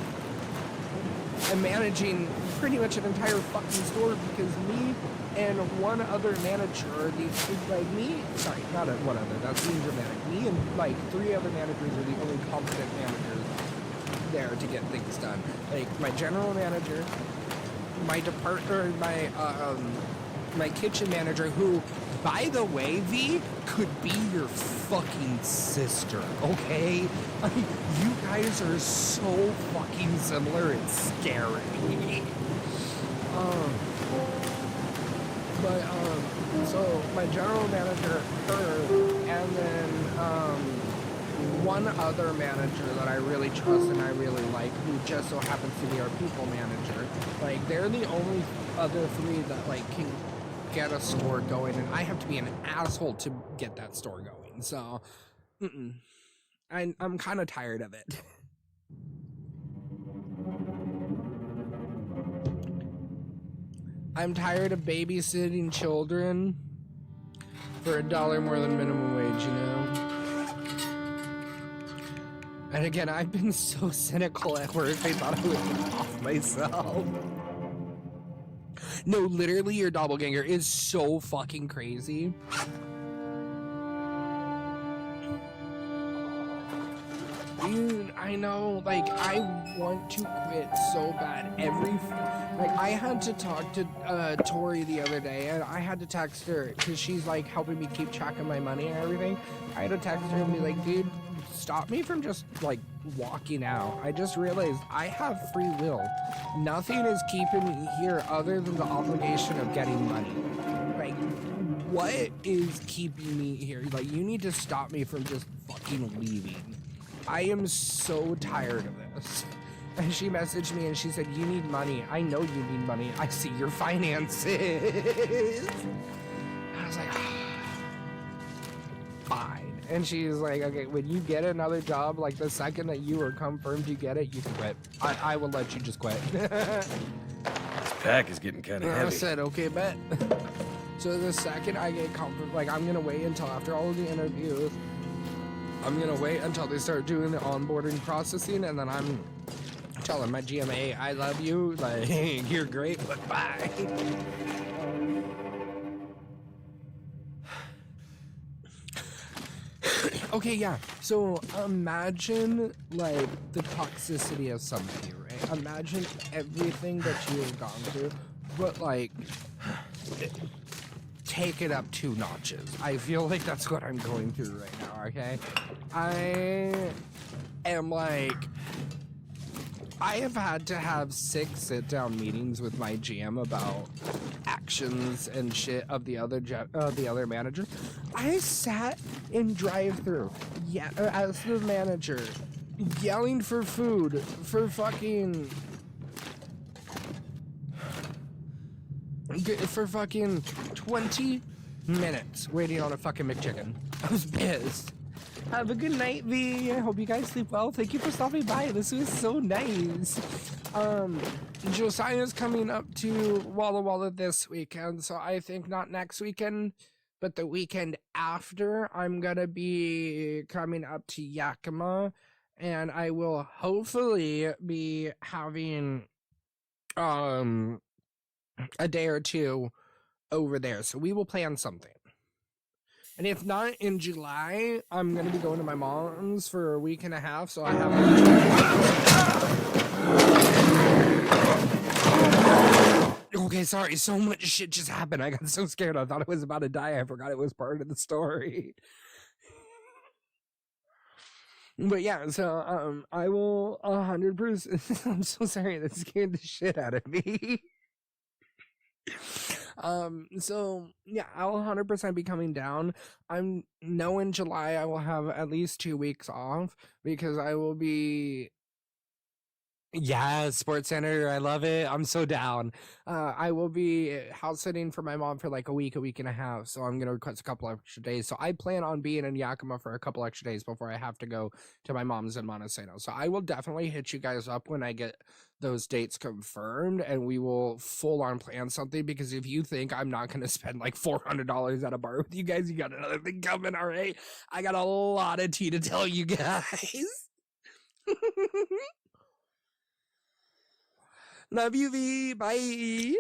Speaker 1: I'm managing pretty much an entire fucking store because me and one other manager, one other, that's being dramatic. Me and like 3 other managers are the only competent managers there to get things done. Like my general manager, my my kitchen manager, who, by the way, V, could be your fucking sister, okay? I mean, you guys are so fucking similar, it's scary. So my general manager, her, and then one other manager that I really trust and I really like, who just so happens to be our people manager. Like, they're the only other 3 that like can get a store going, and I have to be an asshole to get that store going. So, I'm kind of tired of it. I'm tired of babysitting children for $1 more than minimum wage, you know? And again, I've been so cynical at work, I thought I would get off myself. No, literally, your doppelganger is so fucking crazy. Dude, I know, like, I want to quit so bad. I had to talk to Tori the other day, and I had to text her, because she's, like, helping me keep track of my money and everything. I had to text her and be like, dude, stop me from just, like, walking out. I just realized I have free will. Nothing is keeping me here other than the obligation of getting money. Like, what is keeping me here? Like, you need to stop me from just fucking leaving. I am so tired of this. And she messaged me and she said, you need money. I know you need money. I see your finances. I was like, fine. And she's like, okay, when you get another job, like the second that you are confirmed you get it, you can quit. I will let you just quit.
Speaker 6: This pack is getting kind of heavy.
Speaker 1: I said, okay, bet. So the second I get confirmed, like, I'm going to wait until after all of the interviews. I'm going to wait until they start doing the onboarding processing, and then I'm telling my GMA, I love you, like, you're great, but bye. Okay, yeah, so imagine, like, the toxicity of somebody, right? Imagine everything that you have gone through, but, like, take it up 2 notches. I feel like that's what I'm going through right now, okay? I am, like, I have had to have 6 sit-down meetings with my GM about actions and shit of the other manager. I sat in drive-through, as the manager, yelling for food for fucking 20 minutes waiting on a fucking McChicken. I was pissed. Have a good night, V. I hope you guys sleep well. Thank you for stopping by. This was so nice. Josiah's coming up to Walla Walla this weekend, so I think not next weekend, but the weekend after, I'm gonna be coming up to Yakima, and I will hopefully be having a day or two over there. So we will plan something. And if not in July, I'm going to be going to my mom's for a week and a half, so I have Okay, sorry, so much shit just happened. I got so scared. I thought I was about to die. I forgot it was part of the story. But yeah, so I will 100%. I'm so sorry, that scared the shit out of me. So yeah, I'll 100% be coming down. I'm know in July I will have at least 2 weeks off because I will be Sports Center. I love it. I'm so down. I will be house sitting for my mom for like a week and a half. So I'm gonna request a couple extra days. So I plan on being in Yakima for a couple extra days before I have to go to my mom's in Montesano. So I will definitely hit you guys up when I get those dates confirmed, and we will full on plan something. Because if you think I'm not gonna spend like $400 at a bar with you guys, you got another thing coming. All right, I got a lot of tea to tell you guys. Love you, V. Bye.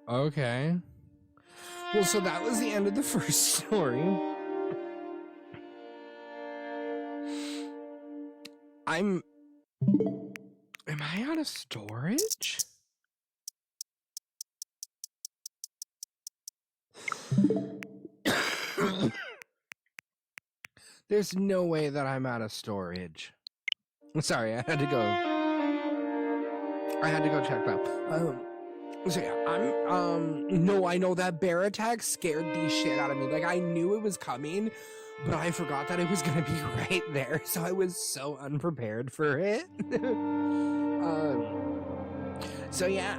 Speaker 1: Okay. Well, so that was the end of the first story. Am I out of storage? There's no way that I'm out of storage. Sorry, I had to go check that. So yeah, no, I know that bear attack scared the shit out of me. Like, I knew it was coming, but I forgot that it was gonna be right there, so I was so unprepared for it. So yeah,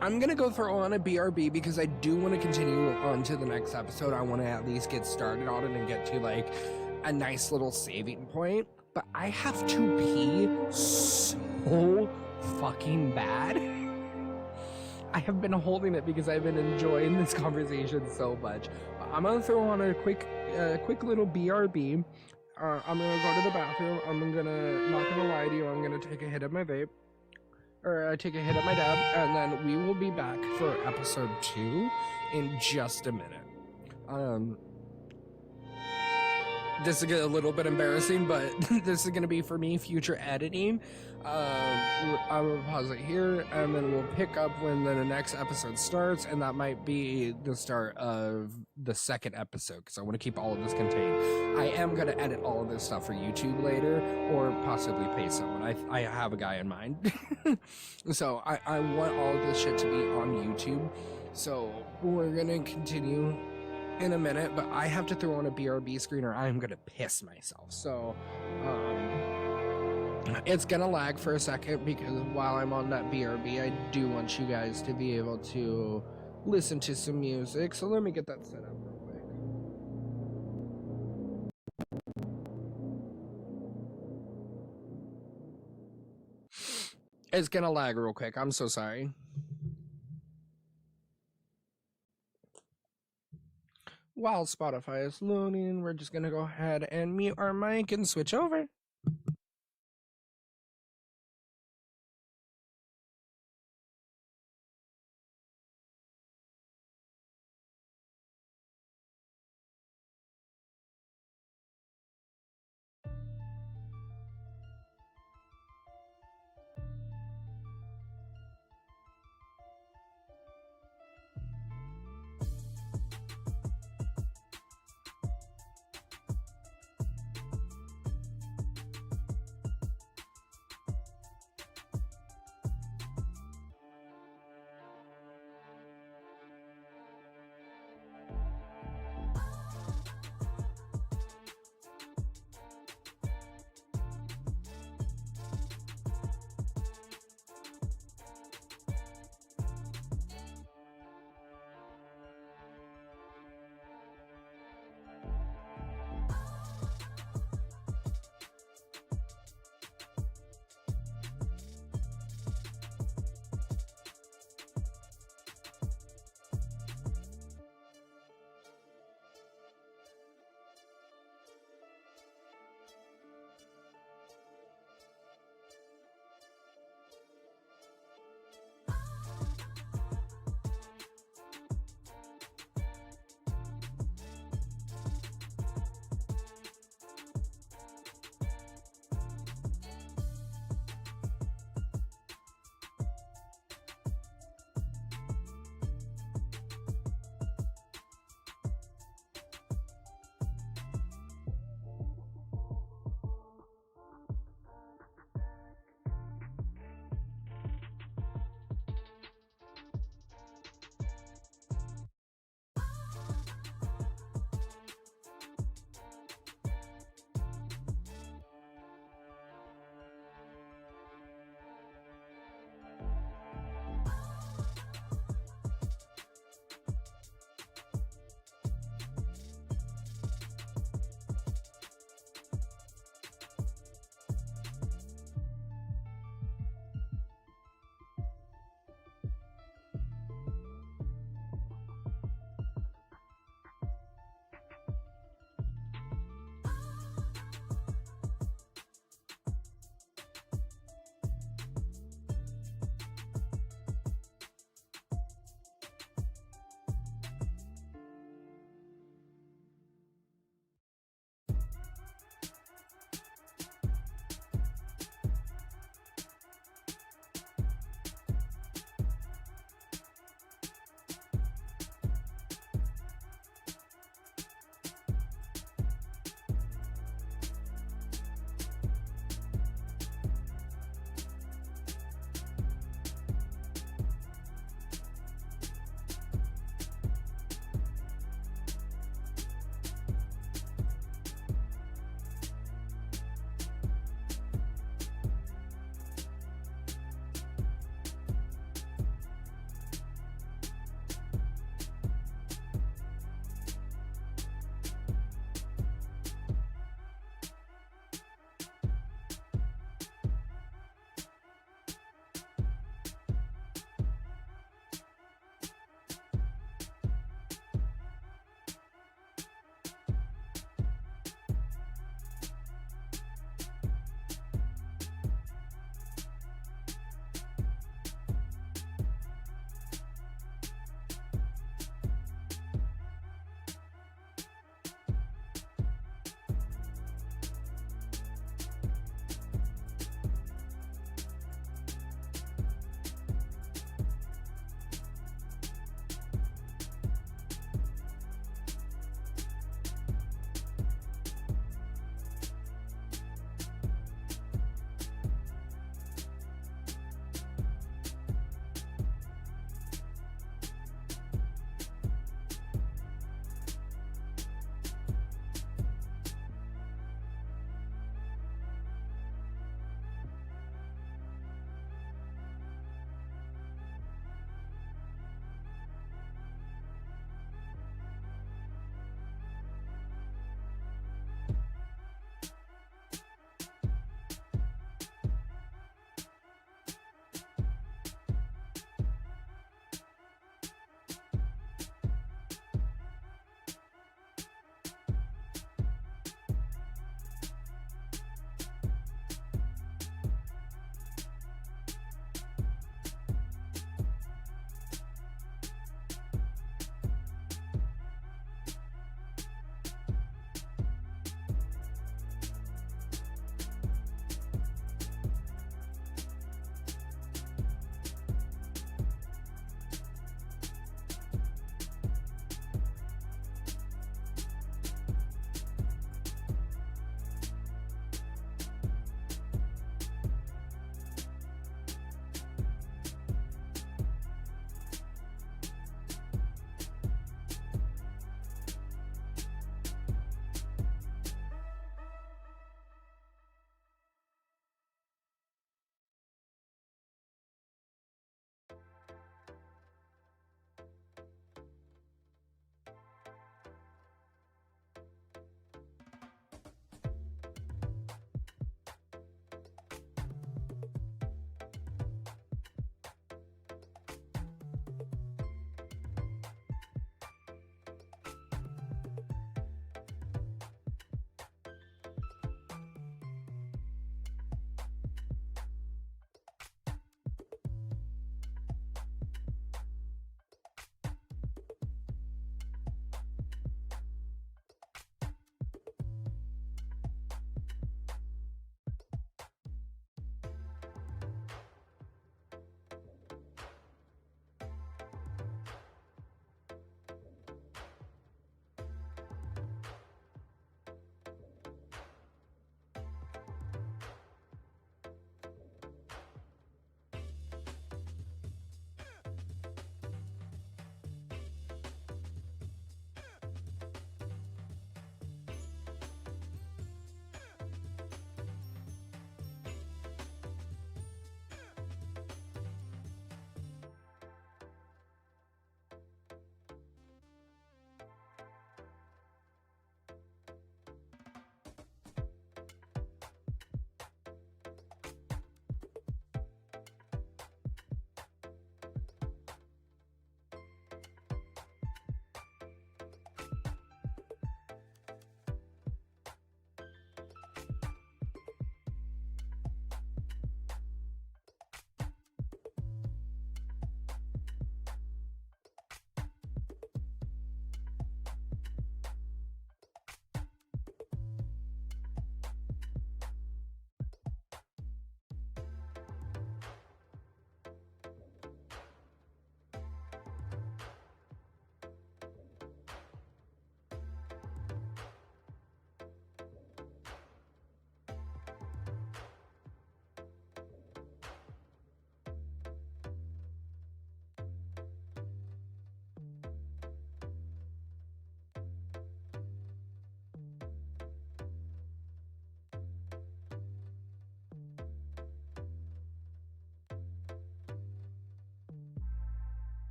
Speaker 1: I'm gonna go throw on a BRB because I do want to continue on to the next episode. I want to at least get started on it and get to like a nice little saving point. But I have to pee so fucking bad. I have been holding it because I've been enjoying this conversation so much. I'm gonna throw on a quick little BRB. I'm gonna go to the bathroom. I'm gonna, not gonna lie to you, I'm gonna take a hit of my vape. Or take a hit at my dab, and then we will be back for episode 2 in just a minute. This is a little bit embarrassing, but this is gonna be for me future editing. I will pause it here, and then we'll pick up when the next episode starts, and that might be the start of the second episode, because I want to keep all of this contained. I am going to edit all of this stuff for YouTube later, or possibly pay someone. I have a guy in mind. So I want all of this shit to be on YouTube, so we're going to continue in a minute, but I have to throw on a BRB screen or I'm going to piss myself. So, it's gonna lag for a second because while I'm on that BRB, I do want you guys to be able to listen to some music. So let me get that set up real quick. It's gonna lag real quick. I'm so sorry. While Spotify is loading, we're just gonna go ahead and mute our mic and switch over.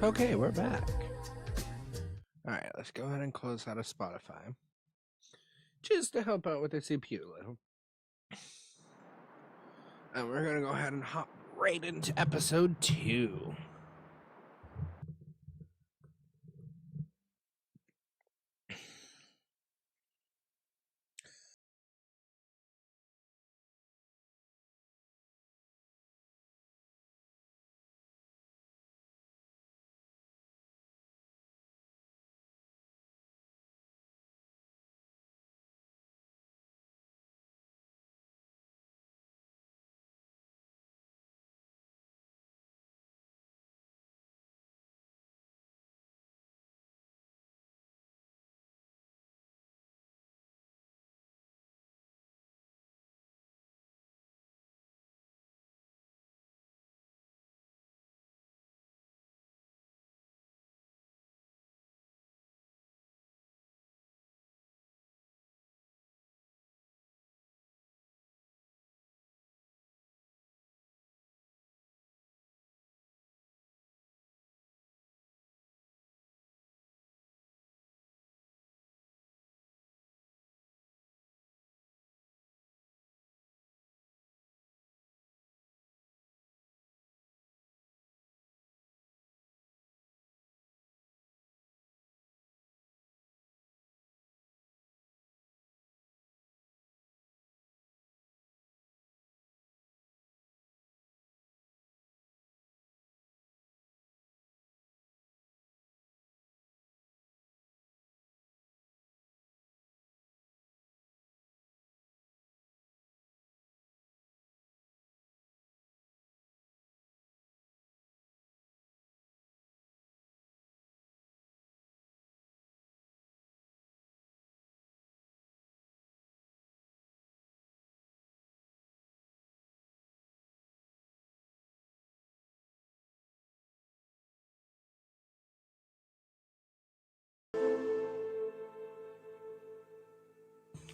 Speaker 1: Okay, we're back. Alright, let's go ahead and close out of Spotify. Just to help out with the CPU a little. And we're gonna go ahead and hop right into episode 2.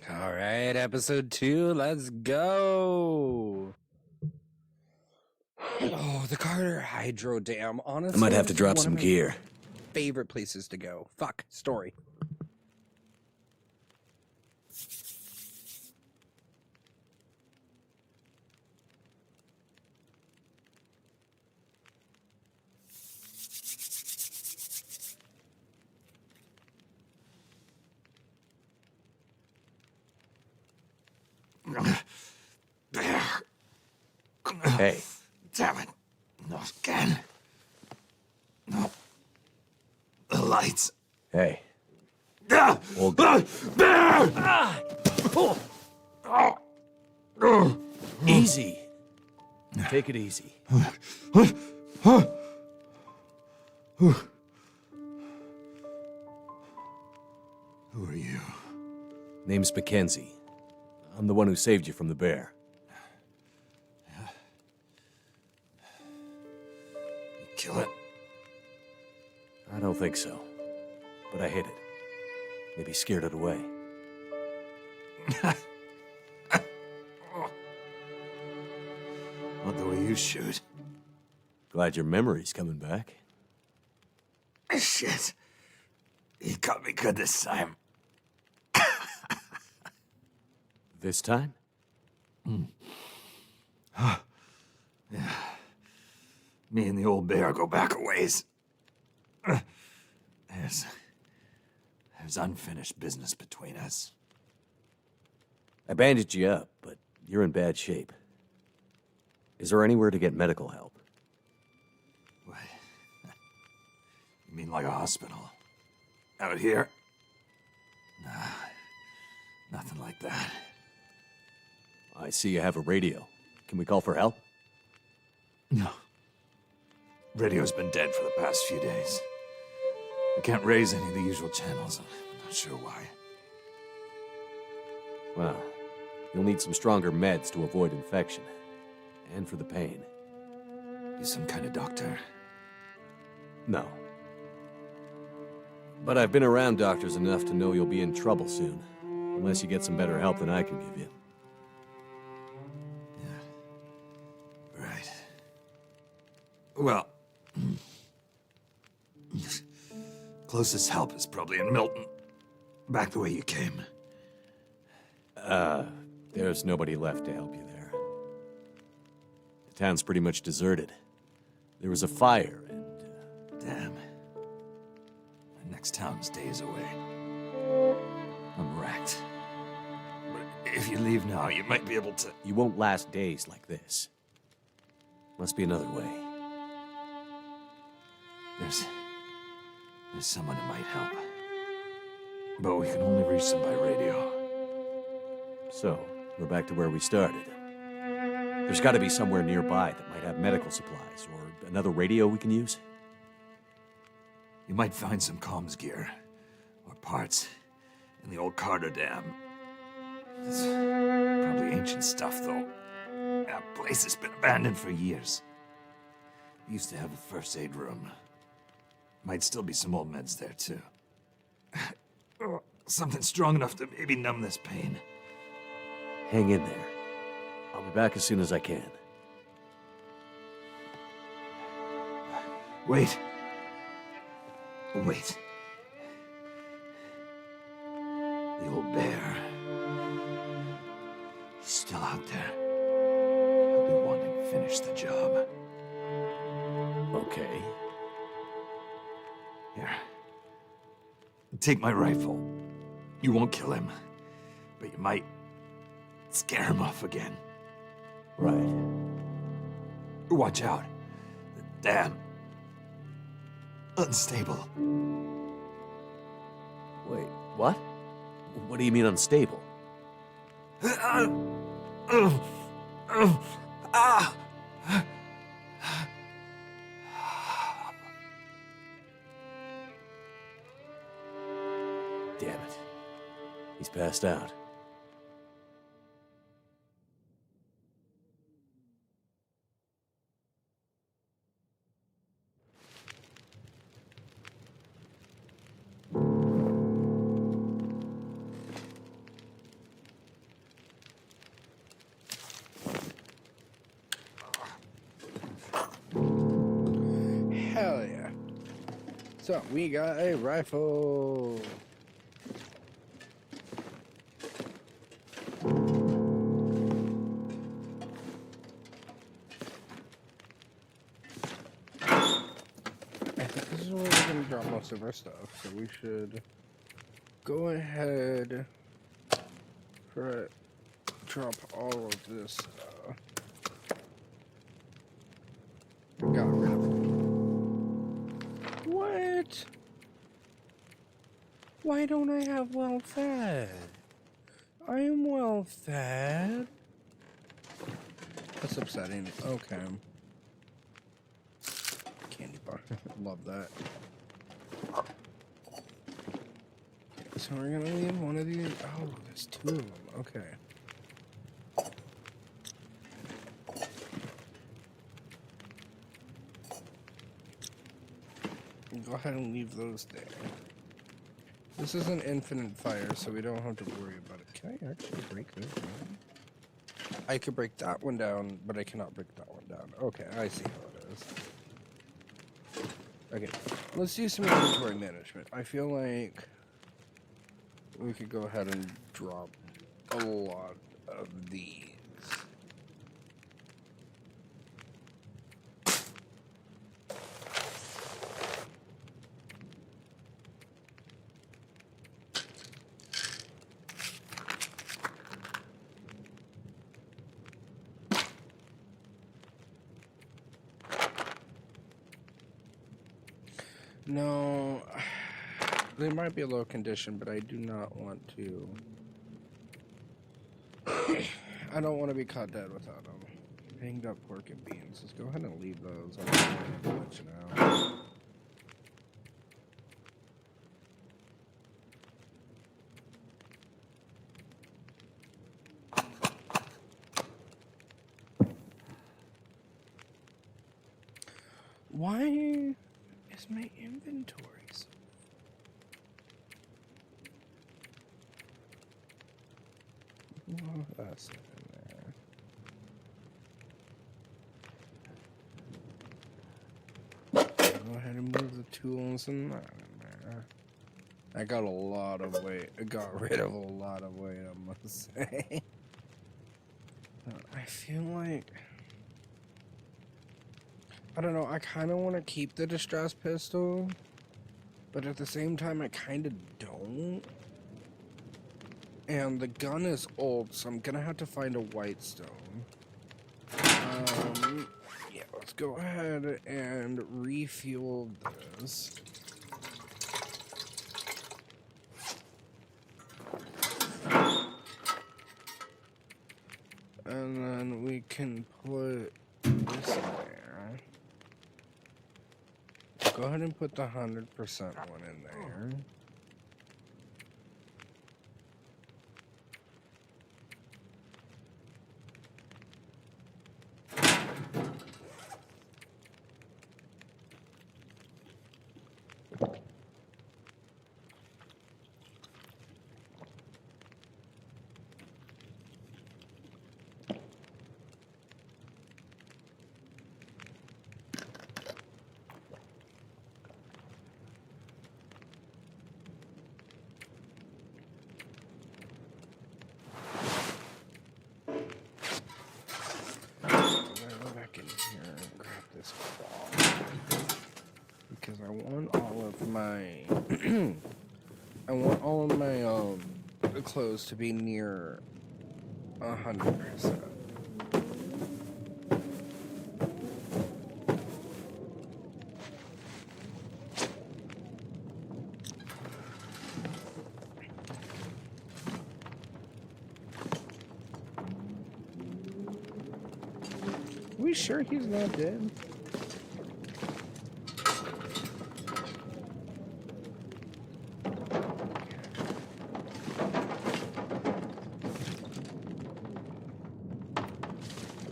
Speaker 1: Alright, episode 2, let's go! Oh, the Carter Hydro Dam, honestly.
Speaker 6: I might have to drop
Speaker 1: one
Speaker 6: some
Speaker 1: of my
Speaker 6: gear.
Speaker 1: favorite places to go. Fuck, story.
Speaker 2: Hey,
Speaker 7: Damn it. Not again. No. The lights.
Speaker 2: hey.
Speaker 7: Ah!
Speaker 2: All good.
Speaker 6: Easy. Take it easy.
Speaker 7: Who are you?
Speaker 2: Name's Mackenzie. I'm the one who saved you from the bear.
Speaker 7: You kill it?
Speaker 2: I don't think so. But I hit it. Maybe scared it away.
Speaker 7: Not the way you shoot.
Speaker 2: Glad your memory's coming back.
Speaker 7: Shit. You caught me good this time.
Speaker 2: This time?
Speaker 7: Yeah. Me and the old bear go back a ways. There's unfinished business between us.
Speaker 2: I bandaged you up, but you're in bad shape. Is there anywhere to get medical help?
Speaker 7: What? You mean like a hospital? Out here? Nah, nothing like that.
Speaker 2: I see you have a radio. Can we call for help?
Speaker 7: No. Radio's been dead for the past few days. I can't raise any of the usual channels. I'm not sure why.
Speaker 2: Well, you'll need some stronger meds to avoid infection. And for the pain.
Speaker 7: You some kind of doctor?
Speaker 2: No. But I've been around doctors enough to know you'll be in trouble soon. Unless you get some better help than I can give you.
Speaker 7: Right. Well, Closest help is probably in Milton. Back the way you came.
Speaker 2: There's nobody left to help you there. The town's pretty much deserted. There was a fire, and
Speaker 7: Damn. The next town's days away. I'm wrecked. But if you leave now, you might be able to...
Speaker 2: you won't last days like this. Must be another way.
Speaker 7: There's someone who might help. But we can only reach them by radio.
Speaker 2: So, we're back to where we started. There's got to be somewhere nearby that might have medical supplies, or another radio we can use.
Speaker 7: You might find some comms gear. Or parts. In the old Carter Dam. It's probably ancient stuff, though. That place has been abandoned for years. We used to have a first aid room. Might still be some old meds there, too. Something strong enough to maybe numb this pain.
Speaker 2: Hang in there. I'll be back as soon as I can.
Speaker 7: Wait. Wait. The old bear. He's still out there. He'll be wanting to finish the job.
Speaker 2: Okay.
Speaker 7: Here. Take my rifle. You won't kill him. But you might scare him off again.
Speaker 2: Right.
Speaker 7: Watch out. The dam. Unstable.
Speaker 2: Wait, what? What do you mean unstable? Damn it. He's passed out.
Speaker 1: Hell yeah. So, we got a rifle. I think this is where we're going to drop most of our stuff, so we should go ahead drop all of this stuff. Got rid of it. What? Why don't I have well fed? I am well fed. That's upsetting. Okay. Candy bar. Love that. So we're gonna leave one of these. Oh, there's two of them. Okay. Go ahead and leave those there. This is an infinite fire, so we don't have to worry about it. Can I actually break this one? I could break that one down, but I cannot break that one down. Okay, I see how it is. Okay, let's do some inventory management. I feel like we could go ahead and drop a lot of these. No, they might be a low condition, but I do not want to. I don't want to be caught dead without them. Hanged up pork and beans. Let's go ahead and leave those. I don't want to let you know. Why is my inventory so... Oh, that's it in there. Go ahead and move the tools and that in there. I got a lot of weight. I got rid of a lot of weight, I must say. I feel like... I don't know, I kind of want to keep the distress pistol, but at the same time, I kind of don't. And the gun is old, so I'm gonna have to find a white stone. Yeah, let's go ahead and refuel this. And then we can put this in there. Go ahead and put the 100% one in there. Because I want all of my I want all of my clothes to be near 100%. Are we sure he's not dead?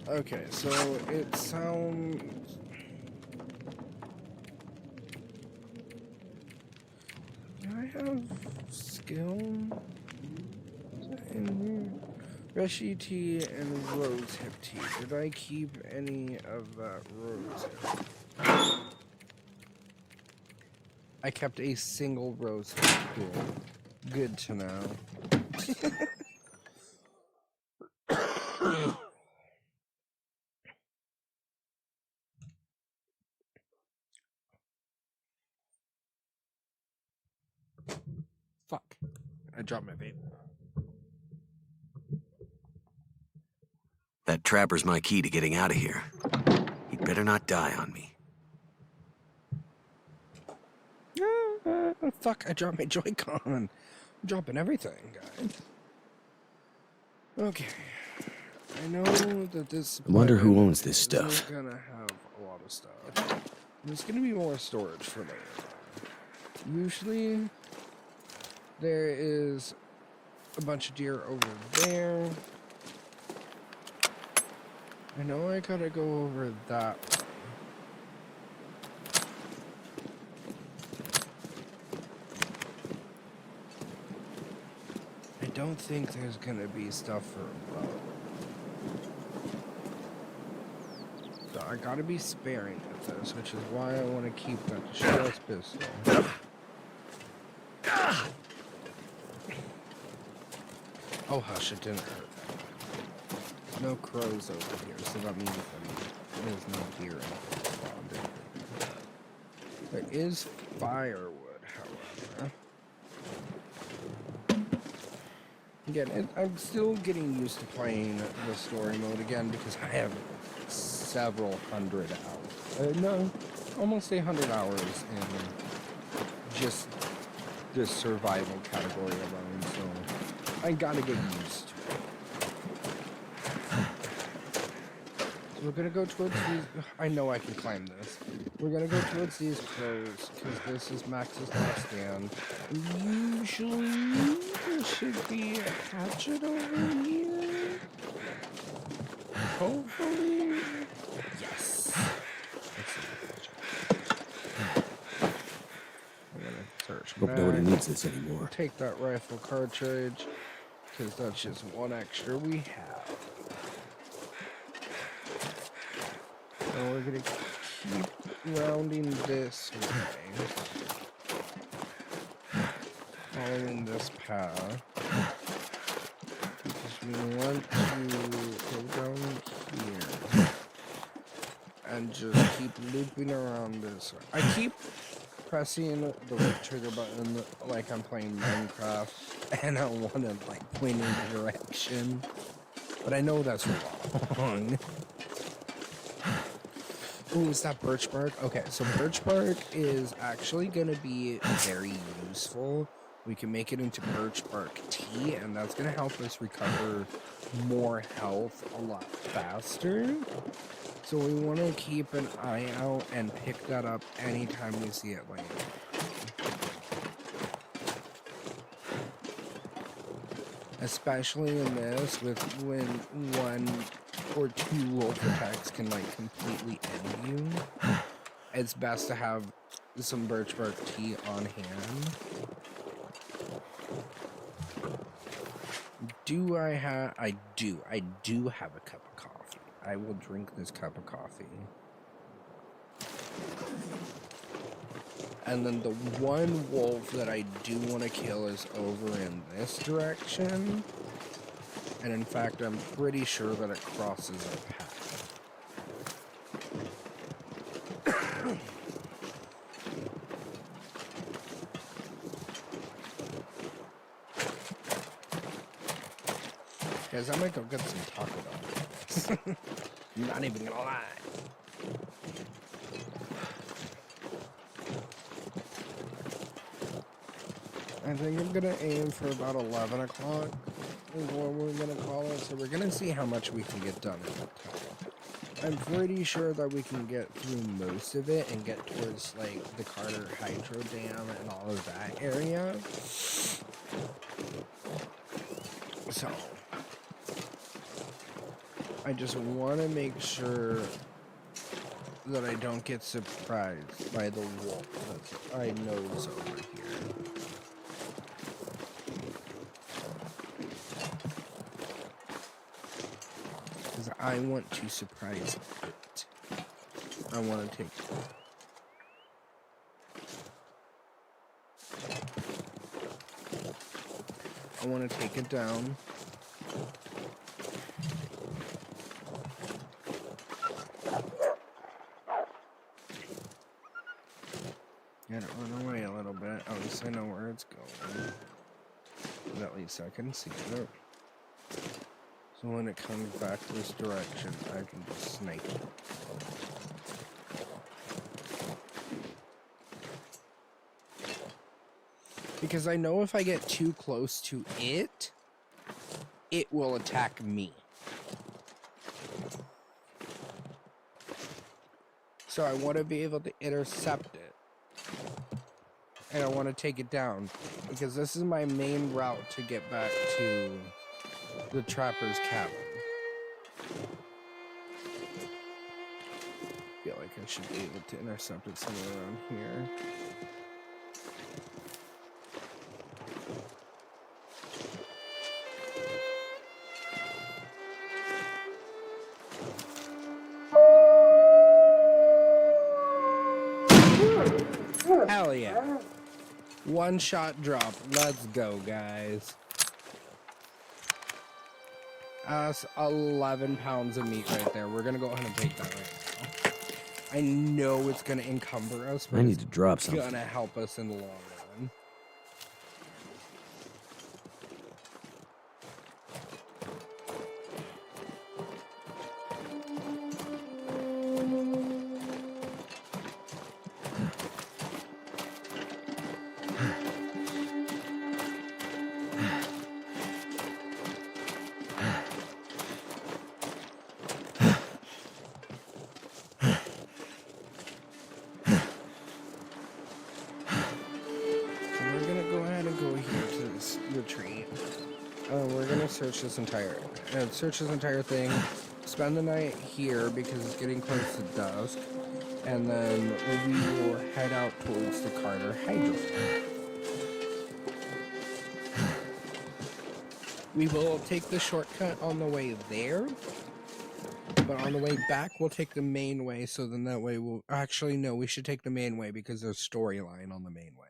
Speaker 1: Okay, so it sounds... Do I have skill? Is that in here? Reshi tea and rose hip tea. Did I keep any of that rose hip? I kept a single rose hip. Cool. Good to know. Fuck. I dropped my vape.
Speaker 2: That trapper's my key to getting out of here. He'd better not die on me.
Speaker 1: Fuck, I dropped my Joy-Con. I'm dropping everything, guys. Okay. I know that this...
Speaker 2: I wonder who owns this stuff.
Speaker 1: Is gonna have a lot of stuff. There's gonna be more storage for later. Usually, there is a bunch of deer over there. I know I gotta go over that way. I don't think there's gonna be stuff for a bow. So I gotta be sparing with this, which is why I want to keep that distress pistol. Oh hush, it didn't hurt. No crows over here, so that means that there's no deer in the spawn. There is firewood, however. Again, I'm still getting used to playing the story mode again because I have several hundred hours. No, almost 100 hours in just the survival category alone, so I gotta get used to it. So we're gonna go towards these. I know I can climb this. We're gonna go towards these crows because this is Max's last stand. Usually there should be a hatchet over here. Hopefully, yes. Let's see. I'm gonna search.
Speaker 2: Hope nobody needs this anymore.
Speaker 1: Take that rifle cartridge because that's just one extra we have. And we're gonna keep rounding this way. following this path. Because we want to go down here. And just keep looping around this way. I keep pressing the right trigger button like I'm playing Minecraft. And I want to like point in the direction. But I know that's wrong. Ooh, is that birch bark? Okay, so birch bark is actually going to be very useful. We can make it into birch bark tea, and that's going to help us recover more health a lot faster. So we want to keep an eye out and pick that up anytime we see it laying. Especially in this, with when one or two wolf attacks can like completely end you. It's best to have some birch bark tea on hand. I do have a cup of coffee. I will drink this cup of coffee. And then the one wolf that I do want to kill is over in this direction. And in fact, I'm pretty sure that it crosses our path. Guys, I might go get some Taco Bell. I'm not even gonna lie. I think I'm gonna aim for about 11 o'clock is what we're gonna call it. So we're gonna see how much we can get done in that time. I'm pretty sure that we can get through most of it and get towards like the Carter Hydro Dam and all of that area. So I just want to make sure that I don't get surprised by the wolf that I know is over here. Because I want to surprise it. I want to take it. I want to take it down. Get it run away a little bit. At least I know where it's going. But at least I can see it. So when it comes back this direction, I can just snipe it. Because I know if I get too close to it, it will attack me. So I want to be able to intercept it. And I want to take it down. Because this is my main route to get back to the trapper's cabin. I feel like I should be able to intercept it somewhere around here. Hell yeah. One shot drop. Let's go, guys. That's 11 pounds of meat right there. We're gonna go ahead and take that right now. I know it's gonna encumber us, but
Speaker 2: I need to drop something.
Speaker 1: it's gonna help us in the long run. Search this entire thing, spend the night here because it's getting close to dusk, and then we will head out towards the Carter Hydro. We will take the shortcut on the way there, but on the way back we'll take the main way, so then that way we'll... Actually, no, we should take the main way because there's storyline on the main way.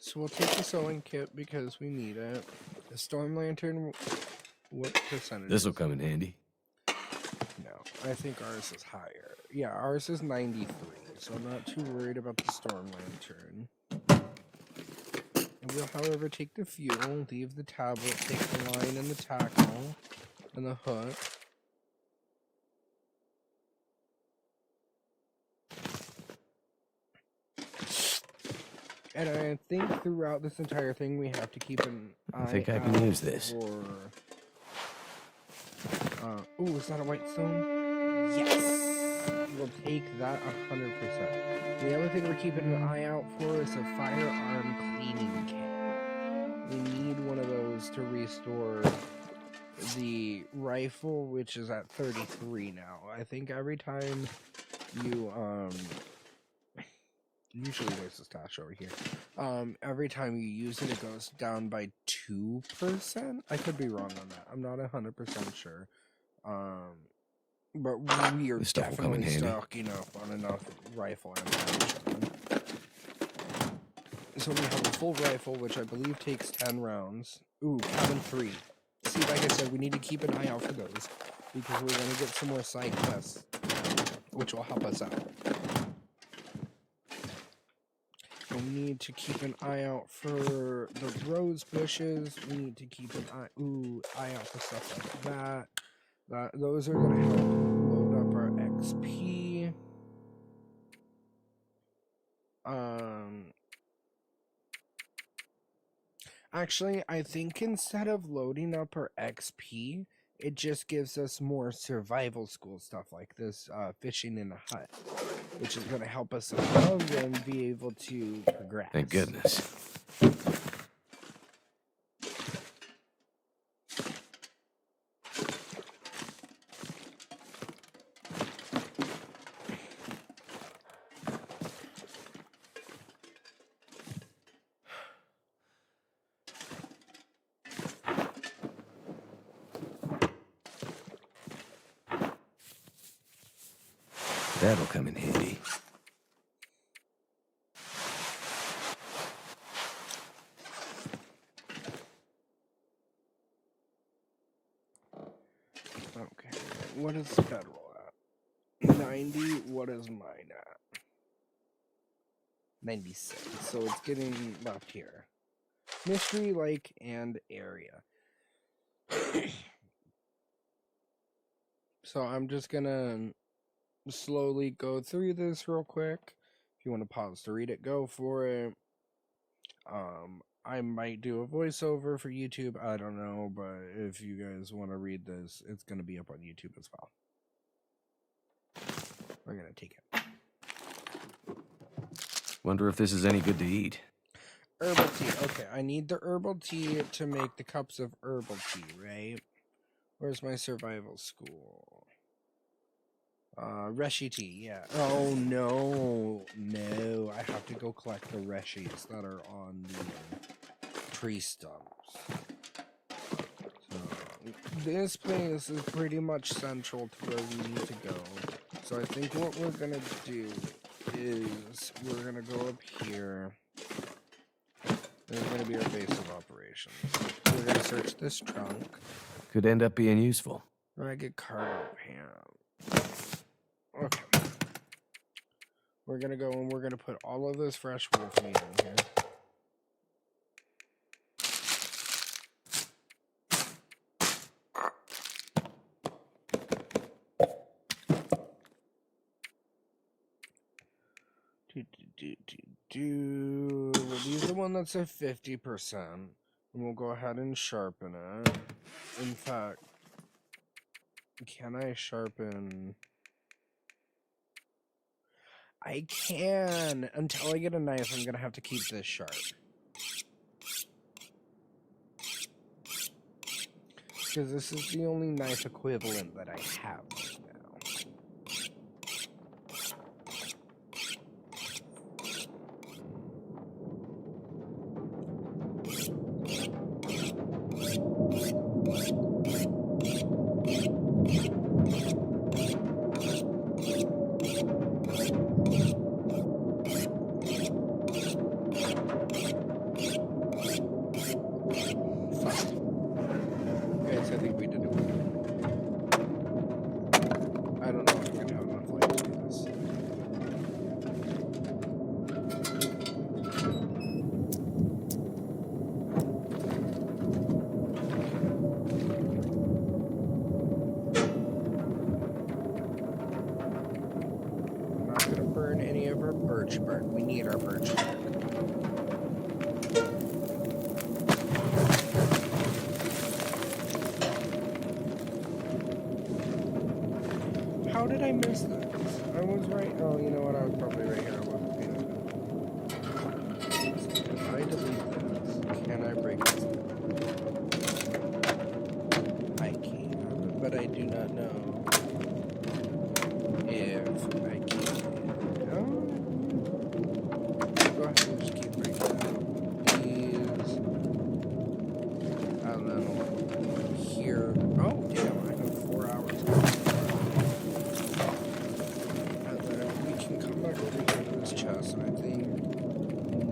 Speaker 1: So we'll take the sewing kit because we need it. The storm lantern, what percentage?
Speaker 2: This'll come in handy.
Speaker 1: No, I think ours is higher. Yeah, ours is 93, so I'm not too worried about the storm lantern. And we'll, however, take the fuel, leave the tablet, take the line and the tackle, and the hook. And I think throughout this entire thing, we have to keep an eye
Speaker 2: I think I can
Speaker 1: out
Speaker 2: use this.
Speaker 1: for... ooh, is that a white stone? Yes! We'll take that 100%. The other thing we're keeping an eye out for is a firearm cleaning kit. We need one of those to restore the rifle, which is at 33 now. I think every time you, usually there's a stash over here. Every time you use it, it goes down by 2%. I could be wrong on that. I'm not 100% sure. But we are definitely stocking up on enough rifle ammunition. So we have a full rifle, which I believe takes 10 rounds. Ooh, cabin 3. See, like I said, we need to keep an eye out for those, because we're going to get some more side quests, which will help us out. We need to keep an eye out for the rose bushes. We need to keep an eye out for stuff like that. Those are going to help load up our XP. Actually, I think instead of loading up our XP, it just gives us more survival school stuff like this, fishing in a hut, which is going to help us above and be able to progress.
Speaker 2: Thank goodness. That'll come in handy.
Speaker 1: Okay, what is federal at? 90, what is mine at? 96, so it's getting left here. Mystery, Lake, and area. So I'm just gonna slowly go through this real quick. If you want to pause to read it, go for it. I might do a voiceover for YouTube, I don't know, but if you guys want to read this, it's going to be up on YouTube as well. We're going to take it.
Speaker 2: Wonder if this is any good to eat.
Speaker 1: Herbal tea. Okay, I need the herbal tea to make the cups of herbal tea, right? Where's my survival school? Reshi tea, yeah. Oh, no. No, I have to go collect the reshis that are on the tree stumps. So, this place is pretty much central to where we need to go. So I think what we're gonna do is we're gonna go up here. This is gonna be our base of operations. We're gonna search this trunk.
Speaker 2: Could end up being useful.
Speaker 1: Ragged cargo pants. Okay. We're gonna go and we're gonna put all of this fresh wolf meat in here. We'll use the one that's at 50%, and we'll go ahead and sharpen it. In fact, can I sharpen? I can. Until I get a knife, I'm gonna have to keep this sharp. Because this is the only knife equivalent that I have right now. birch bark. We need our birch bark. How did I miss this? I was right. Oh, you know what? I was probably right here. I wasn't paying attention. If I delete this, can I break this? I can, but I do not know if I can. Oh. Go ahead and just keep breaking out these. And then here. Oh, damn, I have 4 hours. And then we can come back over here to this chest, and I think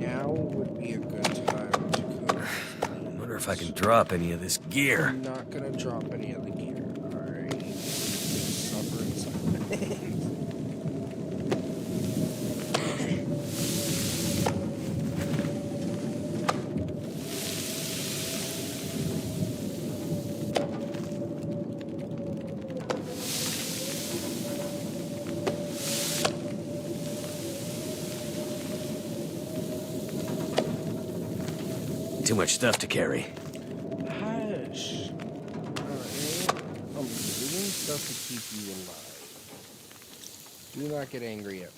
Speaker 1: now would be a good time to cook.
Speaker 6: I wonder if I can drop any of this gear.
Speaker 1: I'm not gonna drop any of the gear, alright? Suffer in silence.
Speaker 6: Too much stuff to carry.
Speaker 1: Hush. Alright. I'm doing stuff to keep you alive. Do not get angry at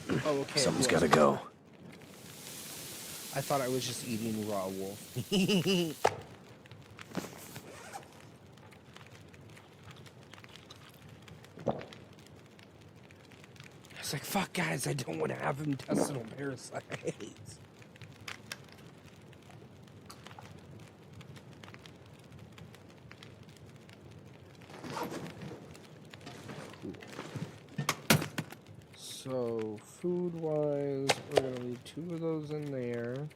Speaker 1: me. Oh, okay.
Speaker 6: Someone's got to go.
Speaker 1: I thought I was just eating raw wolf. I was like, fuck, guys, I don't want to have intestinal parasites. So, food-wise, we're going to leave 2 of those in there.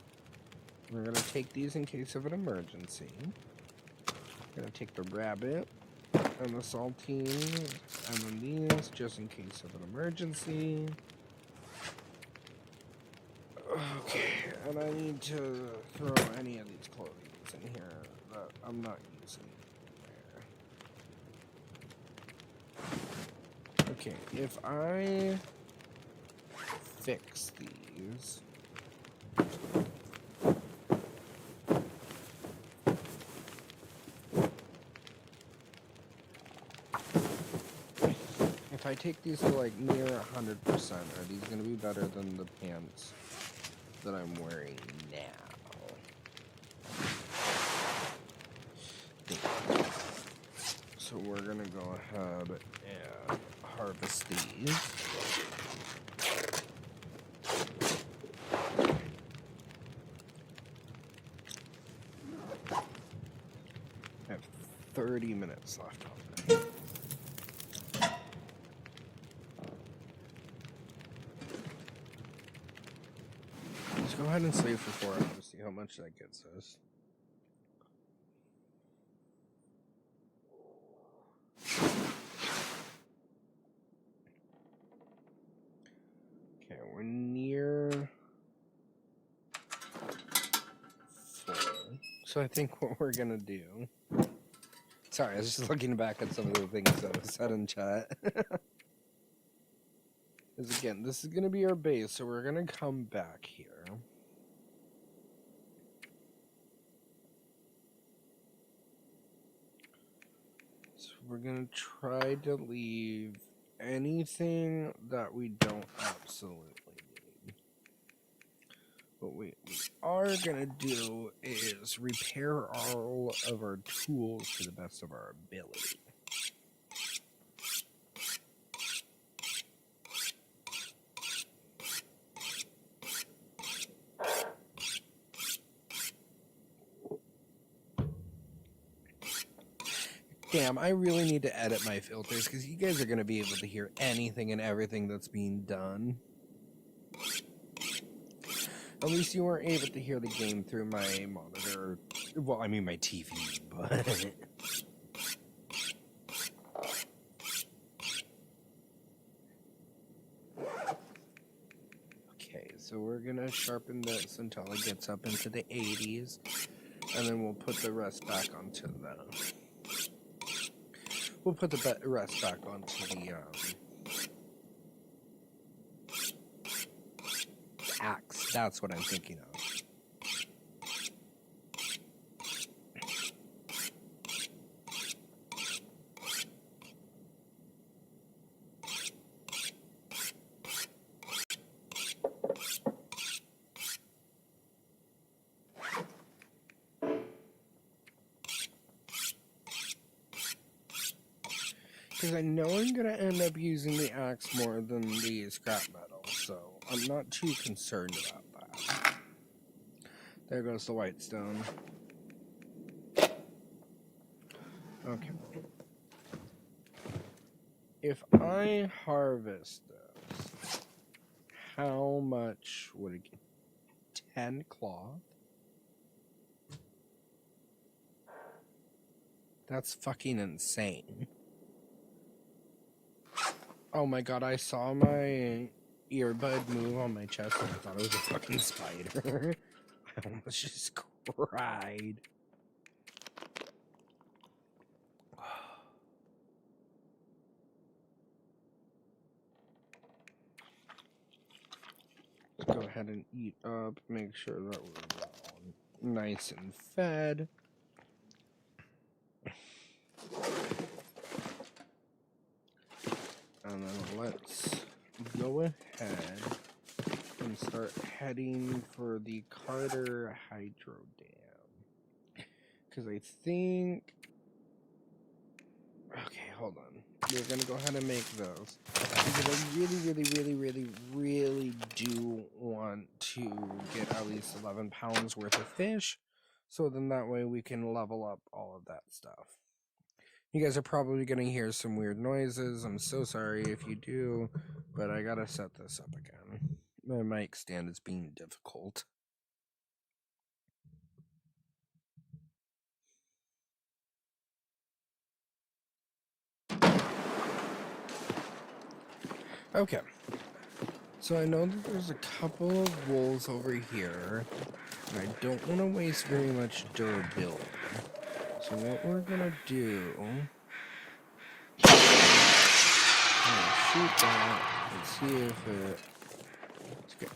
Speaker 1: We're going to take these in case of an emergency. We're going to take the rabbit and the saltine, and then these just in case of an emergency. Okay, and I need to throw any of these clothings in here that I'm not using there. Okay, if I fix these. If I take these to like near 100%, are these going to be better than the pants that I'm wearing now? So we're going to go ahead and harvest these. I have 30 minutes left on it. Let's go ahead and save for 4 hours, see how much that gets us. Okay, we're near 4. So I think what we're gonna do... Sorry, I was just looking back at some of the things that was said in chat. Because again, this is gonna be our base, so we're gonna come back here. So we're gonna try to leave anything that we don't absolutely need. What we are gonna do is repair all of our tools to the best of our ability. Damn, I really need to edit my filters because you guys are going to be able to hear anything and everything that's being done. At least you weren't able to hear the game through my monitor. Well, I mean my TV, but... Okay, so we're going to sharpen this until it gets up into the 80s. And then we'll put the rest back onto the... We'll put the rest back onto the axe. That's what I'm thinking of. Because I know I'm going to end up using the axe more than the scrap metal, so I'm not too concerned about that. There goes the white stone. Okay. If I harvest this, how much would it get? 10 cloth? That's fucking insane. Oh my god, I saw my earbud move on my chest and I thought it was a fucking spider. I almost just cried. Let's go ahead and eat up, make sure that we're all nice and fed. And then let's go ahead and start heading for the Carter Hydro Dam. Because I think... Okay, hold on. We're going to go ahead and make those. Because I really do want to get at least 11 pounds worth of fish. So then that way we can level up all of that stuff. You guys are probably going to hear some weird noises. I'm so sorry if you do, but I got to set this up again. My mic stand is being difficult. Okay. So I know that there's a couple of wolves over here, and I don't want to waste very much durability. So what we're going to do... shoot that and see if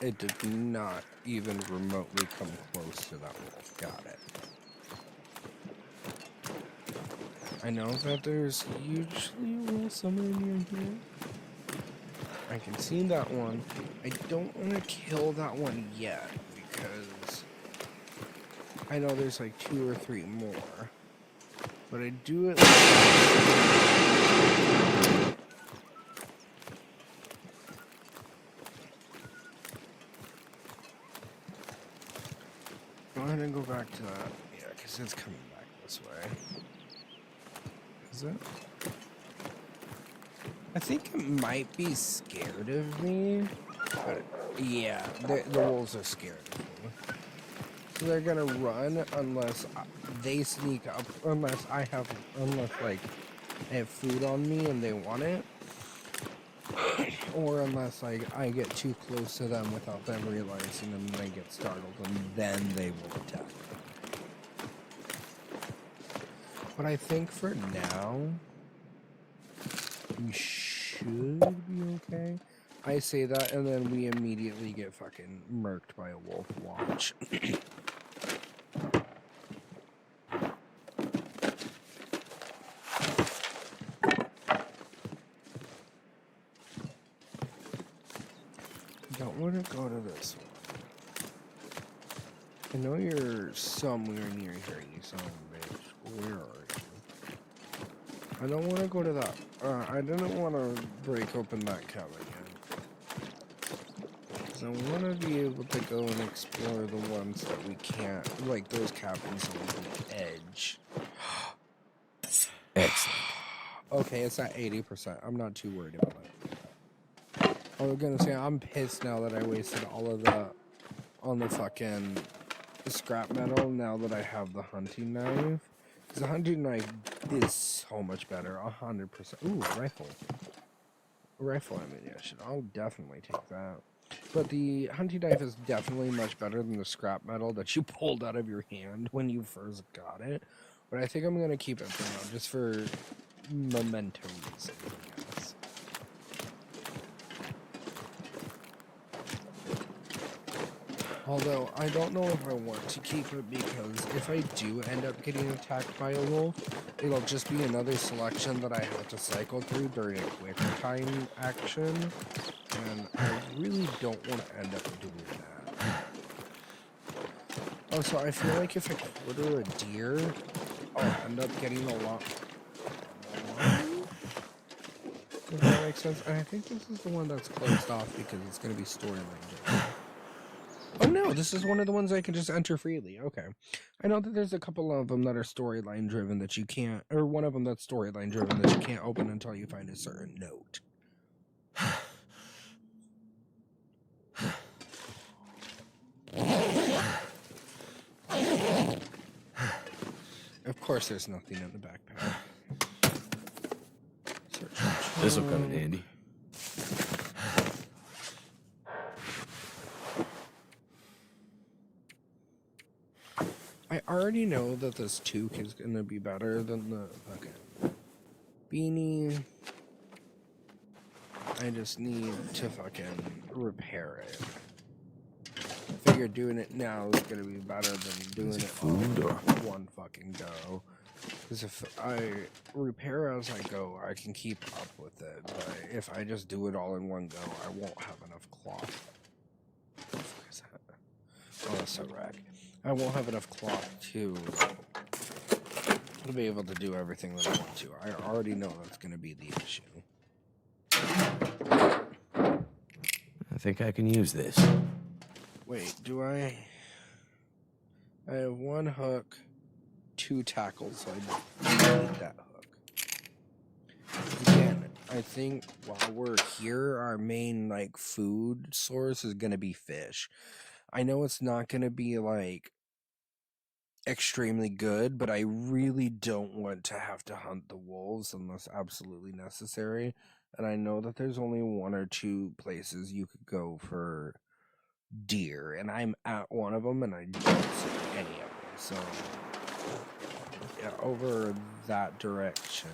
Speaker 1: it did not even remotely come close to that wolf. Got it. I know that there's usually a wolf somewhere near here. I can see that one. I don't want to kill that one yet because I know there's like 2 or 3 more. But I do it. Go ahead and go back to that. Yeah, because it's coming back this way. Is it? I think it might be scared of me. But yeah, the wolves are scared of me. So they're gonna run unless they sneak up. Unless like I have food on me and they want it. Or unless like I get too close to them without them realizing and they get startled and then they will attack. But I think for now we should be okay. I say that and then we immediately get fucking murked by a wolf. Watch. Don't want to go to this one. I know you're somewhere near here, you son of a bitch. Where are you? I don't want to go to that. I didn't want to break open that cabin yet. Because I want to be able to go and explore the ones that we can't. Like those cabins on the edge.
Speaker 6: Excellent.
Speaker 1: Okay, it's at 80%. I'm not too worried about it. I was gonna say, I'm pissed now that I wasted all of the on the fucking scrap metal now that I have the hunting knife. Because the hunting knife is so much better, 100%. Ooh, rifle. Rifle ammunition. I'll definitely take that. But the hunting knife is definitely much better than the scrap metal that you pulled out of your hand when you first got it. But I think I'm going to keep it for now, just for memento reasons, I guess. Although, I don't know if I want to keep it, because if I do end up getting attacked by a wolf, it'll just be another selection that I have to cycle through during a quick time action, and I really don't want to end up doing that. Also, I feel like if I quarter a deer, I'll end up getting a lot more. If that makes sense. And I think this is the one that's closed off because it's going to be storyline driven. Oh no, this is one of the ones I can just enter freely. Okay. I know that there's a couple of them that are storyline driven that you can't, or one of them that's storyline driven that you can't open until you find a certain note. Of course there's nothing in the backpack.
Speaker 6: This'll come in handy.
Speaker 1: I already know that this toque is going to be better than the fucking beanie. I just need to fucking repair it. I figure doing it now is going to be better than doing it
Speaker 6: food or
Speaker 1: one fucking go. Because if I repair as I go, I can keep up with it. But if I just do it all in one go, I won't have enough cloth. What the fuck is that? Oh, that's a wreck. I won't have enough cloth to be able to do everything that I want to. I already know that's going to be the issue.
Speaker 6: I think I can use this.
Speaker 1: Wait, do I? I have one hook, 2 tackles, so I need that hook. Again, I think while we're here, our main, like, food source is going to be fish. I know it's not going to be, like, extremely good, but I really don't want to have to hunt the wolves unless absolutely necessary. And I know that there's only 1 or 2 places you could go for deer, and I'm at one of them and I don't see any of them. So yeah, over in that direction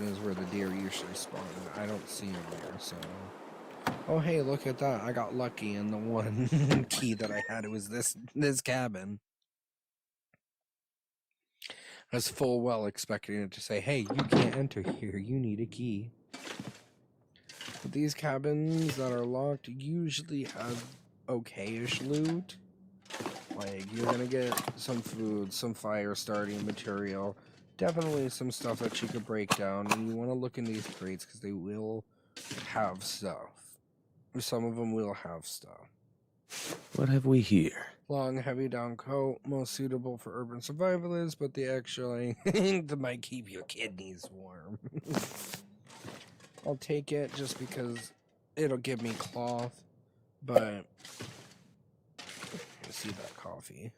Speaker 1: is where the deer usually spawn, and I don't see them there. So oh hey, look at that, I got lucky, and the one key that I had was this cabin. I was full well expecting it to say, hey, you can't enter here, you need a key. But these cabins that are locked usually have okay-ish loot. Like, you're gonna get some food, some fire starting material, definitely some stuff that you could break down, and you want to look in these crates because they will have stuff. Some of them will have stuff.
Speaker 6: What have we here?
Speaker 1: Long, heavy down coat, most suitable for urban survivalists, but the actually that might keep your kidneys warm. I'll take it just because it'll give me cloth, but let's see that coffee.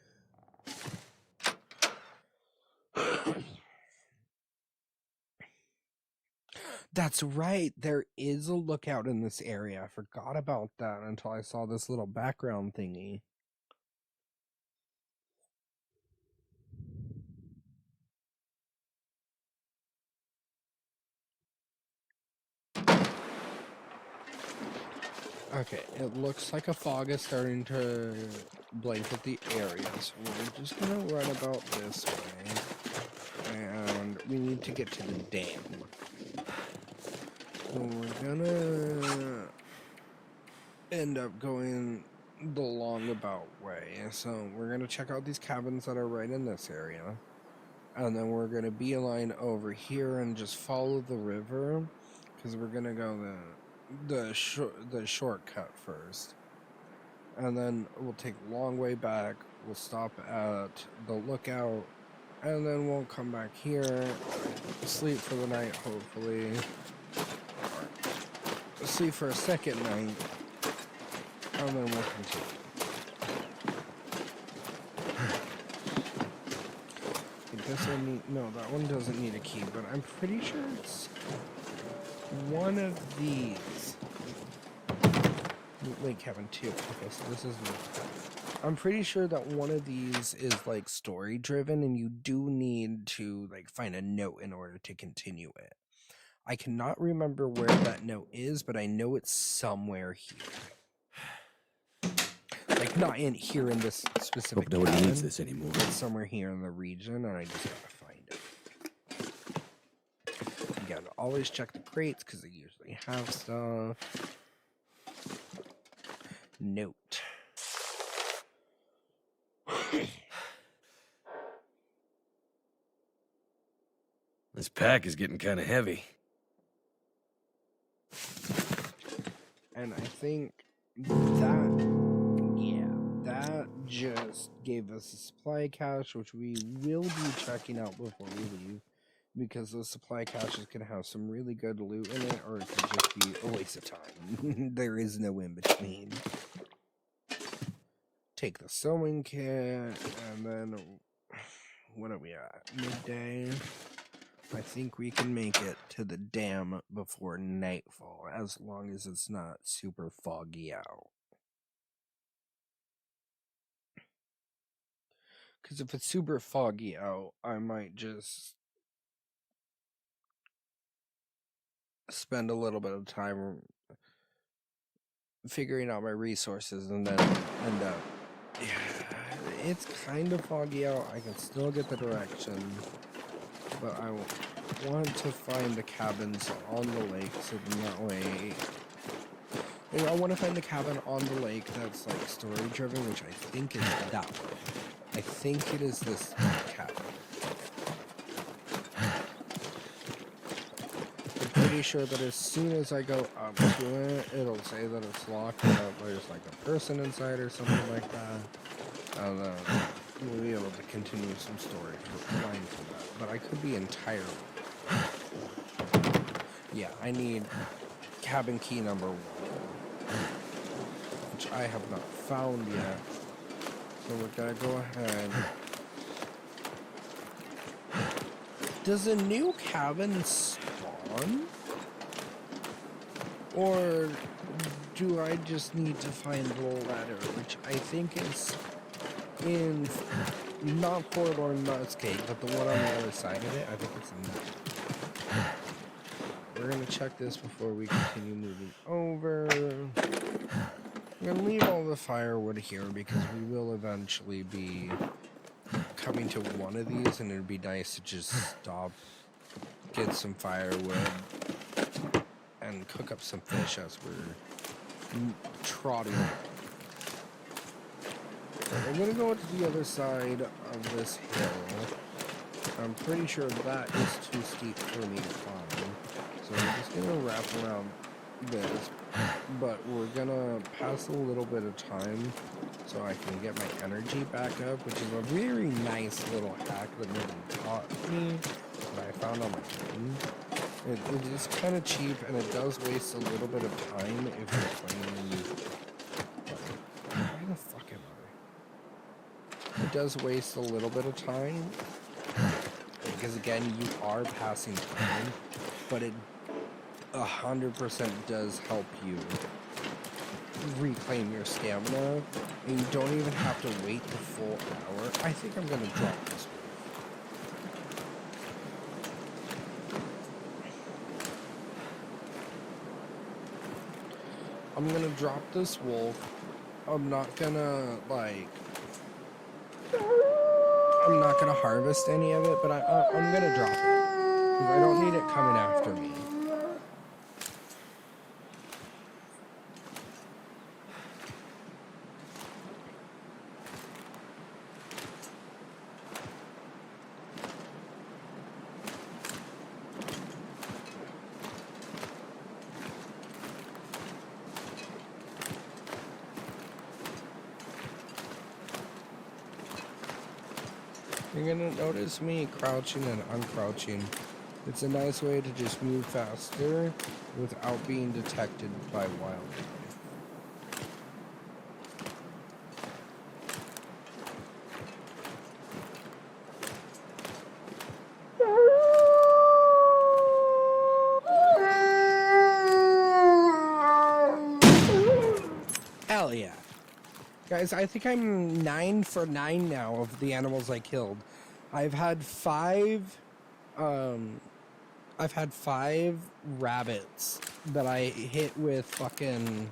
Speaker 1: That's right, there is a lookout in this area. I forgot about that until I saw this little background thingy. Okay, it looks like a fog is starting to blanket the area, so we're just gonna run about this way, and we need to get to the dam. So we're gonna end up going the longabout way, so we're gonna check out these cabins that are right in this area, and then we're gonna beeline over here and just follow the river, because we're gonna go the shortcut first, and then we'll take a long way back. We'll stop at the lookout, and then we'll come back here, sleep for the night, hopefully, sleep for a second night, and then we'll continue. This one need, no, that one doesn't need a key, but I'm pretty sure it's one of these. Lake Cabin 2. Okay, so this is... I'm pretty sure that one of these is, like, story-driven, and you do need to, like, find a note in order to continue it. I cannot remember where that note is, but I know it's somewhere here. Like, not in here in this specific
Speaker 6: Hope nobody
Speaker 1: cabin.
Speaker 6: needs this anymore.
Speaker 1: It's somewhere here in the region, and I just gotta find it. You gotta always check the crates, because they usually have stuff. Note.
Speaker 6: This pack is getting kind of heavy.
Speaker 1: And I think that just gave us a supply cache, which we will be checking out before we leave, because those supply caches can have some really good loot in it, or it could just be a waste of time. There is no in between. Take the sewing kit, and then what are we at? Midday. I think we can make it to the dam before nightfall, as long as it's not super foggy out. Because if it's super foggy out, I might just spend a little bit of time figuring out my resources and then end up... Yeah, it's kind of foggy out. I can still get the direction, but I want to find the cabins on the lake, so then that way... I want to find the cabin on the lake that's like story driven, which I think is that one. I think it is this cabin. I'm pretty sure that as soon as I go up to it, it'll say that it's locked and that there's like a person inside or something like that. And then we'll be able to continue some story for flying from that. But I could be entirely... Yeah, I need cabin key number 1. Which I have not found yet. So we're gonna go ahead. Does a new cabin spawn? Or do I just need to find the ladder, which I think is in not Fort or Nutscake, but the one on the other side of it. I think it's in that. We're gonna check this before we continue moving over. I'm gonna leave all the firewood here because we will eventually be coming to one of these, and it'd be nice to just stop, get some firewood, and cook up some fish as we're trotting. So we're gonna go to the other side of this hill. I'm pretty sure that is too steep for me to climb. So we're just gonna wrap around this, but we're gonna pass a little bit of time so I can get my energy back up, which is a very nice little hack that nobody taught me, that I found on my own. It is kind of cheap, and it does waste a little bit of time if you're playing. Where the fuck am I? It does waste a little bit of time, because again, you are passing time, but it 100% does help you reclaim your stamina, and you don't even have to wait the full hour. I think I'm gonna drop this one. I'm gonna drop this wolf. I'm not gonna, like... I'm not gonna harvest any of it, but I'm gonna drop it. Because I don't need it coming after me. You're gonna notice me crouching and uncrouching. It's a nice way to just move faster without being detected by wildlife. Hell yeah. Guys, I think I'm 9 for 9 now of the animals I killed. I've had 5 rabbits that I hit with fucking...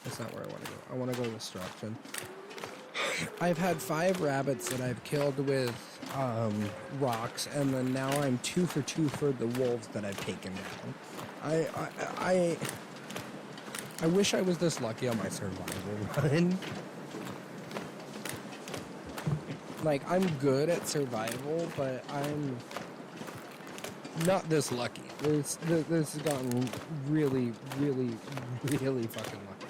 Speaker 1: That's not where I want to go. I want to go to destruction. I've had 5 rabbits that I've killed with rocks, and then now I'm 2 for 2 for the wolves that I've taken down. I wish I was this lucky on my survival run. Like, I'm good at survival, but I'm not this lucky. This has gotten really, really, really fucking lucky.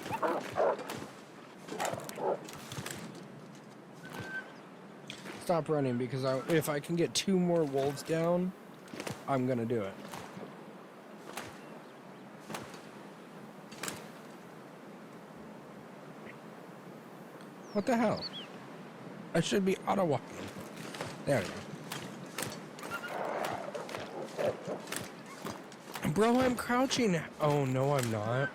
Speaker 1: Stop running, because if I can get 2 more wolves down, I'm gonna do it. What the hell? I should be auto-walking. There we go. Bro, I'm crouching. Oh, no, I'm not.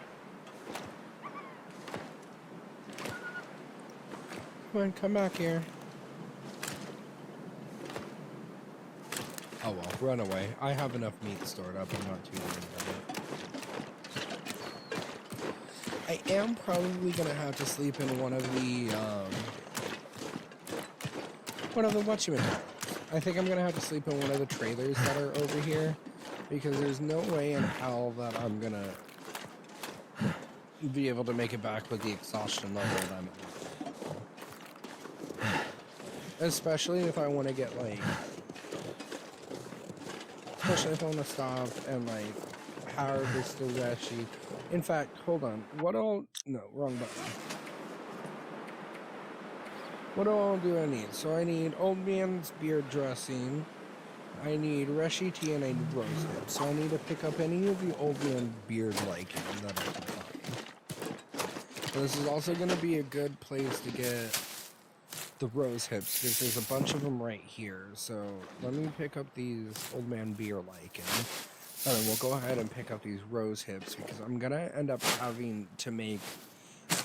Speaker 1: Come on, come back here. Oh, well, run away. I have enough meat stored up. I'm not too worried about it. I am probably gonna have to sleep in one of the whatchamacallit. I think I'm gonna have to sleep in one of the trailers that are over here, because there's no way in hell that I'm gonna be able to make it back with the exhaustion level that I'm at. Especially if I want to get like, especially if I want to stop and like harvest the Reshi. In fact, hold on. No, wrong button. What all do I need? So I need Old Man's Beard Dressing. I need Reshi tea, and I need rose hips. So I need to pick up any of the Old Man Beard lichen that I can find. So this is also going to be a good place to get the rose hips, because there's a bunch of them right here. So let me pick up these Old Man Beard lichen. And then we'll go ahead and pick up these rose hips, because I'm going to end up having to make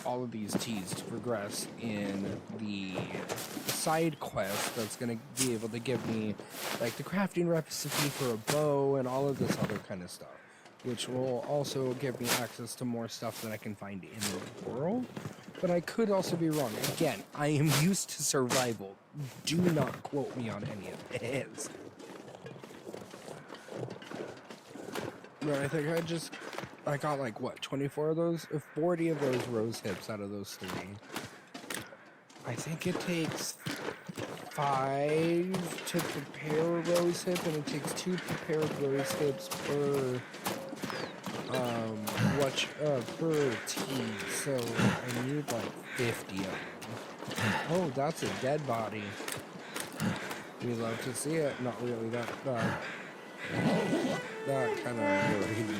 Speaker 1: all of these teas to progress in the side quest that's going to be able to give me like the crafting recipe for a bow and all of this other kind of stuff, which will also give me access to more stuff that I can find in the world. But I could also be wrong. Again, I am used to survival. Do not quote me on any of this. No, I think I got like, what, 24 of those? 40 of those rose hips out of those 3. I think it takes 5 to prepare a rose hip, and it takes 2 prepared rose hips per tea. So I need like 50 of them. Oh, that's a dead body. We love to see it. Not really that kind of worried me.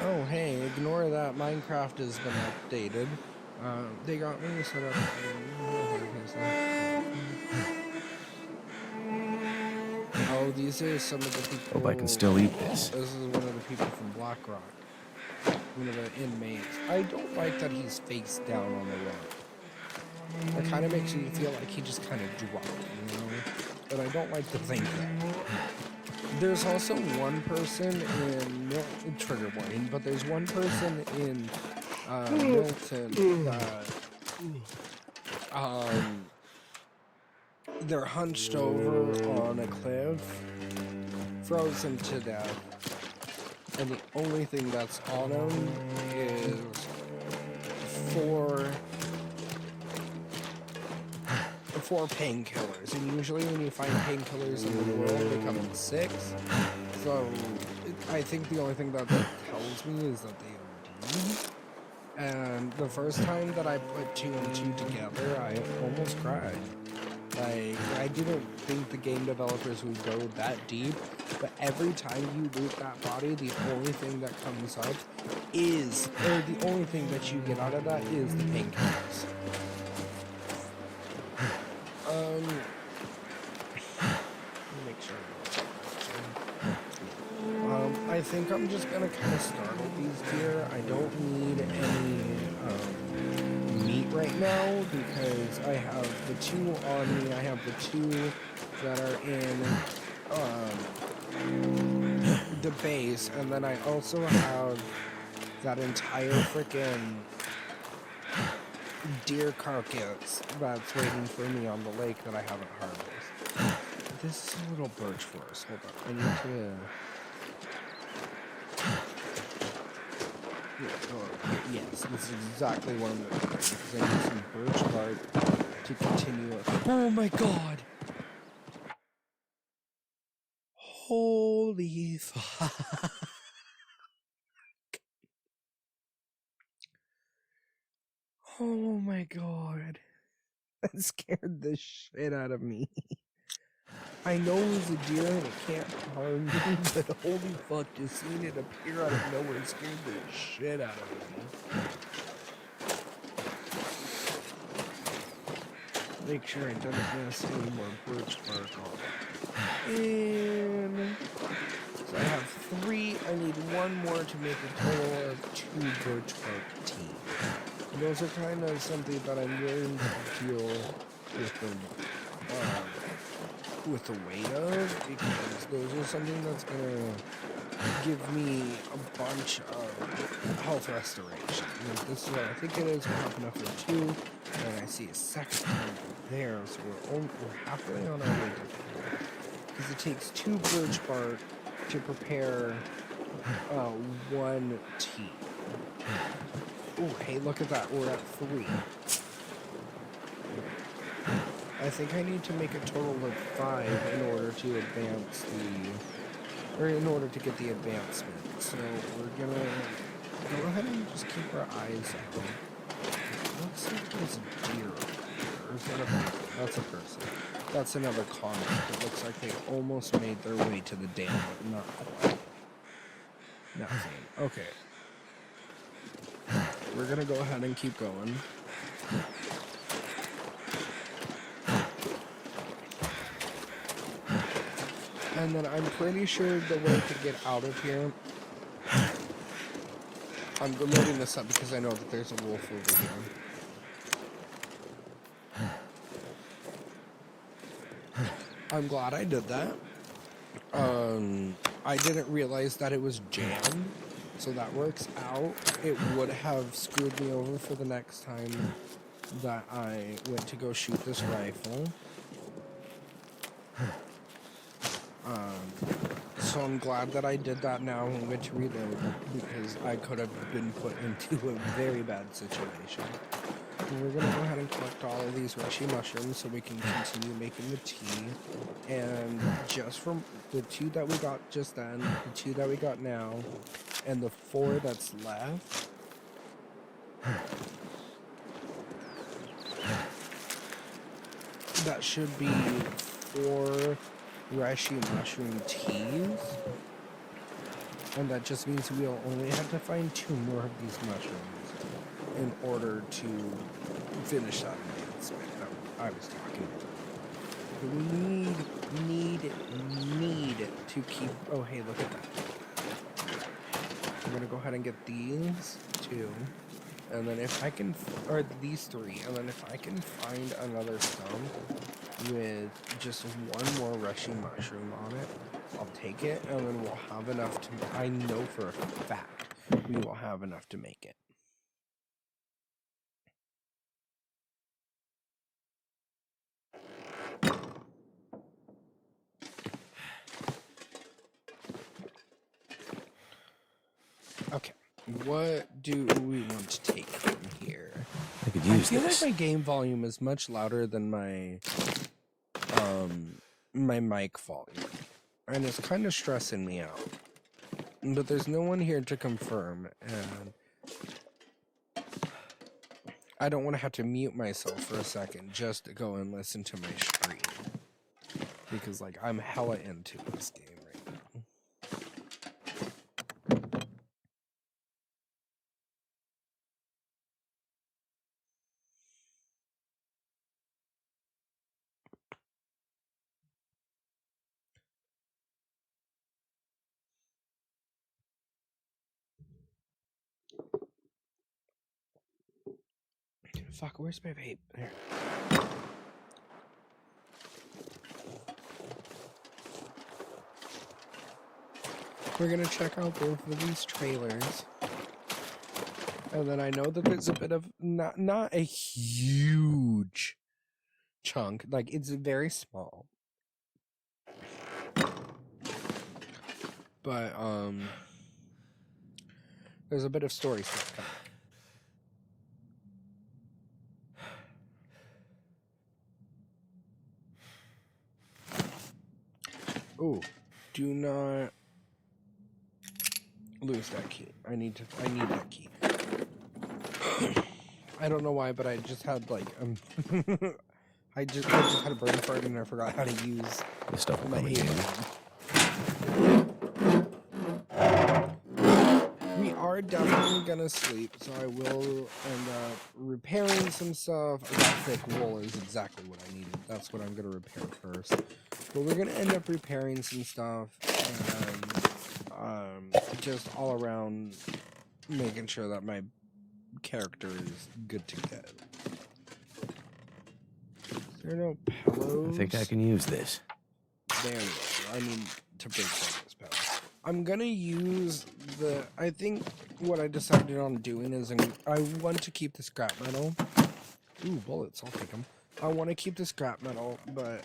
Speaker 1: Oh, hey, ignore that. Minecraft has been updated. They got me set up. Oh, these are some of the people.
Speaker 2: Hope I can still eat this.
Speaker 1: This is one of the people from Blackrock. One of the inmates. I don't like that he's face down on the rock. It kind of makes you feel like he just kind of dropped, you know? But I don't like to think that. There's also one person in Milton, trigger warning, but there's one person in Milton that they're hunched over on a cliff, frozen to death, and the only thing that's on them is 4 painkillers, and usually when you find painkillers in the world, they come in 6. So I think the only thing that tells me is that they OD'd. And the first time that I put 2 and 2 together, I almost cried. Like, I didn't think the game developers would go that deep, but every time you loot that body, the only thing that comes up is, or the only thing that you get out of that is the painkillers. Make sure. I I think I'm just gonna kind of startle these deer. I don't need any meat right now because I have the two on me. I have the two that are in the base, and then I also have that entire freaking deer carcass that's waiting for me on the lake that I haven't harvested. This is a little birch forest. Hold on. I need to... Yes, this is exactly what I'm looking for, because I need some birch bark to continue it. Oh my god! Holy fuck. Oh my god. That scared the shit out of me. I know it was a deer and it can't harm me, but holy fuck, just seeing it appear out of nowhere scared the shit out of me. Make sure I don't miss any more birch bark on it. And so I have 3. I need 1 more to make a total of 2 birch bark tea. Those are kind of something that I'm willing to deal with the weight of, because those are something that's gonna give me a bunch of health restoration. Like, this is what I think it is. We're half enough for 2, and I see a second one there, so we're halfway on our way to 4. Because it takes 2 birch bark to prepare 1 tea. Oh, hey, look at that. We're at 3. I think I need to make a total of 5 in order to advance in order to get the advancement. So we're gonna go ahead and just keep our eyes out. Looks like there's a deer over there. Or is that a person? That's a person. That's another convict. It looks like they almost made their way to the dam, but not quite. Nothing. Okay. We're gonna go ahead and keep going. And then I'm pretty sure the way to get out of here... I'm loading this up because I know that there's a wolf over here. I'm glad I did that. I didn't realize that it was jammed, so that works out. It would have screwed me over for the next time that I went to go shoot this rifle. So I'm glad that I did that now and went to reload, because I could have been put into a very bad situation. And we're gonna go ahead and collect all of these reishi mushrooms so we can continue making the tea. And just from the 2 that we got just then, the 2 that we got now, and the 4 that's left, that should be 4 reishi mushroom teas. And that just means we'll only have to find 2 more of these mushrooms in order to finish that advancement that I was talking about. But we need to keep... Oh, hey, look at that. I'm gonna go ahead and get these 2. And then if I can... Or these 3. And then if I can find another stump with just 1 more reishi mushroom on it, I'll take it, and then we'll have enough to... I know for a fact we will have enough to make it. Okay, what do we want to take from here?
Speaker 6: I could use
Speaker 1: feel
Speaker 6: this.
Speaker 1: like my game volume is much louder than my mic volume, and it's kind of stressing me out. But there's no one here to confirm, and I don't want to have to mute myself for a second just to go and listen to my screen, because like I'm hella into this game right now. Fuck, where's my vape? There. We're gonna check out both of these trailers. And then I know that there's a bit of, not a huge chunk, like it's very small. But, there's a bit of story stuff coming. Ooh, do not lose that key. I need that key. I don't know why, but I just had like I just had a brain fart and I forgot how to use
Speaker 2: This stuff will
Speaker 1: my
Speaker 2: come in handy.
Speaker 1: We are definitely gonna sleep, so I will end up repairing some stuff. That thick wool is exactly what I needed. That's what I'm gonna repair first. But we're gonna end up repairing some stuff and just all around making sure that my character is good to go. Is there no pillows?
Speaker 2: I think I can use this.
Speaker 1: There we go. I need to break down this pillow. I'm gonna use the. I think what I decided on doing is I want to keep the scrap metal. Ooh, bullets! I'll take them. I want to keep the scrap metal, but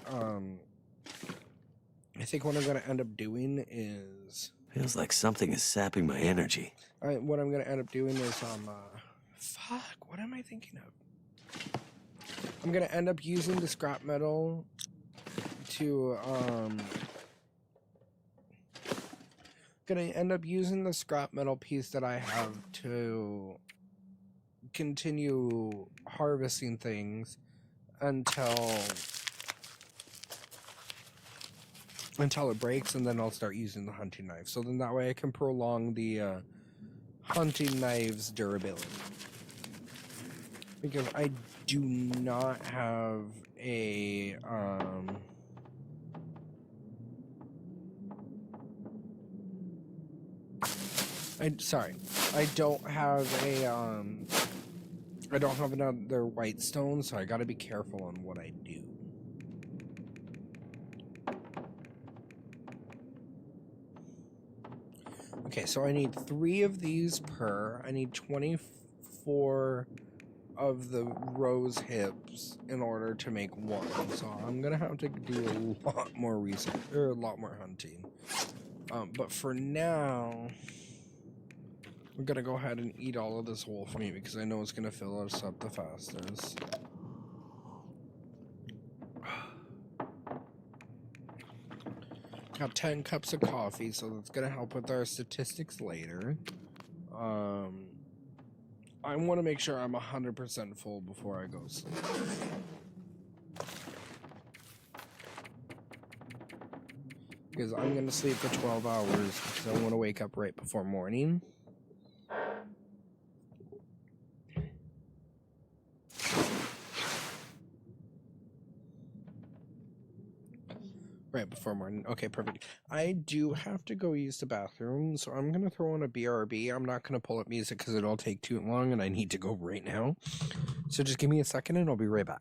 Speaker 1: I think what I'm gonna end up doing is.
Speaker 2: Feels like something is sapping my energy.
Speaker 1: What I'm gonna end up doing is fuck. What am I thinking of? I'm gonna end up using the scrap metal to gonna end up using the scrap metal piece that I have to continue harvesting things until it breaks, and then I'll start using the hunting knife. So then that way I can prolong the hunting knife's durability. Because I do not have a I don't have a I don't have another white stone, so I gotta be careful on what I do. Okay, so I need 3 of these per. I need 24 of the rose hips in order to make 1. So I'm gonna have to do a lot more research, or a lot more hunting. But for now, we're gonna go ahead and eat all of this wolf meat because I know it's gonna fill us up the fastest. Got 10 cups of coffee, so that's gonna help with our statistics later. I want to make sure I'm 100% full before I go sleep. Because I'm gonna sleep for 12 hours because I want to wake up right before morning. Right before morning. Okay, perfect. I do have to go use the bathroom, so I'm gonna throw on a BRB. I'm not gonna pull up music because it'll take too long and I need to go right now. So just give me a second and I'll be right back.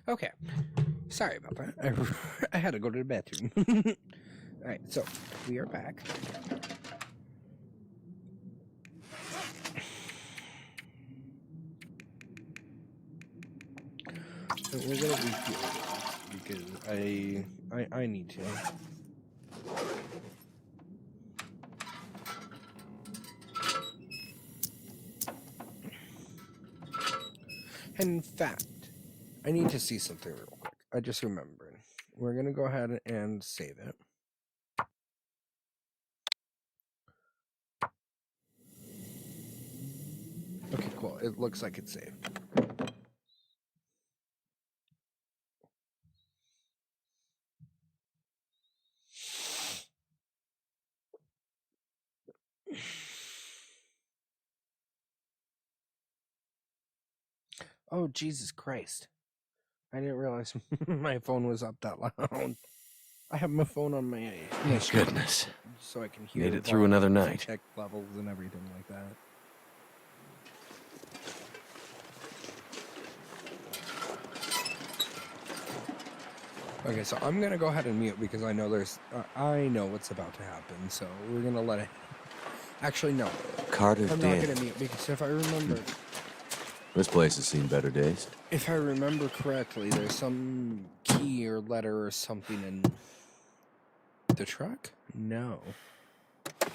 Speaker 1: Okay. Sorry about that. I had to go to the bathroom. Alright, so we are back. And we're gonna refuel because I need to. And in fact, I need to see something real quick. I just remembered. We're gonna go ahead and save it. Okay, cool. It looks like it's saved. Oh, Jesus Christ. I didn't realize my phone was up that loud. I have my phone on my
Speaker 6: Thank goodness.
Speaker 1: so I can hear
Speaker 6: Made it through another
Speaker 1: volumes and
Speaker 6: night.
Speaker 1: check levels and everything like that. Okay, so I'm gonna go ahead and mute because I know I know what's about to happen. So we're gonna let it. Actually, no.
Speaker 2: Carter
Speaker 1: I'm not
Speaker 2: Dam.
Speaker 1: gonna mute because if I remember,
Speaker 2: This place has seen better days.
Speaker 1: if I remember correctly, there's some key or letter or something in the truck. No. I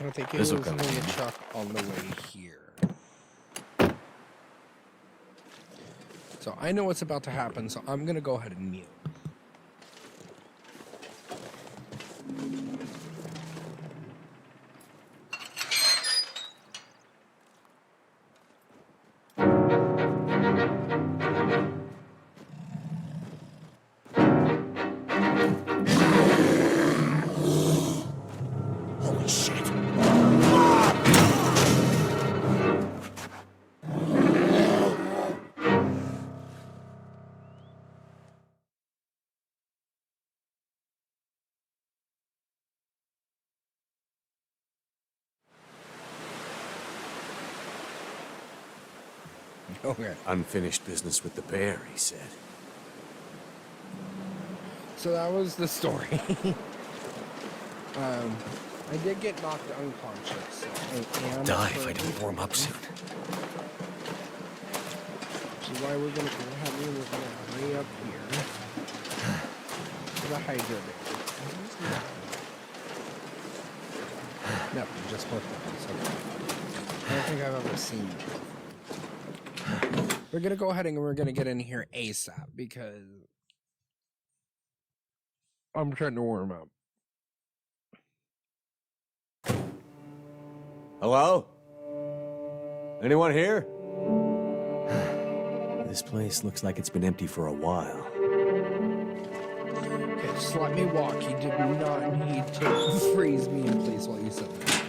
Speaker 1: don't think it was in
Speaker 6: This'll come
Speaker 1: the
Speaker 6: in.
Speaker 1: truck on the way here. So I know what's about to happen, so I'm gonna go ahead and mute.
Speaker 5: Holy shit!
Speaker 1: Okay.
Speaker 2: Unfinished business with the bear, he said.
Speaker 1: So that was the story. I did get knocked unconscious. So I am
Speaker 6: Die if I don't warm up soon.
Speaker 1: Which is why we're gonna go ahead and we're gonna hurry up here to the hydro bay. Nothing, just both of us. Okay. I don't think I've ever seen it before. We're gonna go ahead and we're gonna get in here ASAP because I'm trying to warm up.
Speaker 2: Hello? Anyone here? This place looks like it's been empty for a while.
Speaker 1: Okay, just let me walk. You did not need to freeze me in place while you said that.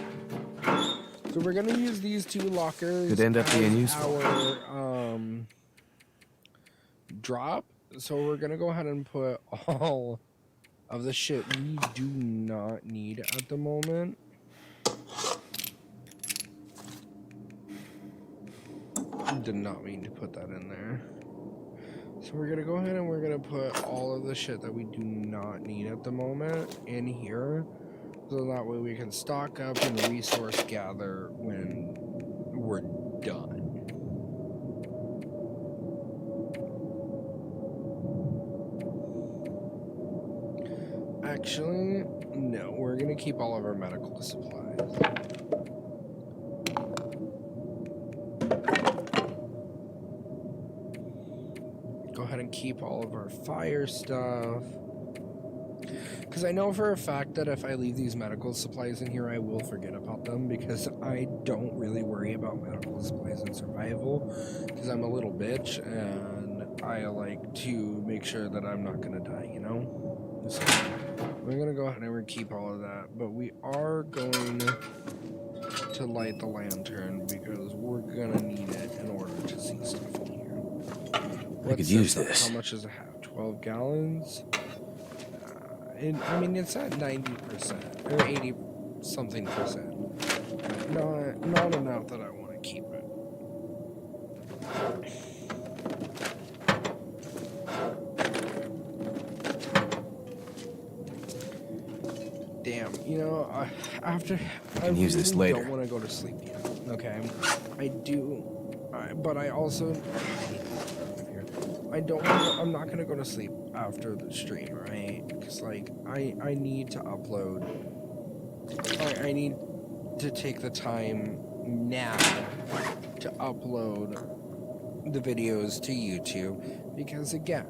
Speaker 1: So we're gonna use these two lockers.
Speaker 6: Could end up being
Speaker 1: as
Speaker 6: useful.
Speaker 1: Our drop. So we're gonna go ahead and put all of the shit we do not need at the moment. Did not mean to put that in there. So we're gonna go ahead and we're gonna put all of the shit that we do not need at the moment in here. So that way we can stock up and resource gather when we're done. Actually, no, we're gonna keep all of our medical supplies. Go ahead and keep all of our fire stuff. Because I know for a fact that if I leave these medical supplies in here, I will forget about them because I don't really worry about medical supplies in survival because I'm a little bitch and I like to make sure that I'm not going to die, you know? So we're going to go ahead and we're gonna keep all of that, but we are going to light the lantern because we're going to need it in order to see stuff in here.
Speaker 6: I could use
Speaker 1: this?
Speaker 6: this.
Speaker 1: How much does it have? 12 gallons? I mean, it's at 90% or 80 something percent. Not enough that I want to keep it. You know, after I
Speaker 6: can use this
Speaker 1: really
Speaker 6: later.
Speaker 1: don't want to go to sleep yet. Okay, I do, but I also I don't. I'm not gonna go to sleep after the stream, right? Because like I need to upload. I need to take the time now to upload the videos to YouTube because again.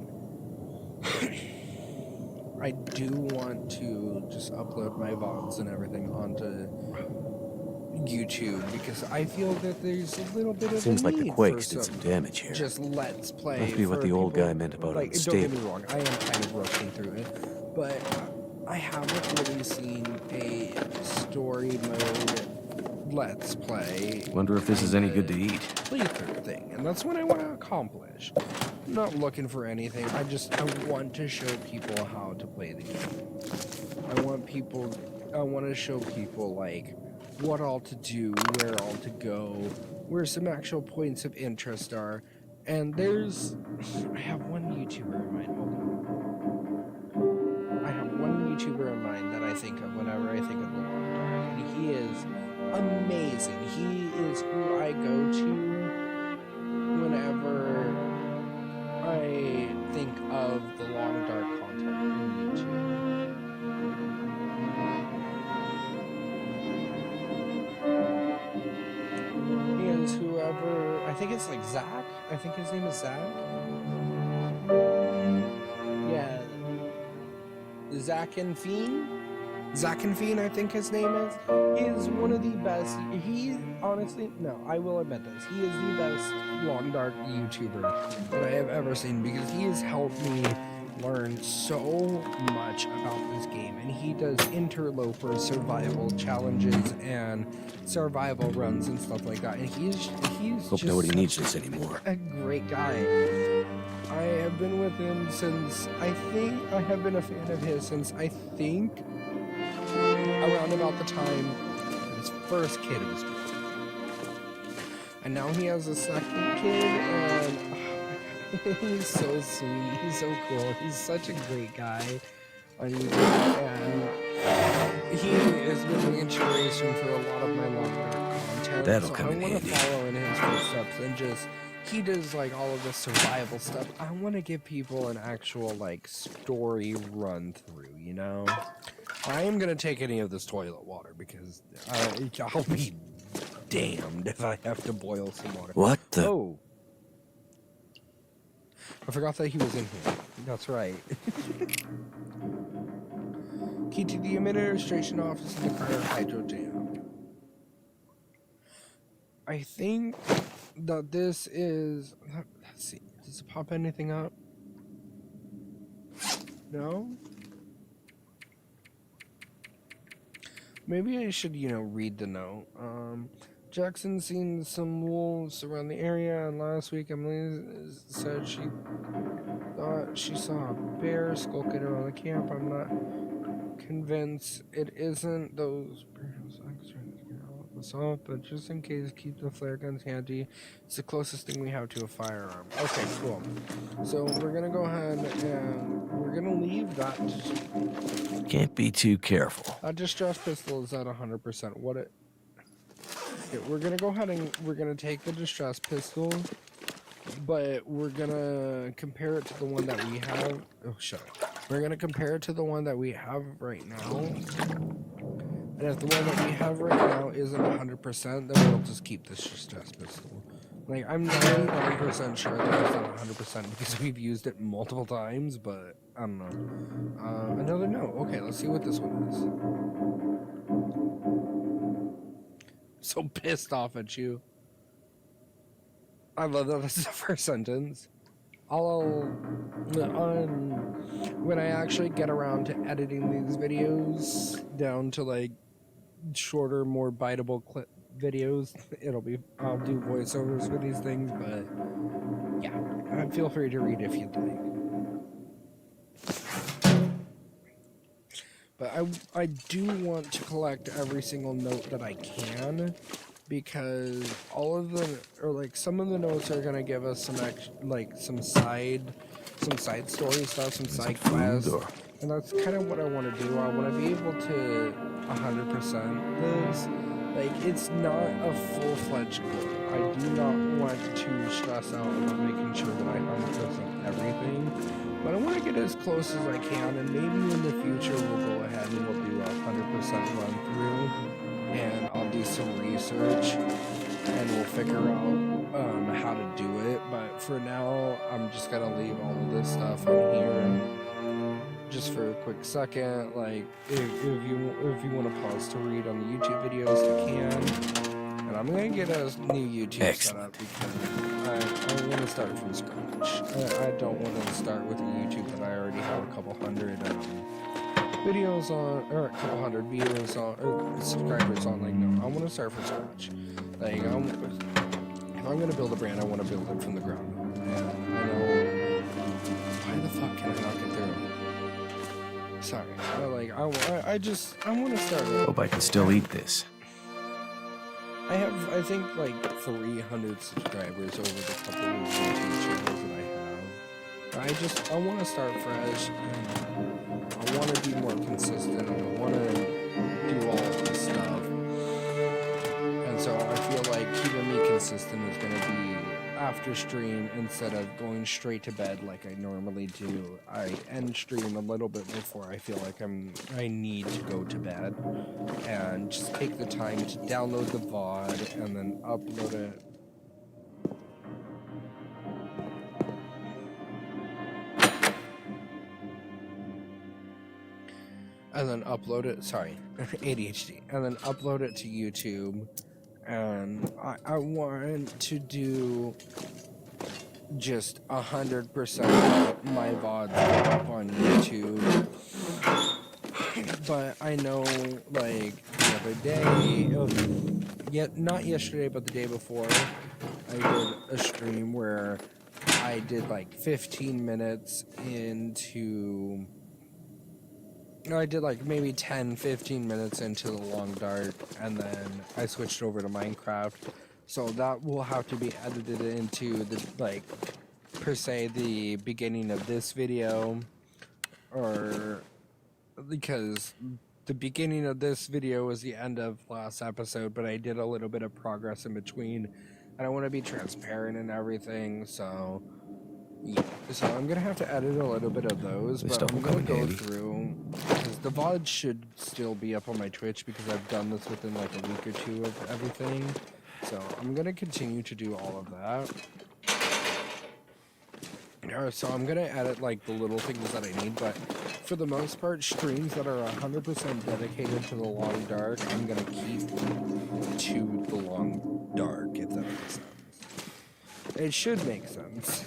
Speaker 1: I do want to just upload my VODs and everything onto YouTube because I feel that there's a little bit of
Speaker 6: Seems
Speaker 1: a
Speaker 6: like the
Speaker 1: need
Speaker 6: quakes
Speaker 1: for
Speaker 6: did some damage here.
Speaker 1: just let's play.
Speaker 6: Must be what
Speaker 1: for
Speaker 6: the old
Speaker 1: people,
Speaker 6: guy meant about
Speaker 1: like, don't get me
Speaker 6: unstable.
Speaker 1: wrong, I am kind of rushing through it, but I haven't really seen a story mode let's play.
Speaker 6: Wonder if this is any good to eat.
Speaker 1: Playthrough thing, and that's what I want to accomplish. I'm not looking for anything. I want to show people how to play the game. I want to show people like what all to do, where all to go, where some actual points of interest are. And I have one YouTuber in mind. Hold on. I have one YouTuber in mind that I think of whenever I think of the Long Dark, and he is amazing. He is who I go to whenever I think of the Long Dark content on YouTube. He is whoever, I think it's like Zach. I think his name is Zach. Yeah. Zach and Fiend, I think his name is. He is one of the best. He honestly, no, I will admit this. He is the best Long Dark YouTuber that I have ever seen because he has helped me learn so much about this game. And he does interloper survival challenges and survival runs and stuff like that. And he's
Speaker 6: Hope
Speaker 1: just
Speaker 6: nobody
Speaker 1: such
Speaker 6: needs this anymore.
Speaker 1: a great guy. I have been with him since, I have been a fan of his since, around about the time that his first kid was born. And now he has a second kid, and he's so sweet, he's so cool, he's such a great guy on YouTube, and he has been the inspiration for a lot of my Long Dark content.
Speaker 6: That'll
Speaker 1: so
Speaker 6: come in
Speaker 1: I want
Speaker 6: handy.
Speaker 1: to follow in his footsteps and just, he does like all of the survival stuff. I want to give people an actual like story run through, you know? I am going to take any of this toilet water because I'll be damned if I have to boil some water.
Speaker 6: What the?
Speaker 1: Oh. I forgot that he was in here. That's right. Key to the administration office in the Carter Hydro Dam. I think that this is... Let's see. Does it pop anything up? No? Maybe I should, read the note. Jackson seen some wolves around the area, and last week Emily said she thought she saw a bear skulking around the camp. I'm not convinced it isn't those bears. I'm trying to figure out what's up, but just in case, keep the flare guns handy. It's the closest thing we have to a firearm. Okay, cool. So we're gonna go ahead and we're gonna leave that.
Speaker 6: Can't be too careful.
Speaker 1: That distress pistol is at 100%. Okay, we're gonna go ahead and we're gonna take the distress pistol, but we're gonna compare it to the one that we have. Oh, shut up. We're gonna compare it to the one that we have right now. And if the one that we have right now isn't 100%, then we'll just keep this distress pistol. Like, I'm 99% sure that it's not 100% because we've used it multiple times, but I don't know. Another note. Okay, let's see what this one is. So pissed off at you. I love that that's the first sentence. When I actually get around to editing these videos down to like shorter, more biteable clip videos, I'll do voiceovers for these things, but yeah, feel free to read if you'd like. But I do want to collect every single note that I can, because all of them, or like some of the notes are gonna give us some side story stuff, some side quests, And that's kind of what I want to do. I want to be able to 100% this. Like, it's not a full-fledged goal. I do not want to stress out about making sure that I 100% everything. But I want to get as close as I can, and maybe in the future we'll go ahead and we'll do a 100% run through, and I'll do some research, and we'll figure out how to do it. But for now, I'm just gonna leave all of this stuff on here. Just for a quick second, like if you want to pause to read on the YouTube videos, you can. And I'm gonna get a new YouTube set up because I want to start from scratch. I don't want to start with a YouTube that I already have a couple hundred videos on, or a couple hundred viewers on, or subscribers on. Like, no, I want to start from scratch. Like, if I'm gonna build a brand, I want to build it from the ground up. And I know, why the fuck can I not get through? Sorry, I want to start with,
Speaker 6: Hope I can still eat this.
Speaker 1: I have, I think, like 300 subscribers over the couple of YouTube channels that I have. I want to start fresh, and I want to be more consistent, and I want to do all of this stuff. And so I feel like keeping me consistent is going to be after stream instead of going straight to bed like I normally do. I end stream a little bit before I feel like I need to go to bed, and just take the time to download the VOD and then upload it. And then upload it, sorry, ADHD, and then upload it to YouTube. And I want to do just 100% my VODs up on YouTube. But I know, like, the other day, not yesterday, but the day before, I did a stream where I did like 15 minutes into... I did like maybe 10-15 minutes into the long dark, and then I switched over to Minecraft. So that will have to be edited into the, like, per se, the beginning of this video, or because the beginning of this video was the end of last episode, but I did a little bit of progress in between, and I want to be transparent and everything. So yeah, so I'm gonna have to edit a little bit of those,
Speaker 6: This
Speaker 1: but
Speaker 6: stuff
Speaker 1: I'm
Speaker 6: will
Speaker 1: gonna
Speaker 6: come in
Speaker 1: go
Speaker 6: handy.
Speaker 1: through, because the VOD should still be up on my Twitch because I've done this within like a week or two of everything. So I'm gonna continue to do all of that. So I'm gonna edit like the little things that I need, but for the most part, streams that are 100% dedicated to the long dark, I'm gonna keep to the long dark, if that makes sense. It should make sense.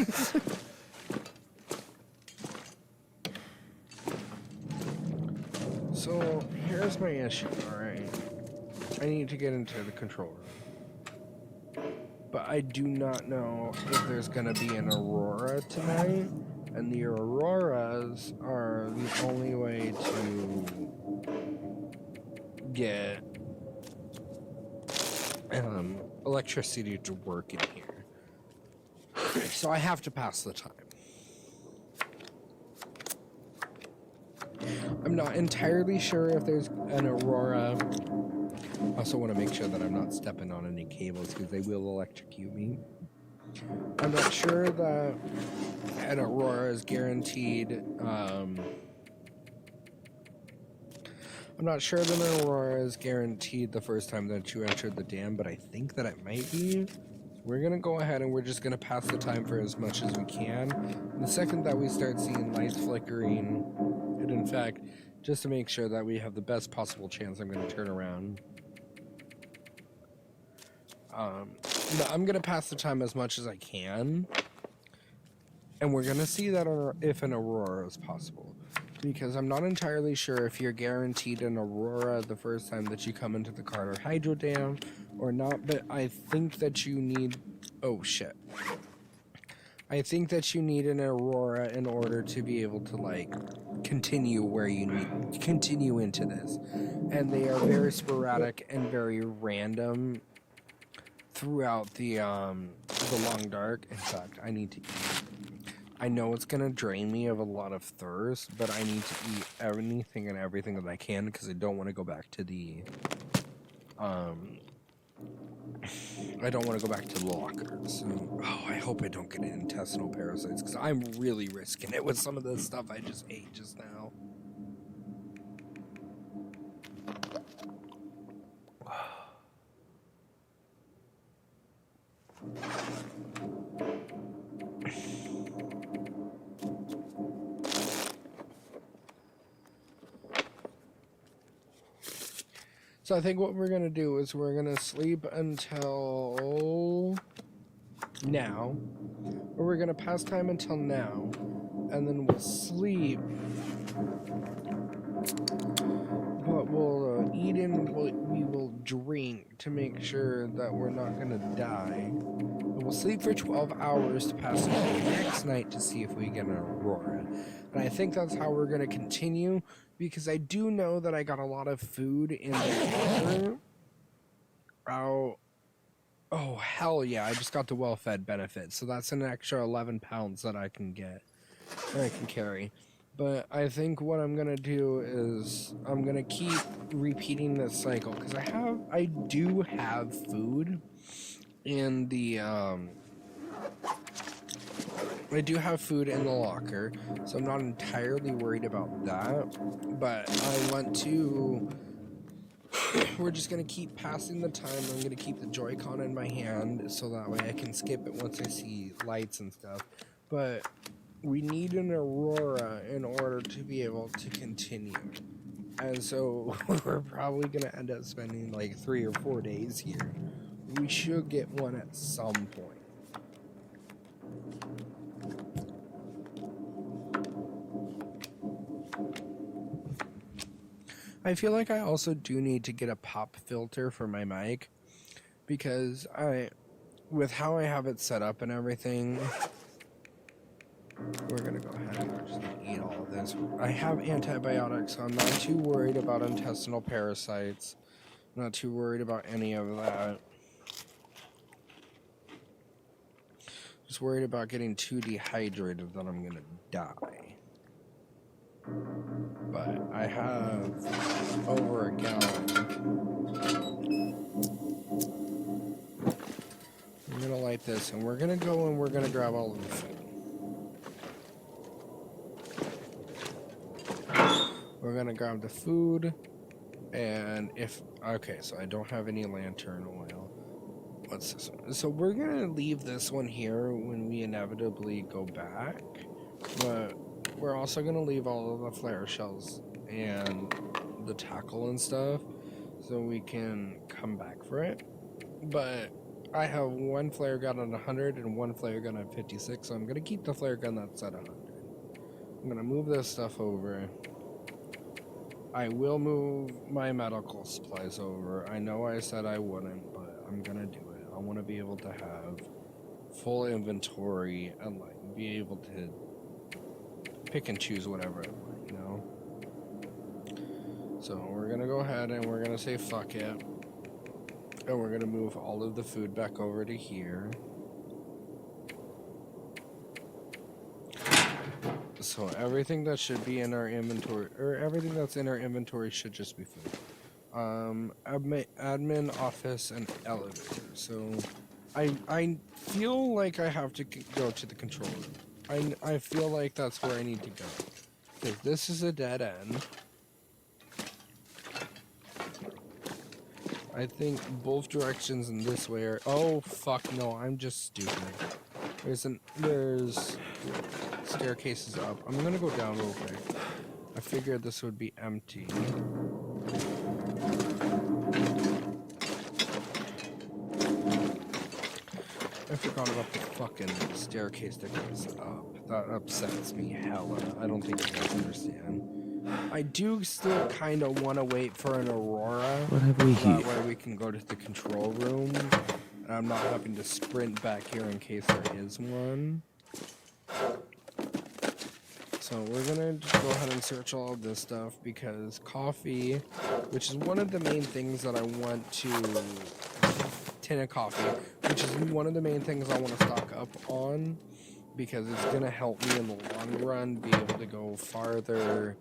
Speaker 1: So here's my issue, alright. I need to get into the control room. But I do not know if there's gonna be an Aurora tonight, and the Auroras are the only way to get electricity to work in here. So I have to pass the time. I'm not entirely sure if there's an Aurora. I also want to make sure that I'm not stepping on any cables because they will electrocute me. I'm not sure that an Aurora is guaranteed. I'm not sure that an Aurora is guaranteed the first time that you enter the dam, but I think that it might be. We're going to go ahead and we're just going to pass the time for as much as we can. And the second that we start seeing lights flickering, and in fact, just to make sure that we have the best possible chance, I'm going to turn around. But I'm going to pass the time as much as I can. And we're going to see that if an Aurora is possible. Because I'm not entirely sure if you're guaranteed an Aurora the first time that you come into the Carter Hydro Dam or not, but I think that you need... Oh, shit. I think that you need an Aurora in order to be able to, like, continue where you need... Continue into this. And they are very sporadic and very random throughout the long dark. In fact, I need to eat. I know it's gonna drain me of a lot of thirst, but I need to eat anything and everything that I can because I don't want to go back to the I don't want to go back to the lockers. So, oh, I hope I don't get intestinal parasites because I'm really risking it with some of the stuff I just ate just now. So I think what we're going to do is we're going to sleep until now, or we're going to pass time until now, and then we'll sleep, but we'll eat and we will drink to make sure that we're not going to die. And we'll sleep for 12 hours to pass the next night to see if we get an aurora. And I think that's how we're going to continue, because I do know that I got a lot of food in the water. Oh, hell yeah, I just got the well-fed benefit, so that's an extra 11 pounds that I can get, or I can carry. But I think what I'm going to do is I'm going to keep repeating this cycle, because I do have food in the, I do have food in the locker, so I'm not entirely worried about that, but I want to, we're just going to keep passing the time. I'm going to keep the Joy-Con in my hand, so that way I can skip it once I see lights and stuff, but we need an aurora in order to be able to continue, and so we're probably going to end up spending like 3 or 4 days here. We should get one at some point. I feel like I also do need to get a pop filter for my mic, because with how I have it set up and everything, we're gonna go ahead and we're just gonna eat all of this. I have antibiotics, so I'm not too worried about intestinal parasites. I'm not too worried about any of that. Just worried about getting too dehydrated that I'm gonna die. But I have over a gallon. I'm gonna light this, and we're gonna go and we're gonna grab all of the food. We're gonna grab the food, and okay, so I don't have any lantern oil. What's this one? So we're gonna leave this one here when we inevitably go back, but we're also gonna leave all of the flare shells and the tackle and stuff so we can come back for it. But I have one flare gun at 100 and one flare gun at 56, so I'm gonna keep the flare gun that's at 100. I'm gonna move this stuff over. I will move my medical supplies over. I know I said I wouldn't, but I'm gonna do it. I want to be able to have full inventory and like be able to pick and choose whatever I want, you know? So we're gonna go ahead and we're gonna say fuck it. And we're gonna move all of the food back over to here. So everything that should be in our inventory, or everything that's in our inventory should just be food. Admin, office, and elevator. So I feel like I have to go to the control room. I feel like that's where I need to go. Because this is a dead end. I think both directions in this way are... Oh, fuck no, I'm just stupid. There's staircases up. I'm gonna go down real quick. I figured this would be empty. I forgot about the fucking staircase that goes up. That upsets me hella. I don't think you guys understand. I do still kind of want to wait for an aurora.
Speaker 6: What have we here?
Speaker 1: That way we can go to the control room. And I'm not having to sprint back here in case there is one. So we're gonna just go ahead and search all of this stuff because coffee, which is one of the main things that I want to... tin of coffee, which is one of the main things I want to stock up on because it's gonna help me in the long run be able to go farther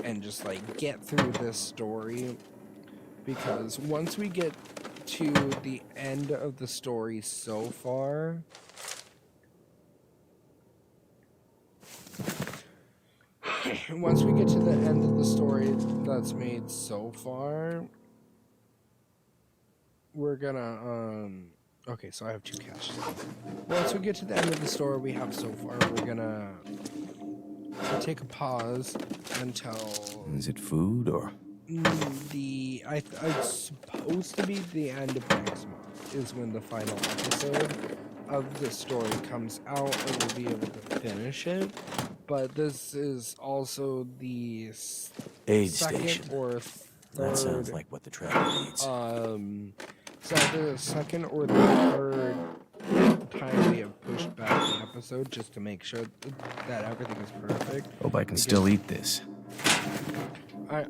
Speaker 1: and just like get through this story. Because once we get to the end of the story so far, once we get to the end of the story that's made so far, we're gonna okay, so I have 2 caches. Once we get to the end of the story we have so far, we're gonna take a pause until
Speaker 6: Is it food or?
Speaker 1: it's supposed to be the end of next month is when the final episode of the story comes out, and we'll be able to finish it. But this is also the
Speaker 6: Aid
Speaker 1: second
Speaker 6: station.
Speaker 1: or
Speaker 6: That sounds
Speaker 1: third
Speaker 6: like what the traveler needs.
Speaker 1: so the second or the third time we have pushed back the episode just to make sure that everything is perfect.
Speaker 6: Hope I can still eat this.
Speaker 1: I'm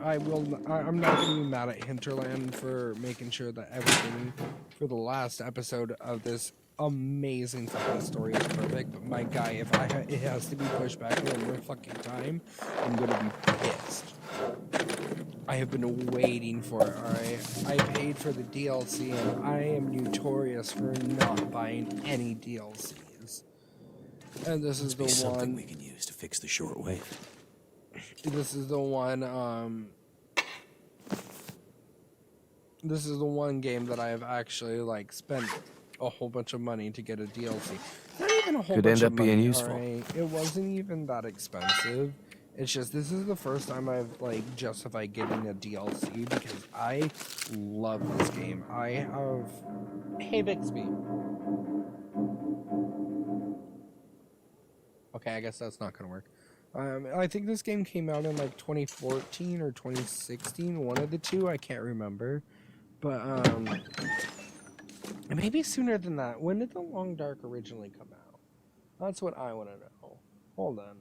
Speaker 1: not going to be mad at Hinterland for making sure that everything for the last episode of this amazing fucking story is perfect. But my guy, if it has to be pushed back one more fucking time, I'm going to be pissed. I have been waiting for it, alright? I paid for the DLC, and I am notorious for not buying any DLCs. And this is the
Speaker 6: Something
Speaker 1: one.
Speaker 6: we can use to fix the shortwave.
Speaker 1: This is the one. This is the one game that I have actually like spent a whole bunch of money to get a DLC. Not even a whole
Speaker 6: Could
Speaker 1: bunch
Speaker 6: end
Speaker 1: of
Speaker 6: up being
Speaker 1: money,
Speaker 6: useful.
Speaker 1: alright? It wasn't even that expensive. It's just this is the first time I've like justified getting a DLC because I love this game. I have. Hey Bixby. Okay, I guess that's not gonna work. I think this game came out in like 2014 or 2016, one of the two. I can't remember, but maybe sooner than that. When did The Long Dark originally come out? That's what I want to know. Hold on.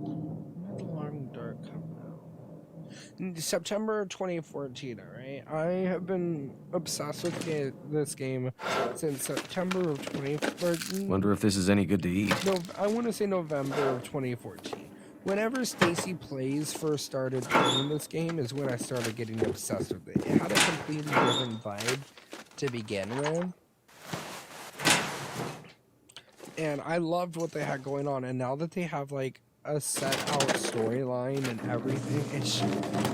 Speaker 1: When did The Long Dark come out? September 2014, alright? I have been obsessed with this game since September of 2014.
Speaker 6: Wonder if this is any good to eat.
Speaker 1: No, I want to say November of 2014. Whenever Stacy Plays first started playing this game is when I started getting obsessed with it. It had a completely different vibe to begin with. And I loved what they had going on, and now that they have like a set out storyline and everything,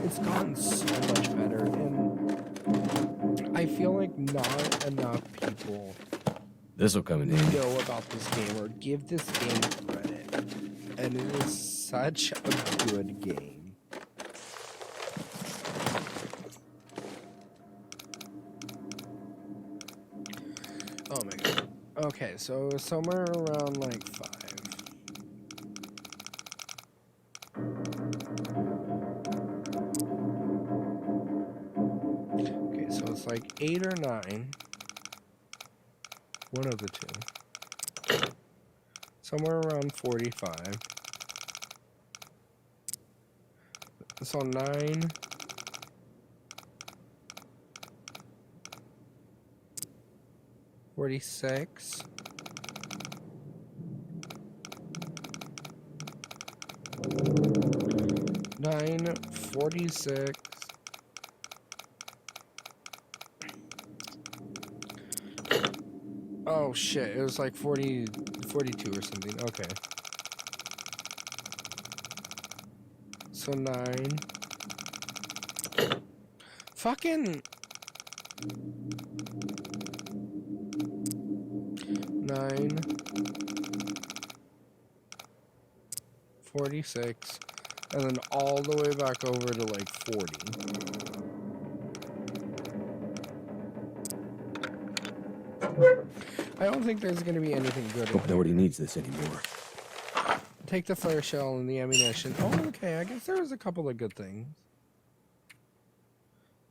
Speaker 1: it's gotten so much better, and I feel like not enough people
Speaker 6: This'll come in handy.
Speaker 1: know about this game or give this game credit, and it is such a good game. Oh my god. Okay, so somewhere around like 5. Okay, so it's like 8 or 9. One of the two. Somewhere around 45. So 9. $46. $46. Oh shit, it was like 42 or something. Okay. So 9. Fucking 9. 46. And then all the way back over to like 40. I don't think there's going to be anything good in
Speaker 6: Hope
Speaker 1: here.
Speaker 6: nobody needs this anymore.
Speaker 1: Take the flare shell and the ammunition. Oh, okay. I guess there was a couple of good things.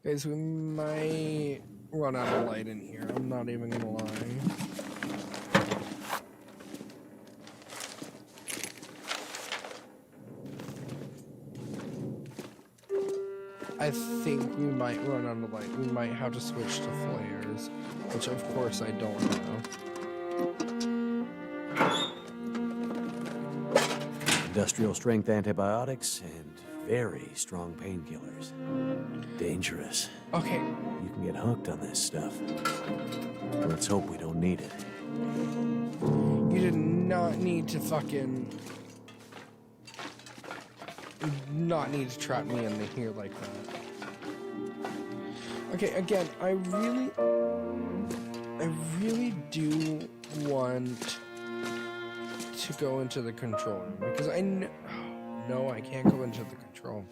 Speaker 1: Guys, we might run out of light in here. I'm not even going to lie. I think we might run out of light. We might have to switch to flares, which of course I don't know.
Speaker 2: Industrial strength antibiotics and very strong painkillers. Dangerous.
Speaker 1: Okay,
Speaker 2: You can get hooked on this stuff. Let's hope we don't need it.
Speaker 1: you did not need to fucking... not need to trap me in here like that. Okay, again, I really do want to go into the control room because no, I can't go into the control room.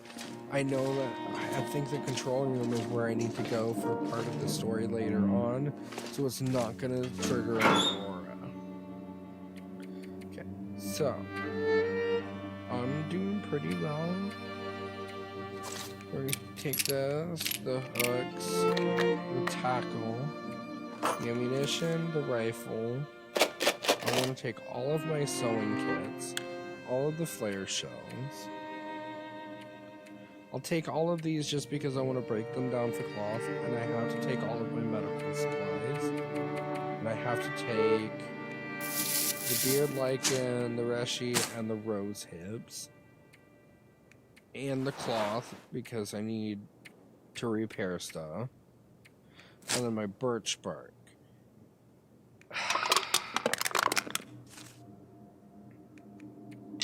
Speaker 1: I know that I think the control room is where I need to go for part of the story later on, so it's not gonna trigger an aura. Okay, so I'm doing pretty well. We're gonna take this, the hooks, the tackle, the ammunition, the rifle. I want to take all of my sewing kits, all of the flare shells. I'll take all of these just because I want to break them down for cloth, and I have to take all of my medical supplies. And I have to take the beard lichen, the reshi, and the rose hips. And the cloth, because I need to repair stuff. And then my birch bark.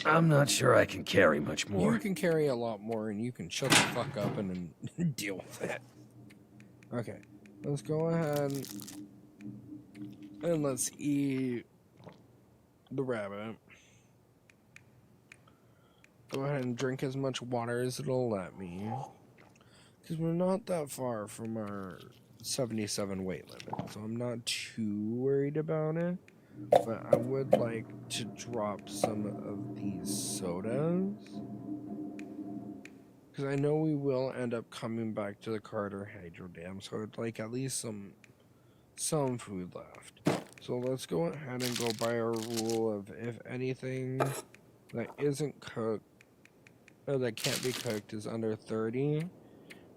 Speaker 6: I'm not sure I can carry much more.
Speaker 1: You can carry a lot more, and you can shut the fuck up and deal with it. Okay, let's go ahead and let's eat the rabbit. Go ahead and drink as much water as it'll let me. Because we're not that far from our 77 weight limit, so I'm not too worried about it. But I would like to drop some of these sodas. Because I know we will end up coming back to the Carter Hydro Dam, so I'd like at least some food left. So let's go ahead and go by our rule of if anything that isn't cooked, or that can't be cooked is under 30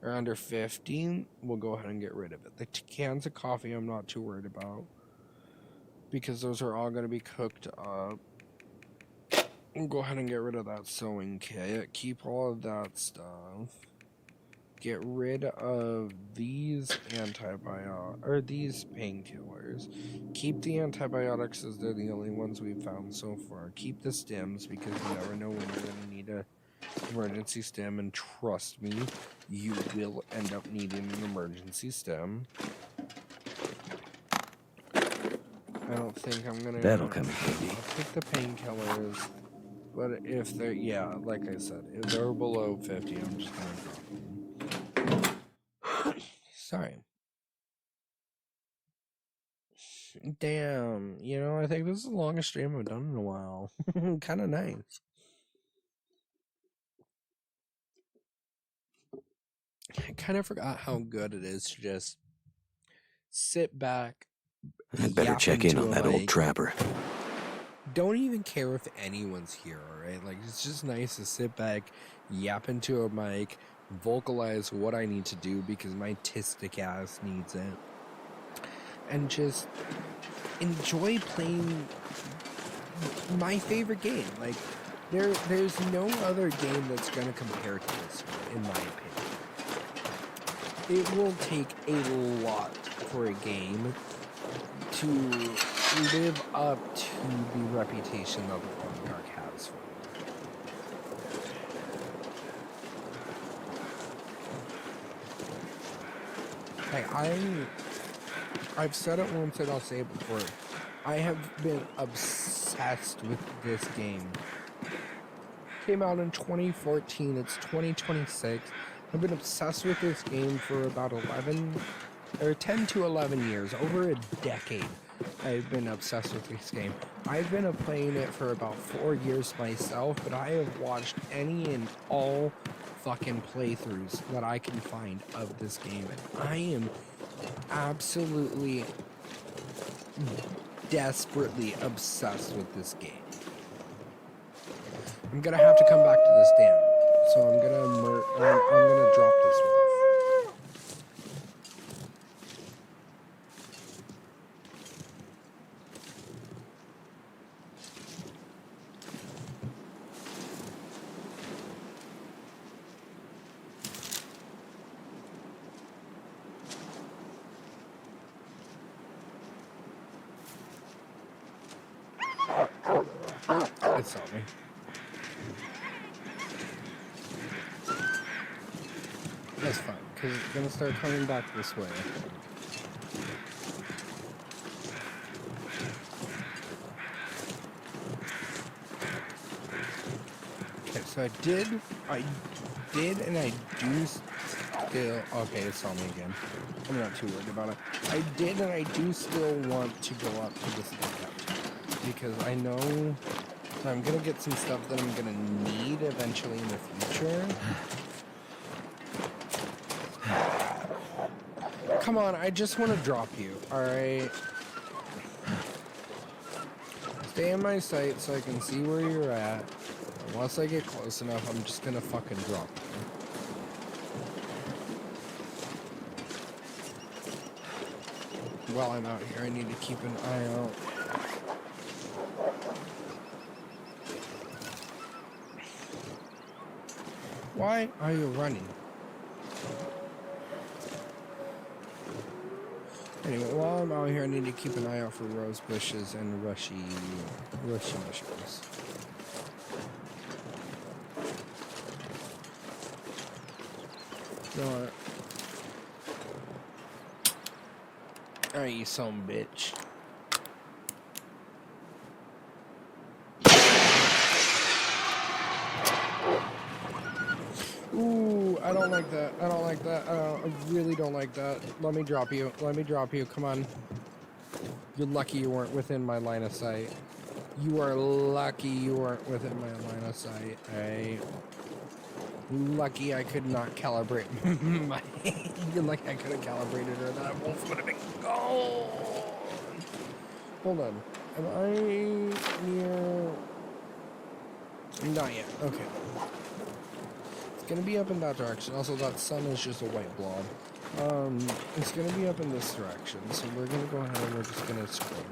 Speaker 1: or under 15, we'll go ahead and get rid of it. The cans of coffee I'm not too worried about, because those are all going to be cooked up. We'll go ahead and get rid of that sewing kit. Keep all of that stuff. Get rid of these these painkillers. Keep the antibiotics as they're the only ones we've found so far. Keep the stems because you never know when you're going to need a emergency stem, and trust me, you will end up needing an emergency stem. I don't think I'm gonna.
Speaker 6: That'll come in handy.
Speaker 1: I'll take the painkillers, but if they're, yeah, like I said, if they're below 50, I'm just gonna drop them. Sorry. Damn, you know, I think this is the longest stream I've done in a while. Kind of nice. I kind of forgot how good it is to just sit back.
Speaker 6: I'd better check in on that old trapper.
Speaker 1: Don't even care if anyone's here, alright? Like, it's just nice to sit back, yap into a mic, vocalize what I need to do because my autistic ass needs it, and just enjoy playing my favorite game. Like, there's no other game that's gonna compare to this one, in my opinion. It will take a lot for a game to live up to the reputation that the Long Dark has for me. Like, I've said it once and I'll say it before. I have been obsessed with this game. Came out in 2014, it's 2026. I've been obsessed with this game for about 10 to 11 years, over a decade. I've been obsessed with this game. I've been playing it for about 4 years myself, but I have watched any and all fucking playthroughs that I can find of this game, and I am absolutely desperately obsessed with this game. I'm gonna have to come back to this dam, so I'm gonna drop this one. It saw me. That's fine, because it's gonna start coming back this way. Okay, so I did, and I do still, okay, it saw me again. I'm not too worried about it. I did, and I do still want to go up to this lookout, because I know that I'm gonna get some stuff that I'm gonna need eventually in the future. Come on, I just want to drop you, alright? Stay in my sight so I can see where you're at. Once I get close enough, I'm just gonna fucking drop you. While I'm out here, I need to keep an eye out. Why are you running? Anyway, while I'm out here, I need to keep an eye out for rose bushes and rushy mushrooms. You know what? Alright, you son of a bitch. Ooh, I don't like that. I don't like that. I really don't like that. Let me drop you. Let me drop you. Come on. You're lucky you weren't within my line of sight. You are lucky you weren't within my line of sight. Alright. Lucky I could not calibrate my... You're lucky I could have calibrated her. That wolf would have been gone. Hold on. Am I near... Not yet. Okay. It's gonna be up in that direction. Also, that sun is just a white blob. It's gonna be up in this direction. So we're gonna go ahead and we're just gonna sprint.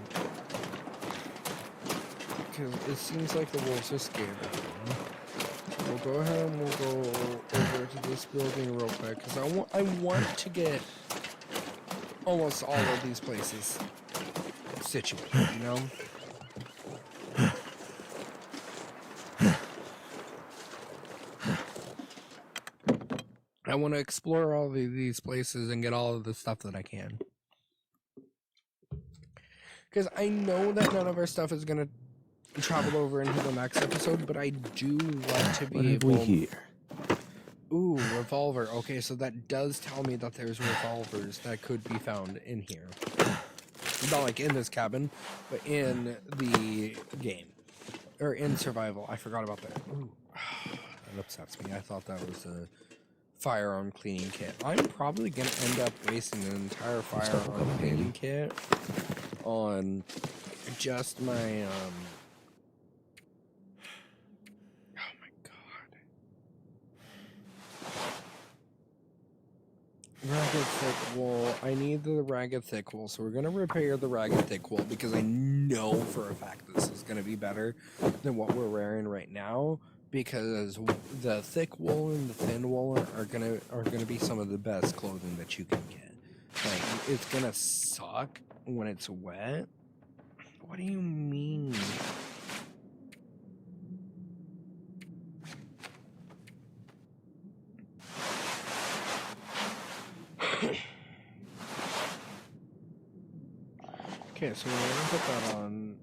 Speaker 1: Because it seems like the wolves are scared of him. We'll go ahead and we'll go over to this building real quick. Because I want to get almost all of these places situated, you know? I want to explore all of these places and get all of the stuff that I can. Because I know that none of our stuff is going to travel over into the next episode, but I do want to be able...
Speaker 6: What have we here?
Speaker 1: Ooh, revolver. Okay, so that does tell me that there's revolvers that could be found in here. Not like in this cabin, but in the game. Or in survival. I forgot about that. Ooh, that upsets me. I thought that was a firearm cleaning kit. I'm probably going to end up wasting an entire firearm cleaning kit on just my, oh my god. Ragged thick wool. I need the ragged thick wool, so we're going to repair the ragged thick wool because I know for a fact this is going to be better than what we're wearing right now. Because the thick wool and the thin wool are gonna be some of the best clothing that you can get. Like, it's gonna suck when it's wet. What do you mean? Okay, so we're gonna put that on.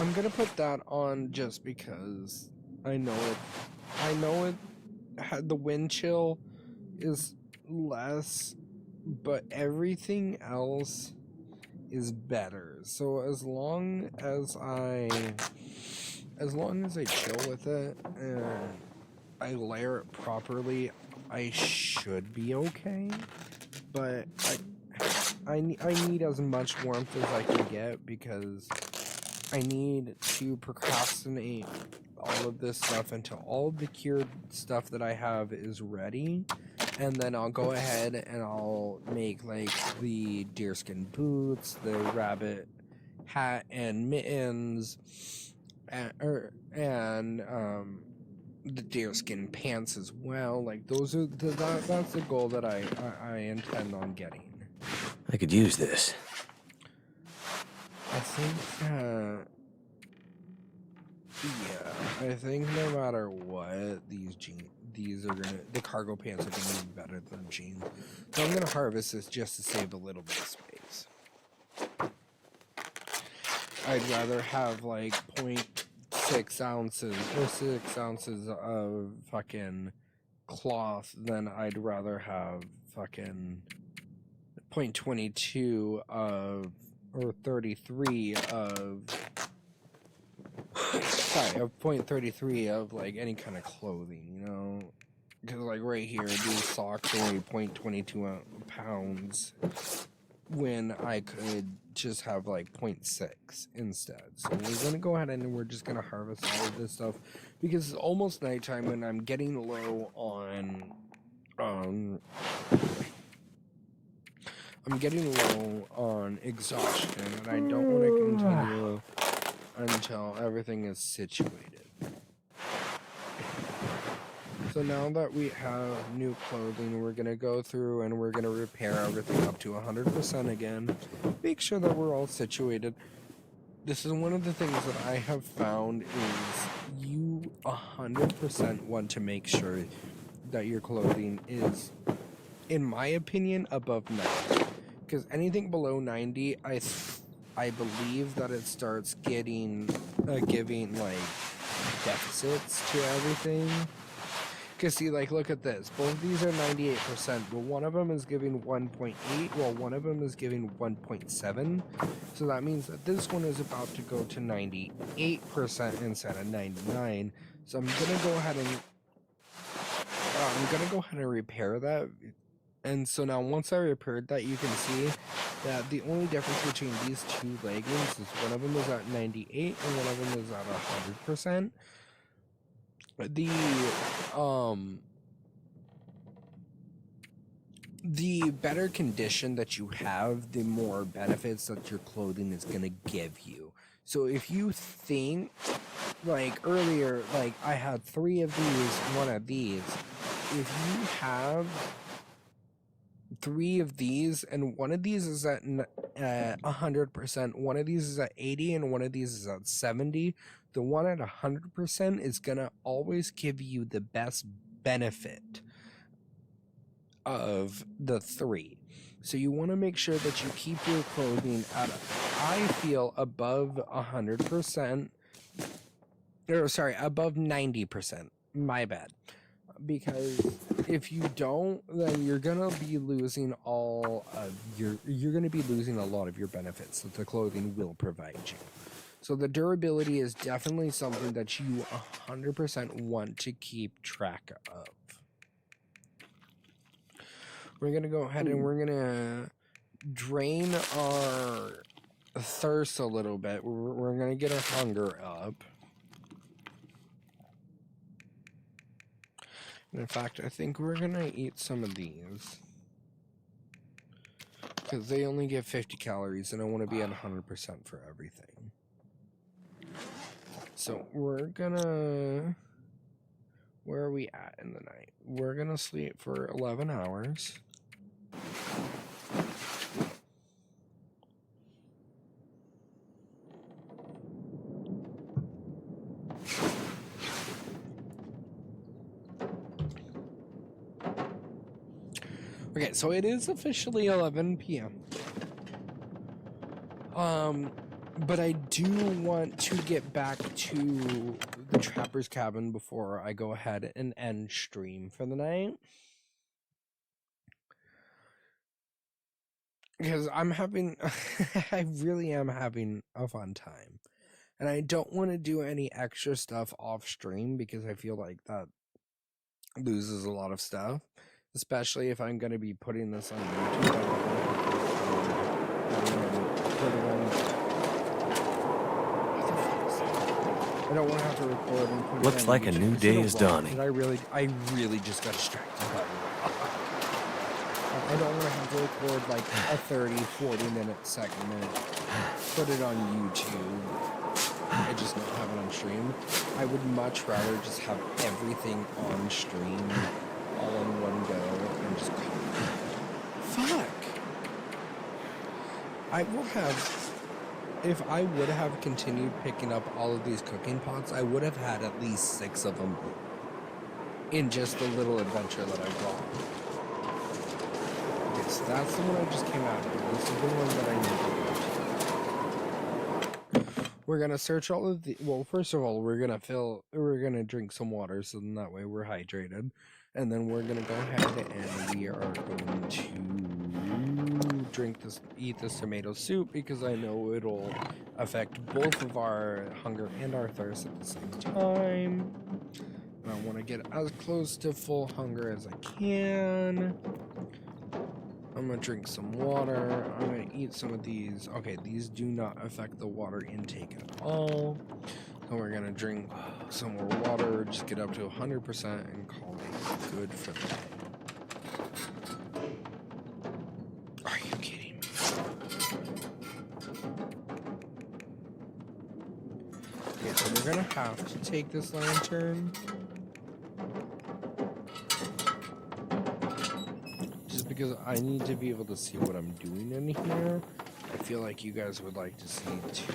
Speaker 1: I'm gonna put that on just because I know it had the wind chill is less, but everything else is better. So as long as I chill with it and I layer it properly, I should be okay. But I need as much warmth as I can get because I need to procrastinate all of this stuff until all of the cured stuff that I have is ready, and then I'll go ahead and I'll make like the deerskin boots, the rabbit hat and mittens, and the deerskin pants as well. Like those are that's the goal that I intend on getting.
Speaker 6: I could use this.
Speaker 1: I think yeah, I think no matter what, these are gonna, the cargo pants are gonna be better than jeans. So I'm gonna harvest this just to save a little bit of space. I'd rather have like 0.6 ounces or 6 ounces of fucking cloth than I'd rather have fucking 0.22 of, or 33 of, sorry, of 0.33 of like any kind of clothing, you know? Because like right here, these socks weigh 0.22 pounds when I could just have like 0.6 instead. So we're gonna go ahead and we're just gonna harvest all of this stuff because it's almost nighttime and I'm getting low on exhaustion and I don't want to continue until everything is situated. So now that we have new clothing, we're going to go through and we're going to repair everything up to 100% again. Make sure that we're all situated. This is one of the things that I have found is you 100% want to make sure that your clothing is, in my opinion, above 90. Because anything below 90, I believe that it starts getting, giving like deficits to everything. Because see, like, look at this. Both these are 98%, but one of them is giving 1.8, while one of them is giving 1.7. So that means that this one is about to go to 98% instead of 99. So I'm gonna go ahead and repair that. And so now once I repaired that, you can see that the only difference between these two leggings is one of them is at 98 and one of them is at 100%. The better condition that you have, the more benefits that your clothing is going to give you. So if you think, like earlier, like I had 3 of these, 1 of these, if you have 3 of these and one of these is at 100%, one of these is at 80, and one of these is at 70, the one at 100% is going to always give you the best benefit of the 3. So you want to make sure that you keep your clothing at, I feel, above 100%, or sorry, above 90%. My bad. Because if you don't, then you're gonna be losing all of you're gonna be losing a lot of your benefits that the clothing will provide you. So the durability is definitely something that you 100% want to keep track of. We're gonna go ahead and we're gonna drain our thirst a little bit. We're gonna get our hunger up. In fact, I think we're gonna eat some of these because they only give 50 calories and I want to be at 100% for everything. So we're gonna, where are we at in the night? We're gonna sleep for 11 hours. Okay, so it is officially 11 p.m. But I do want to get back to the Trapper's Cabin before I go ahead and end stream for the night. Because I'm having, I really am having a fun time. And I don't want to do any extra stuff off stream because I feel like that loses a lot of stuff. Especially if I'm going to be putting this on YouTube. I don't want to have to record and put it
Speaker 6: Looks
Speaker 1: on
Speaker 6: like a
Speaker 1: YouTube.
Speaker 6: new day is dawning.
Speaker 1: I really just got distracted by it. I don't want to have to record like a 30, 40-minute segment, put it on YouTube. I just not have it on stream. I would much rather just have everything on stream all in one go and just fuck. I will have if I would have continued picking up all of these cooking pots, I would have had at least 6 of them in just the little adventure that I brought. Okay, so that's the one I just came out of. This is the one that I need to go to. We're gonna search all of the. Well, first of all, we're gonna drink some water, so then that way we're hydrated, and then we're gonna go ahead and we are going to eat this tomato soup because I know it'll affect both of our hunger and our thirst at the same time. And I want to get as close to full hunger as I can. I'm gonna drink some water. I'm gonna eat some of these. Okay, these do not affect the water intake at all. So we're gonna drink some more water, just get up to 100% and call it good for the day. Are you kidding me? Okay, so we're gonna have to take this lantern. Just because I need to be able to see what I'm doing in here. I feel like you guys would like to see too.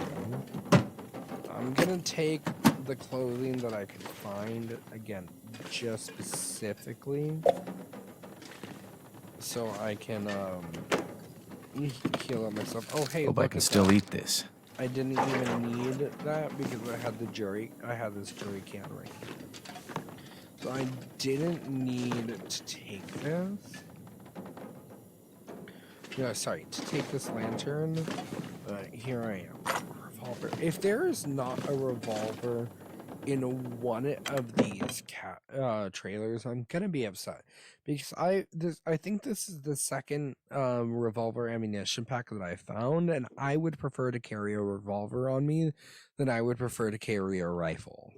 Speaker 1: I'm gonna take the clothing that I can find, again, just specifically, so I can heal up myself. Oh hey,
Speaker 6: Hope
Speaker 1: look
Speaker 6: I can
Speaker 1: at
Speaker 6: still
Speaker 1: that.
Speaker 6: eat this.
Speaker 1: I didn't even need that because I had this jerry can right here. So I didn't need to take this. No, sorry, to take this lantern. Here I am. Revolver. If there is not a revolver in one of these trailers, I'm gonna be upset because I think this is the second revolver ammunition pack that I found, and I would prefer to carry a revolver on me than I would prefer to carry a rifle.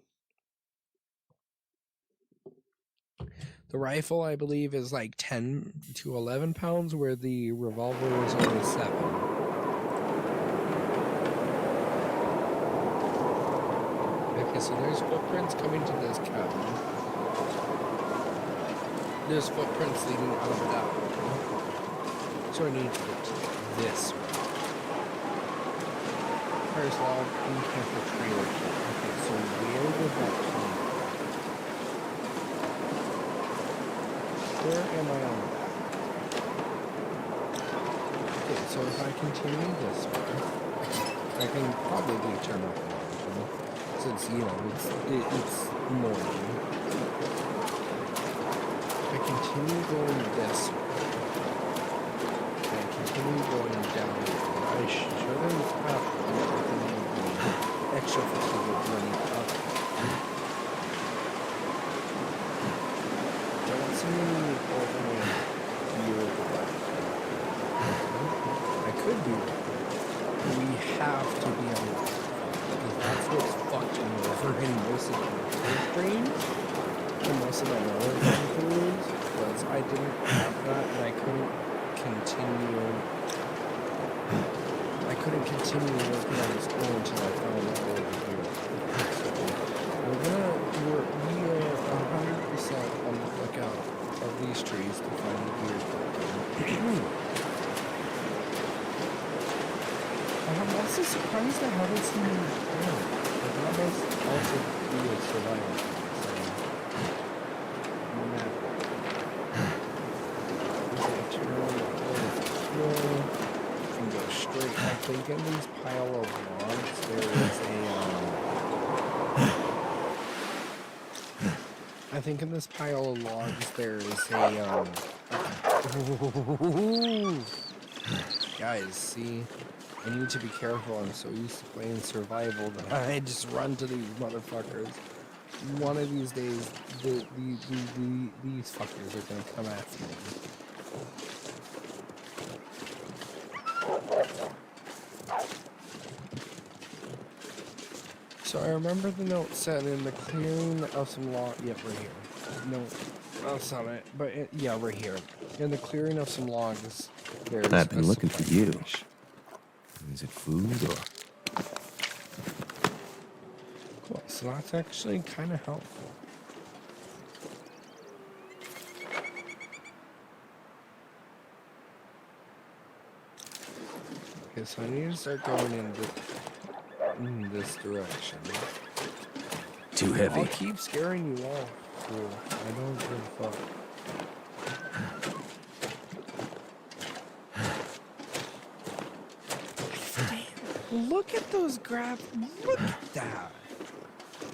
Speaker 1: The rifle, I believe, is like 10 to 11 pounds, where the revolver is only 7. Okay, so there's footprints coming to this cabin. There's footprints leading out of that one. So I need to get to this one. First log, encounter trailer. Okay, so where would that come from? Where am I on that? Okay, so if I continue this way, I can probably turn off the lantern, since, you know, it's morning. If I continue going this way, and continue going down, I shouldn't have the extra fatigue running up. Don't see any overly weird light. I could be wrong. We have to be on the because that's what's fucked me over in most of the streams and most of my other throughs was I didn't have that and I couldn't continue working on this goal until I found out what to do. We are 100% on the lookout of these trees to find the weird pumpkin. I'm also surprised I haven't seen any before. Like, that must also be a survival thing, and go straight. I think in these pile of logs there is I think in this pile of logs there is guys, see, I need to be careful. I'm so used to playing survival that I just run to these motherfuckers. One of these days, these fuckers are gonna come after me. So I remember the note said in the clearing of some log. Yep, right here. No, that's not it. But yeah, right here. In the clearing of some logs, there's.
Speaker 6: I've been looking for you.
Speaker 1: Fish.
Speaker 6: Is it food or?
Speaker 1: Cool. So that's actually kind of helpful. Okay, so I need to start going in this direction.
Speaker 6: Too
Speaker 1: I'll
Speaker 6: heavy.
Speaker 1: keep scaring you all, fool. I don't give a fuck. Damn, look at those graphs. Look at that.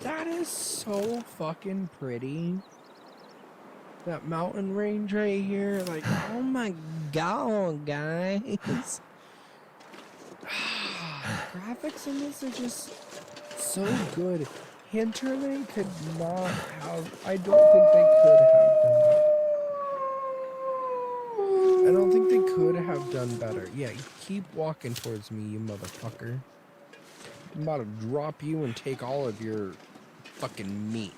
Speaker 1: That is so fucking pretty. That mountain range right here. Like, oh my god, guys. Graphics in this are just so good. Hinterland could not have. I don't think they could have done it. I don't think they could have done better. Yeah, keep walking towards me, you motherfucker. I'm about to drop you and take all of your fucking meat.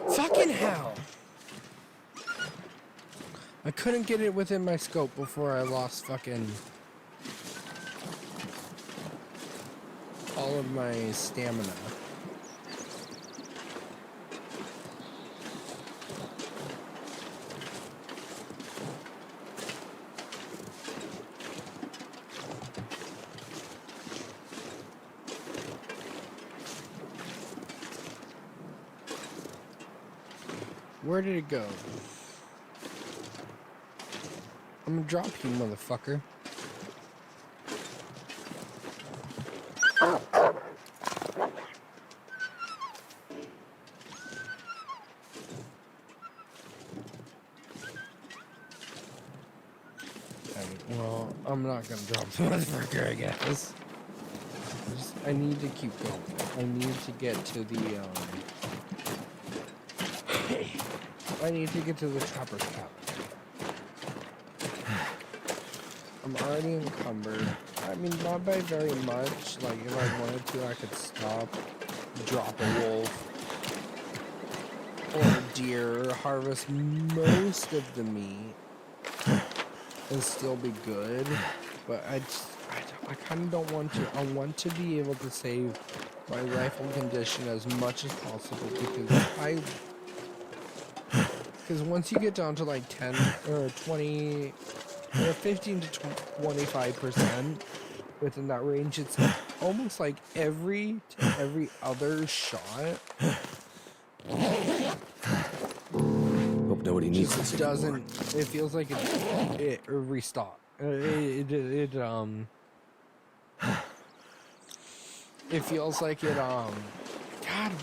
Speaker 1: Fucking hell! I couldn't get it within my scope before I lost fucking all of my stamina. Where did it go? I'm gonna drop you, motherfucker. Well, I'm not gonna drop the motherfucker, I guess. I need to keep going. I need to get to the, I need to get to the trapper's cabin. I'm already encumbered. I mean, not by very much. Like, if I wanted to, I could stop, drop a wolf, or a deer, harvest most of the meat, and still be good. But I kind of don't want to. I want to be able to save my rifle condition as much as possible because once you get down to like 10 or 20 or 15 to 25% within that range, it's almost like every other shot
Speaker 6: Hope nobody needs
Speaker 1: just
Speaker 6: this
Speaker 1: doesn't.
Speaker 6: anymore.
Speaker 1: It feels like it restock. It feels like it God,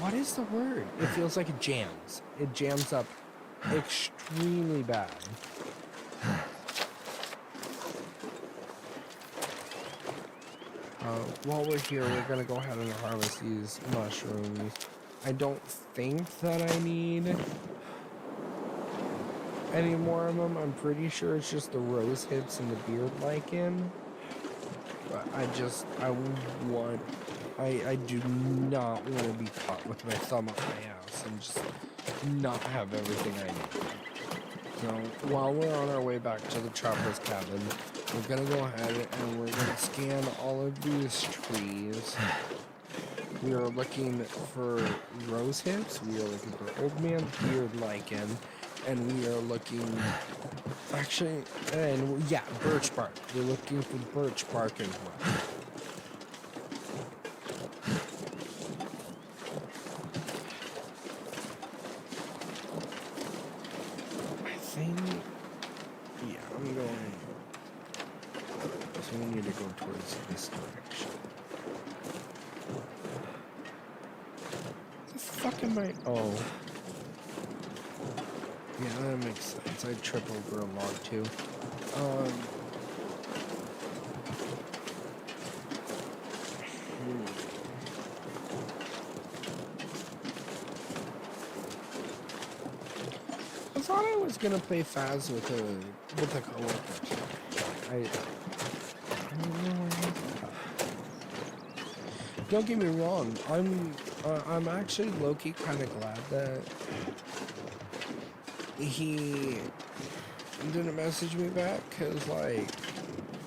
Speaker 1: what is the word? It feels like it jams. It jams up extremely bad. While we're here, we're gonna go ahead and harvest these mushrooms. I don't think that I need any more of them. I'm pretty sure it's just the rose hips and the beard lichen. But I do not want to be caught with my thumb up my ass and just not have everything I need. So while we're on our way back to the trapper's cabin, we're gonna go ahead and we're gonna scan all of these trees. We are looking for rose hips, we are looking for old man beard lichen, and we are looking birch bark. We're looking for birch bark as well. I'm going. So we need to go towards this direction. The fuck am I? Oh. Yeah, that makes sense. I trip over a log too. I thought I was gonna play Faz with a coworker. I don't know where he's at. Don't get me wrong. I'm actually low-key kind of glad that he didn't message me back, cause like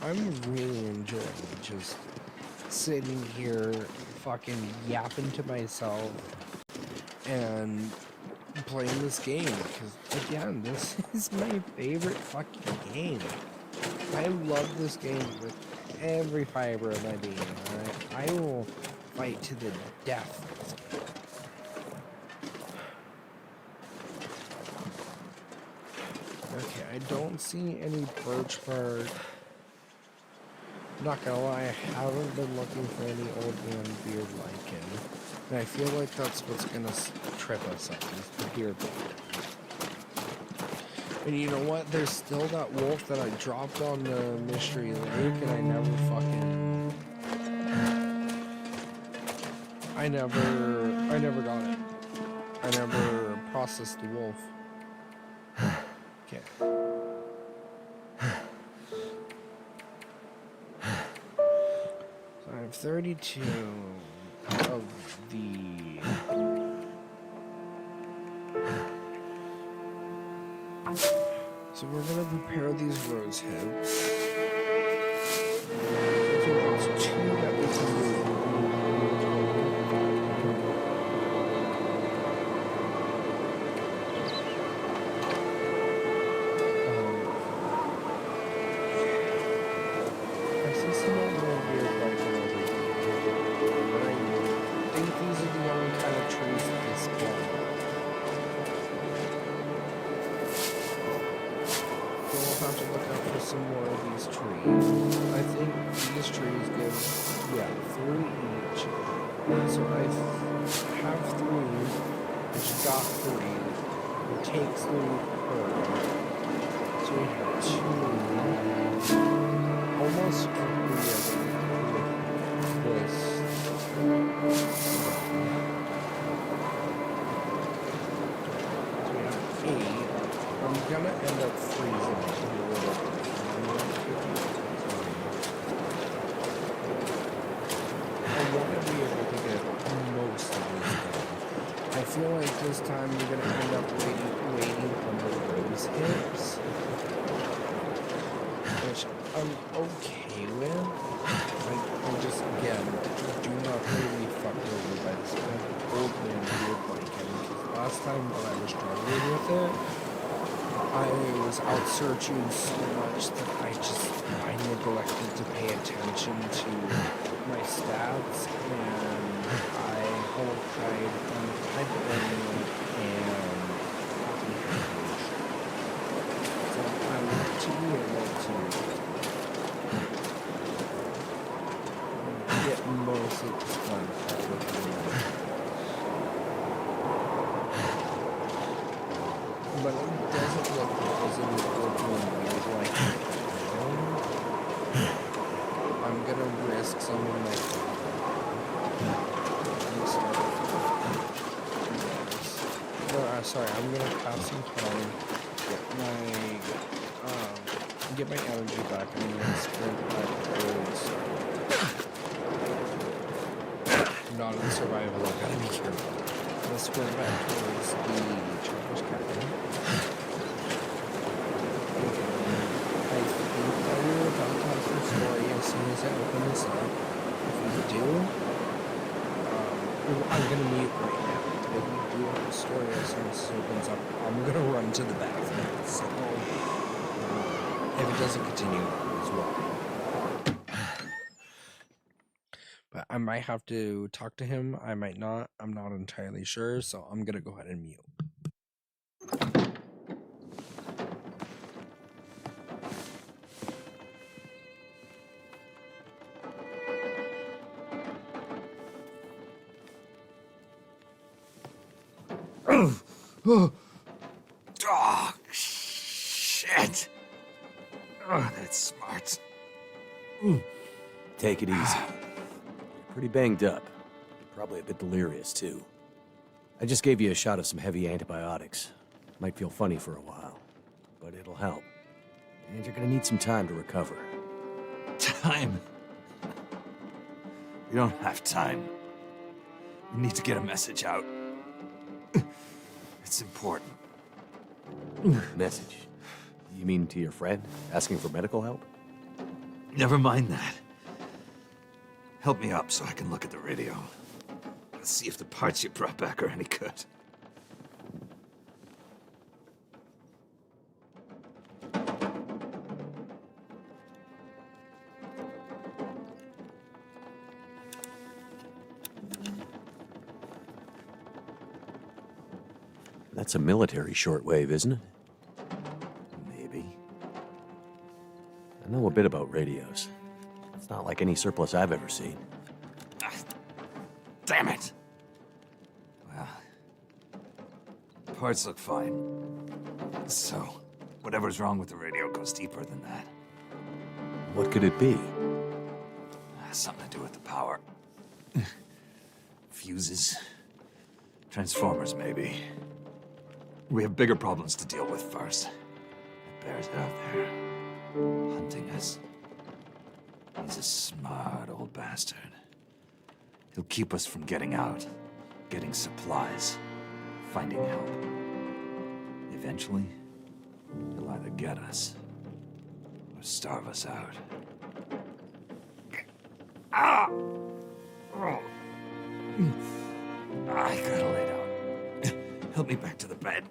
Speaker 1: I'm really enjoying just sitting here fucking yapping to myself and playing this game because, again, this is my favorite fucking game. I love this game with every fiber of my being. Alright, I will fight to the death for this game. Okay, I don't see any birch bark. Not gonna lie, I haven't been looking for any old man beard lichen. And I feel like that's what's gonna trip us up, is the beard lichen. And you know what? There's still that wolf that I dropped on the Mystery Lake and I never fucking... I never got it. I never processed the wolf. Okay. So I have 32 of the... So we're gonna prepare these rose hips. So that's 2 that we can do. I see some old man beard lichen over here. But I think these are the only kind of trees that they spawn. So we'll have to look out for some more of these trees. I think these trees give, 3 each. So I have 3, which got 3. It takes 3 per. So we have 2. Almost 3 of them with this. So we have 8. I'm gonna end up freezing it a little bit. I want to be able to get most of this done. I feel like this time we're gonna end up waiting on the rose hips, which I'm okay with. I just, again, do not really fuck over by this old man beard lichen, because last time when I was struggling with it, I was out searching so much that I neglected to pay attention to my stats, and I hide and so I want to be able to get most of this done but it doesn't look like there's any open weird like I'm gonna risk some of my sorry, I'm gonna have some time, get my energy back, and I'm gonna sprint back towards not in survival, I gotta be careful. I'm gonna sprint back towards the Traveler's Cabin. I think I will about to have some story as soon as I open this up. If we do, I'm gonna mute right now. If we do have a story as soon as it opens up, I'm gonna run to the bathroom. So, if it doesn't continue as well. But I might have to talk to him. I might not. I'm not entirely sure. So I'm gonna go ahead and mute.
Speaker 7: Oh, shit. Oh, that's smart.
Speaker 2: Take it easy. You're pretty banged up. Probably a bit delirious, too. I just gave you a shot of some heavy antibiotics. Might feel funny for a while, but it'll help. And you're gonna need some time to recover.
Speaker 7: Time? We don't have time. We need to get a message out. It's important.
Speaker 2: Message? You mean to your friend? Asking for medical help?
Speaker 7: Never mind that. Help me up so I can look at the radio. Let's see if the parts you brought back are any good.
Speaker 2: That's a military shortwave, isn't it?
Speaker 7: Maybe.
Speaker 2: I know a bit about radios. It's not like any surplus I've ever seen.
Speaker 7: Damn it! Well, parts look fine. So, whatever's wrong with the radio goes deeper than that.
Speaker 2: What could it be?
Speaker 7: Something to do with the power. Fuses. Transformers, maybe. We have bigger problems to deal with first. The bear's out there, hunting us. He's a smart old bastard. He'll keep us from getting out, getting supplies, finding help. Eventually, he'll either get us or starve us out. Ah! Oh. I gotta lay down. Help me back to the bed.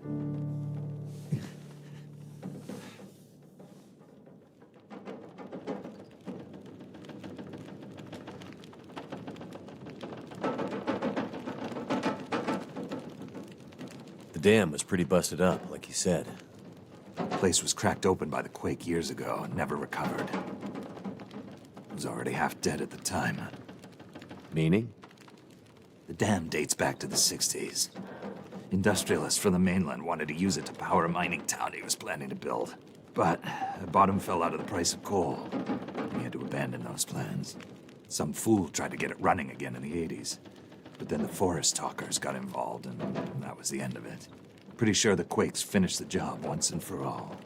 Speaker 2: The dam was pretty busted up, like you said.
Speaker 7: The place was cracked open by the quake years ago and never recovered. It was already half dead at the time.
Speaker 2: Meaning?
Speaker 7: The dam dates back to the 60s. Industrialists from the mainland wanted to use it to power a mining town he was planning to build. But the bottom fell out of the price of coal, and he had to abandon those plans. Some fool tried to get it running again in the 80s. But then the forest talkers got involved, and that was the end of it. Pretty sure the quakes finished the job once and for all.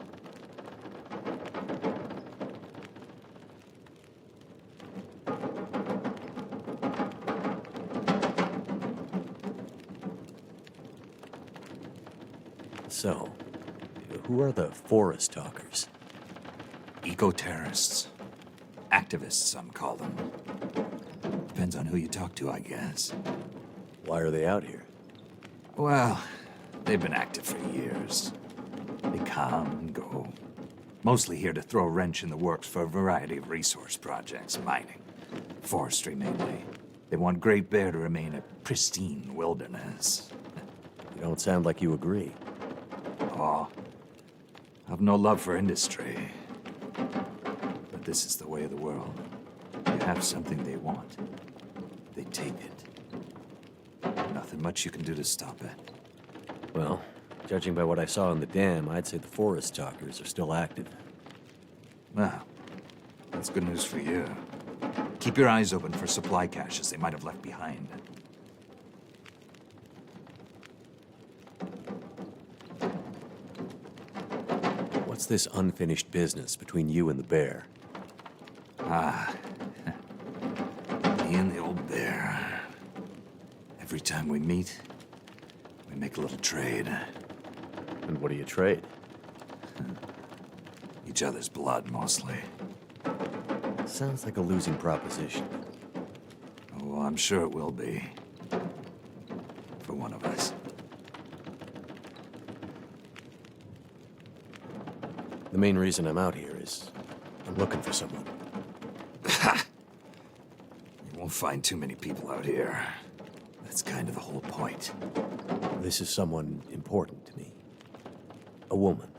Speaker 2: So, who are the forest talkers?
Speaker 7: Eco-terrorists. Activists, some call them. Depends on who you talk to, I guess.
Speaker 2: Why are they out here?
Speaker 7: Well, they've been active for years. They come and go. Mostly here to throw a wrench in the works for a variety of resource projects, mining, forestry mainly. They want Great Bear to remain a pristine wilderness.
Speaker 2: You don't sound like you agree.
Speaker 7: Oh, I've no love for industry. But this is the way of the world. You have something they want. They take it. Nothing much you can do to stop it.
Speaker 2: Well, judging by what I saw in the dam, I'd say the forest talkers are still active.
Speaker 7: Well, that's good news for you. Keep your eyes open for supply caches they might have left behind.
Speaker 2: What's this unfinished business between you and the bear?
Speaker 7: Ah, me and the old bear. Every time we meet, we make a little trade.
Speaker 2: And what do you trade?
Speaker 7: Each other's blood, mostly.
Speaker 2: Sounds like a losing proposition.
Speaker 7: Oh, I'm sure it will be. For one of us.
Speaker 2: The main reason I'm out here is I'm looking for someone.
Speaker 7: You won't find too many people out here. That's kind of the whole point.
Speaker 2: This is someone important to me. A woman.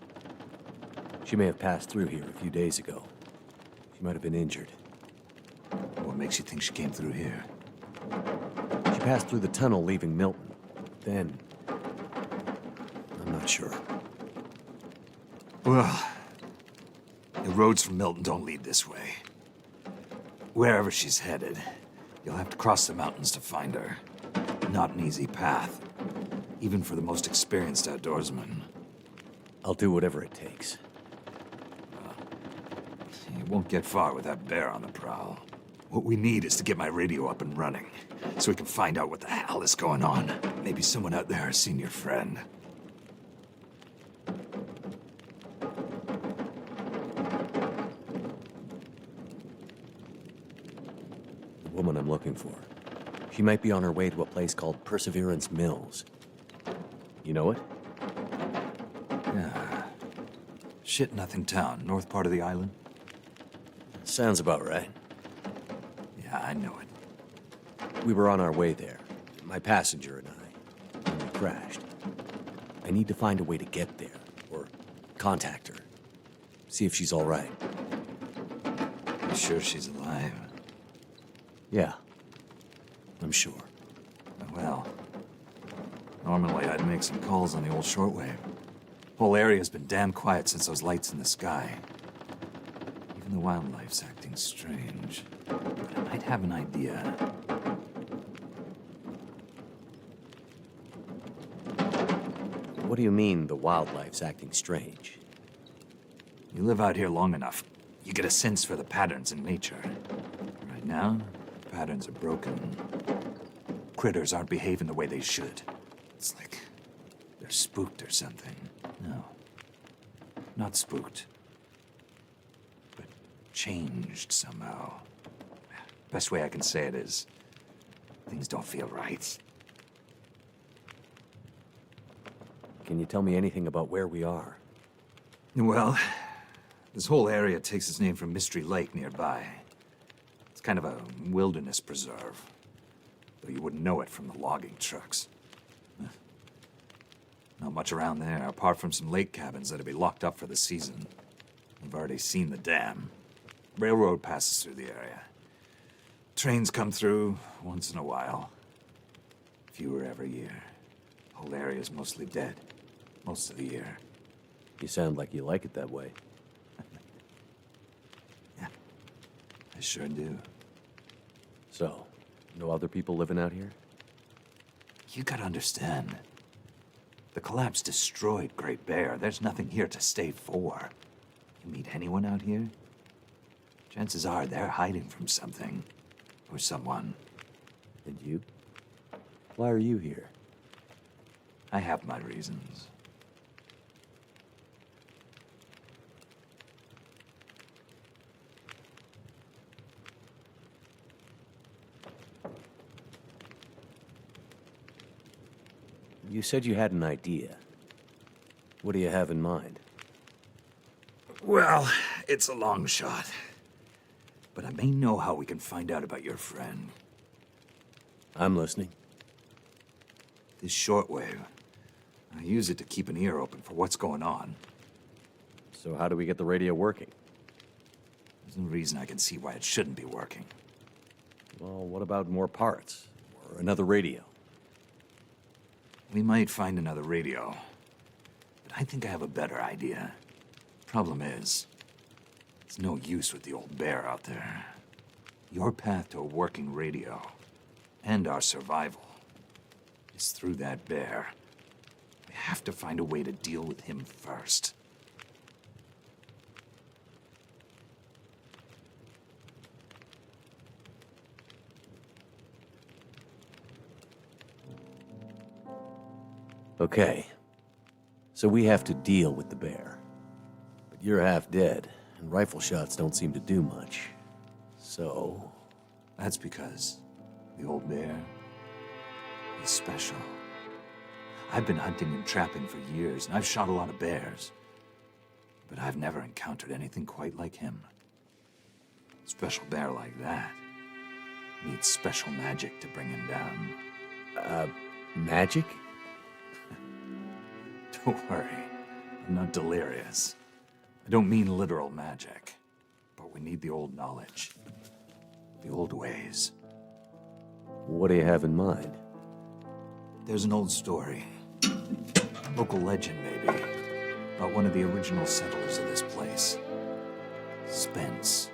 Speaker 2: She may have passed through here a few days ago. She might have been injured.
Speaker 7: What makes you think she came through here?
Speaker 2: She passed through the tunnel leaving Milton. Then... I'm not sure.
Speaker 7: Well, the roads from Milton don't lead this way. Wherever she's headed, you'll have to cross the mountains to find her. Not an easy path, even for the most experienced outdoorsman.
Speaker 2: I'll do whatever it takes.
Speaker 7: You won't get far with that bear on the prowl. What we need is to get my radio up and running, so we can find out what the hell is going on. Maybe someone out there has seen your friend.
Speaker 2: The woman I'm looking for. She might be on her way to a place called Perseverance Mills. You know it?
Speaker 7: Yeah. Shit-nothing town, north part of the island.
Speaker 2: Sounds about right.
Speaker 7: Yeah, I know it.
Speaker 2: We were on our way there, my passenger and I, when we crashed. I I need to find a way to get there, or contact her. See if she's all right.
Speaker 7: You sure she's alive?
Speaker 2: Yeah, I'm sure.
Speaker 7: Well, normally I'd make some calls on the old shortwave. Whole area's been damn quiet since those lights in the sky. Even the wildlife's acting strange. But I might have an idea.
Speaker 2: What do you mean, the wildlife's acting strange?
Speaker 7: You live out here long enough, you get a sense for the patterns in nature. Right now, the patterns are broken. Critters aren't behaving the way they should. It's like they're spooked or something. No, not spooked, but changed somehow. Best way I can say it is, things don't feel right.
Speaker 2: Can you tell me anything about where we are?
Speaker 7: Well, this whole area takes its name from Mystery Lake nearby. It's kind of a wilderness preserve, though you wouldn't know it from the logging trucks. Not much around there, apart from some lake cabins that'll be locked up for the season. We've already seen the dam. Railroad passes through the area. Trains come through once in a while. Fewer every year. Whole area's mostly dead. Most of the year.
Speaker 2: You sound like you like it that way.
Speaker 7: Yeah, I sure do.
Speaker 2: So, no other people living out here?
Speaker 7: You gotta understand. The collapse destroyed Great Bear. There's nothing here to stay for. You meet anyone out here? Chances are they're hiding from something. Or someone.
Speaker 2: And you? Why are you here?
Speaker 7: I have my reasons.
Speaker 2: You said you had an idea. What do you have in mind?
Speaker 7: Well, it's a long shot. But I may know how we can find out about your friend.
Speaker 2: I'm listening.
Speaker 7: This shortwave. I use it to keep an ear open for what's going on.
Speaker 2: So how do we get the radio working?
Speaker 7: There's no reason I can see why it shouldn't be working.
Speaker 2: Well, what about more parts? Or another radio?
Speaker 7: We might find another radio. But I think I have a better idea. Problem is, it's no use with the old bear out there. Your path to a working radio, and our survival, is through that bear. We have to find a way to deal with him first.
Speaker 2: Okay. So we have to deal with the bear. But you're half dead, and rifle shots don't seem to do much. So...
Speaker 7: That's because the old bear is special. I've been hunting and trapping for years, and I've shot a lot of bears. But I've never encountered anything quite like him. Special bear like that needs special magic to bring him down.
Speaker 2: Magic?
Speaker 7: Don't worry, I'm not delirious. I don't mean literal magic, but we need the old knowledge, the old ways.
Speaker 2: What do you have in mind?
Speaker 7: There's an old story, local legend maybe, about one of the original settlers of this place. Spence.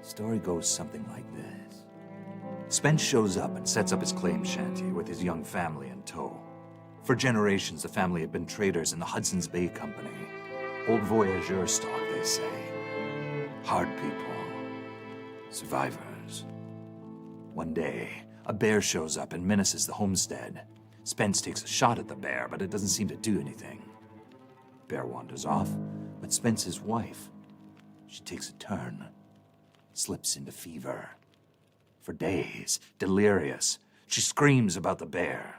Speaker 7: Story goes something like this. Spence shows up and sets up his claim shanty with his young family in tow. For generations, the family had been traders in the Hudson's Bay Company. Old voyageur stock, they say. Hard people. Survivors. One day, a bear shows up and menaces the homestead. Spence takes a shot at the bear, but it doesn't seem to do anything. Bear wanders off, but Spence's wife, she takes a turn. Slips into fever. For days, delirious, she screams about the bear.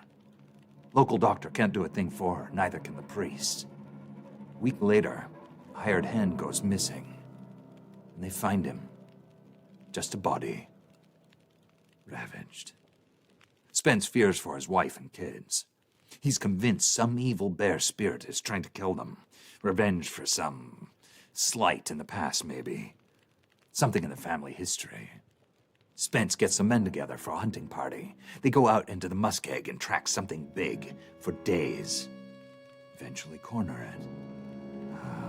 Speaker 7: Local doctor can't do a thing for her, neither can the priest. A week later, a hired hand goes missing. And they find him. Just a body. Ravaged. Spence fears for his wife and kids. He's convinced some evil bear spirit is trying to kill them. Revenge for some slight in the past, maybe. Something in the family history. Spence gets some men together for a hunting party. They go out into the muskeg and track something big for days. Eventually corner it.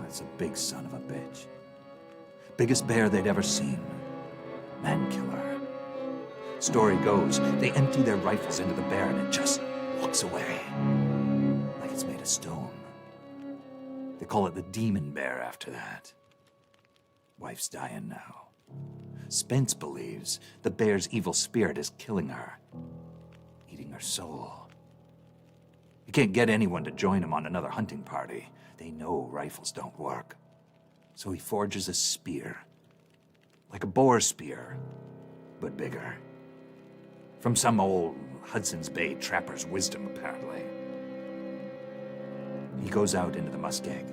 Speaker 7: It's a big son of a bitch. Biggest bear they'd ever seen. Man killer. Story goes, they empty their rifles into the bear and it just walks away. Like it's made of stone. They call it the demon bear after that. Wife's dying now. Spence believes the bear's evil spirit is killing her, eating her soul. He can't get anyone to join him on another hunting party. They know rifles don't work. So he forges a spear. Like a boar spear, but bigger. From some old Hudson's Bay trapper's wisdom, apparently. He goes out into the muskeg,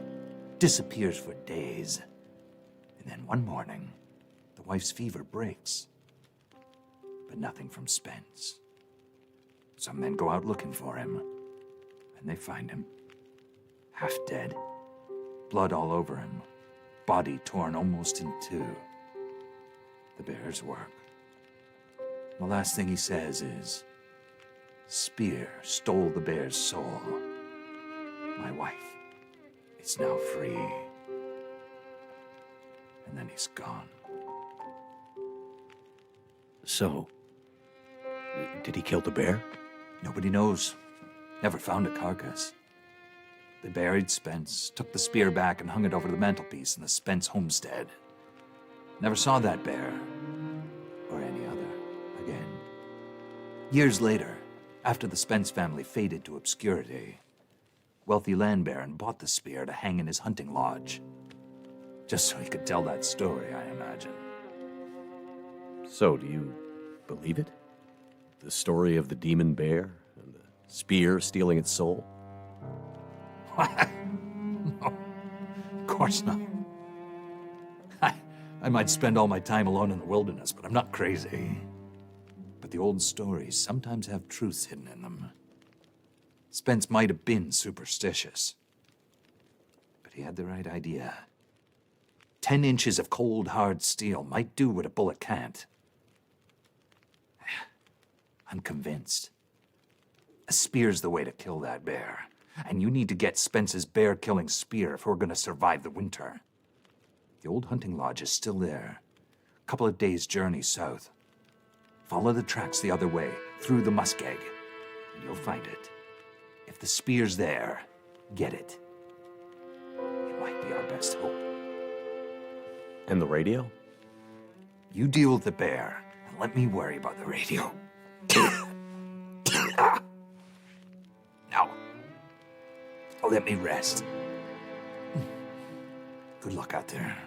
Speaker 7: disappears for days, and then one morning, the wife's fever breaks. But nothing from Spence. Some men go out looking for him, and they find him. Half dead, blood all over him, body torn almost in two. The bear's work. The last thing he says is, "Spear stole the bear's soul. My wife is now free." And then he's gone.
Speaker 2: So, did he kill the bear?
Speaker 7: Nobody knows. Never found a carcass. They buried Spence, took the spear back and hung it over the mantelpiece in the Spence homestead. Never saw that bear, or any other, again. Years later, after the Spence family faded to obscurity, wealthy land baron bought the spear to hang in his hunting lodge. Just so he could tell that story, I imagine.
Speaker 2: So, do you believe it? The story of the demon bear and the spear stealing its soul?
Speaker 7: No, of course not. I might spend all my time alone in the wilderness, but I'm not crazy. But the old stories sometimes have truths hidden in them. Spence might have been superstitious, but he had the right idea. 10 inches of cold, hard steel might do what a bullet can't. I'm convinced. A spear's the way to kill that bear. And you need to get Spence's bear-killing spear if we're going to survive the winter. The old hunting lodge is still there. A couple of days' journey south. Follow the tracks the other way, through the muskeg, and you'll find it. If the spear's there, get it. It might be our best hope.
Speaker 2: And the radio?
Speaker 7: You deal with the bear, and let me worry about the radio. Now, let me rest. Good luck out there.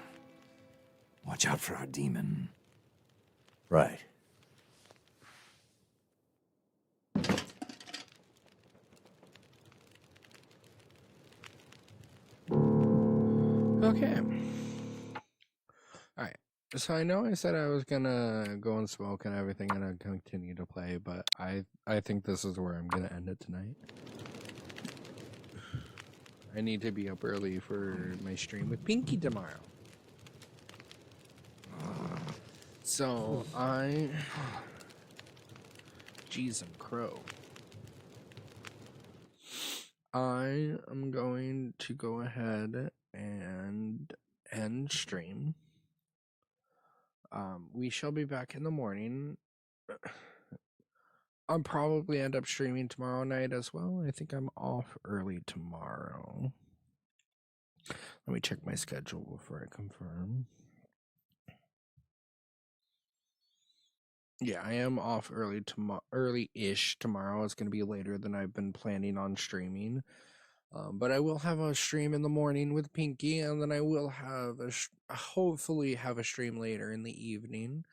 Speaker 7: Watch out for our demon.
Speaker 2: Right.
Speaker 1: Okay. Alright. So I know I said I was gonna go and smoke and everything and I'd continue to play, but I think this is where I'm gonna end it tonight. I need to be up early for my stream with Pinky tomorrow. So Jeez, I'm crow. I am going to go ahead and end stream. We shall be back in the morning. I'll probably end up streaming tomorrow night as well. I think I'm off early tomorrow. Let me check my schedule before I confirm. Yeah, I am off early-ish tomorrow. It's going to be later than I've been planning on streaming. But I will have a stream in the morning with Pinky, and then I will have hopefully have a stream later in the evening.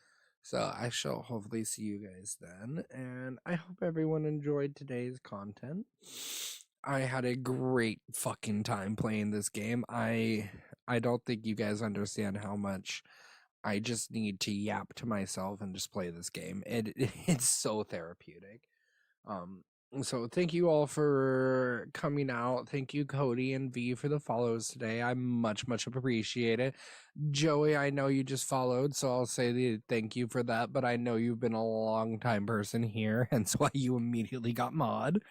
Speaker 1: So I shall hopefully see you guys then, and I hope everyone enjoyed today's content. I had a great fucking time playing this game. I don't think you guys understand how much I just need to yap to myself and just play this game. It's so therapeutic. So thank you all for coming out. Thank you, Cody and V, for the follows today. I much appreciate it. Joey, I know you just followed, so I'll say thank you for that, but I know you've been a long time person here, hence why you immediately got mod.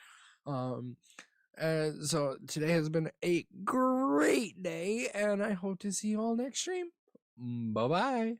Speaker 1: So today has been a great day, and I hope to see you all next stream. Bye-bye.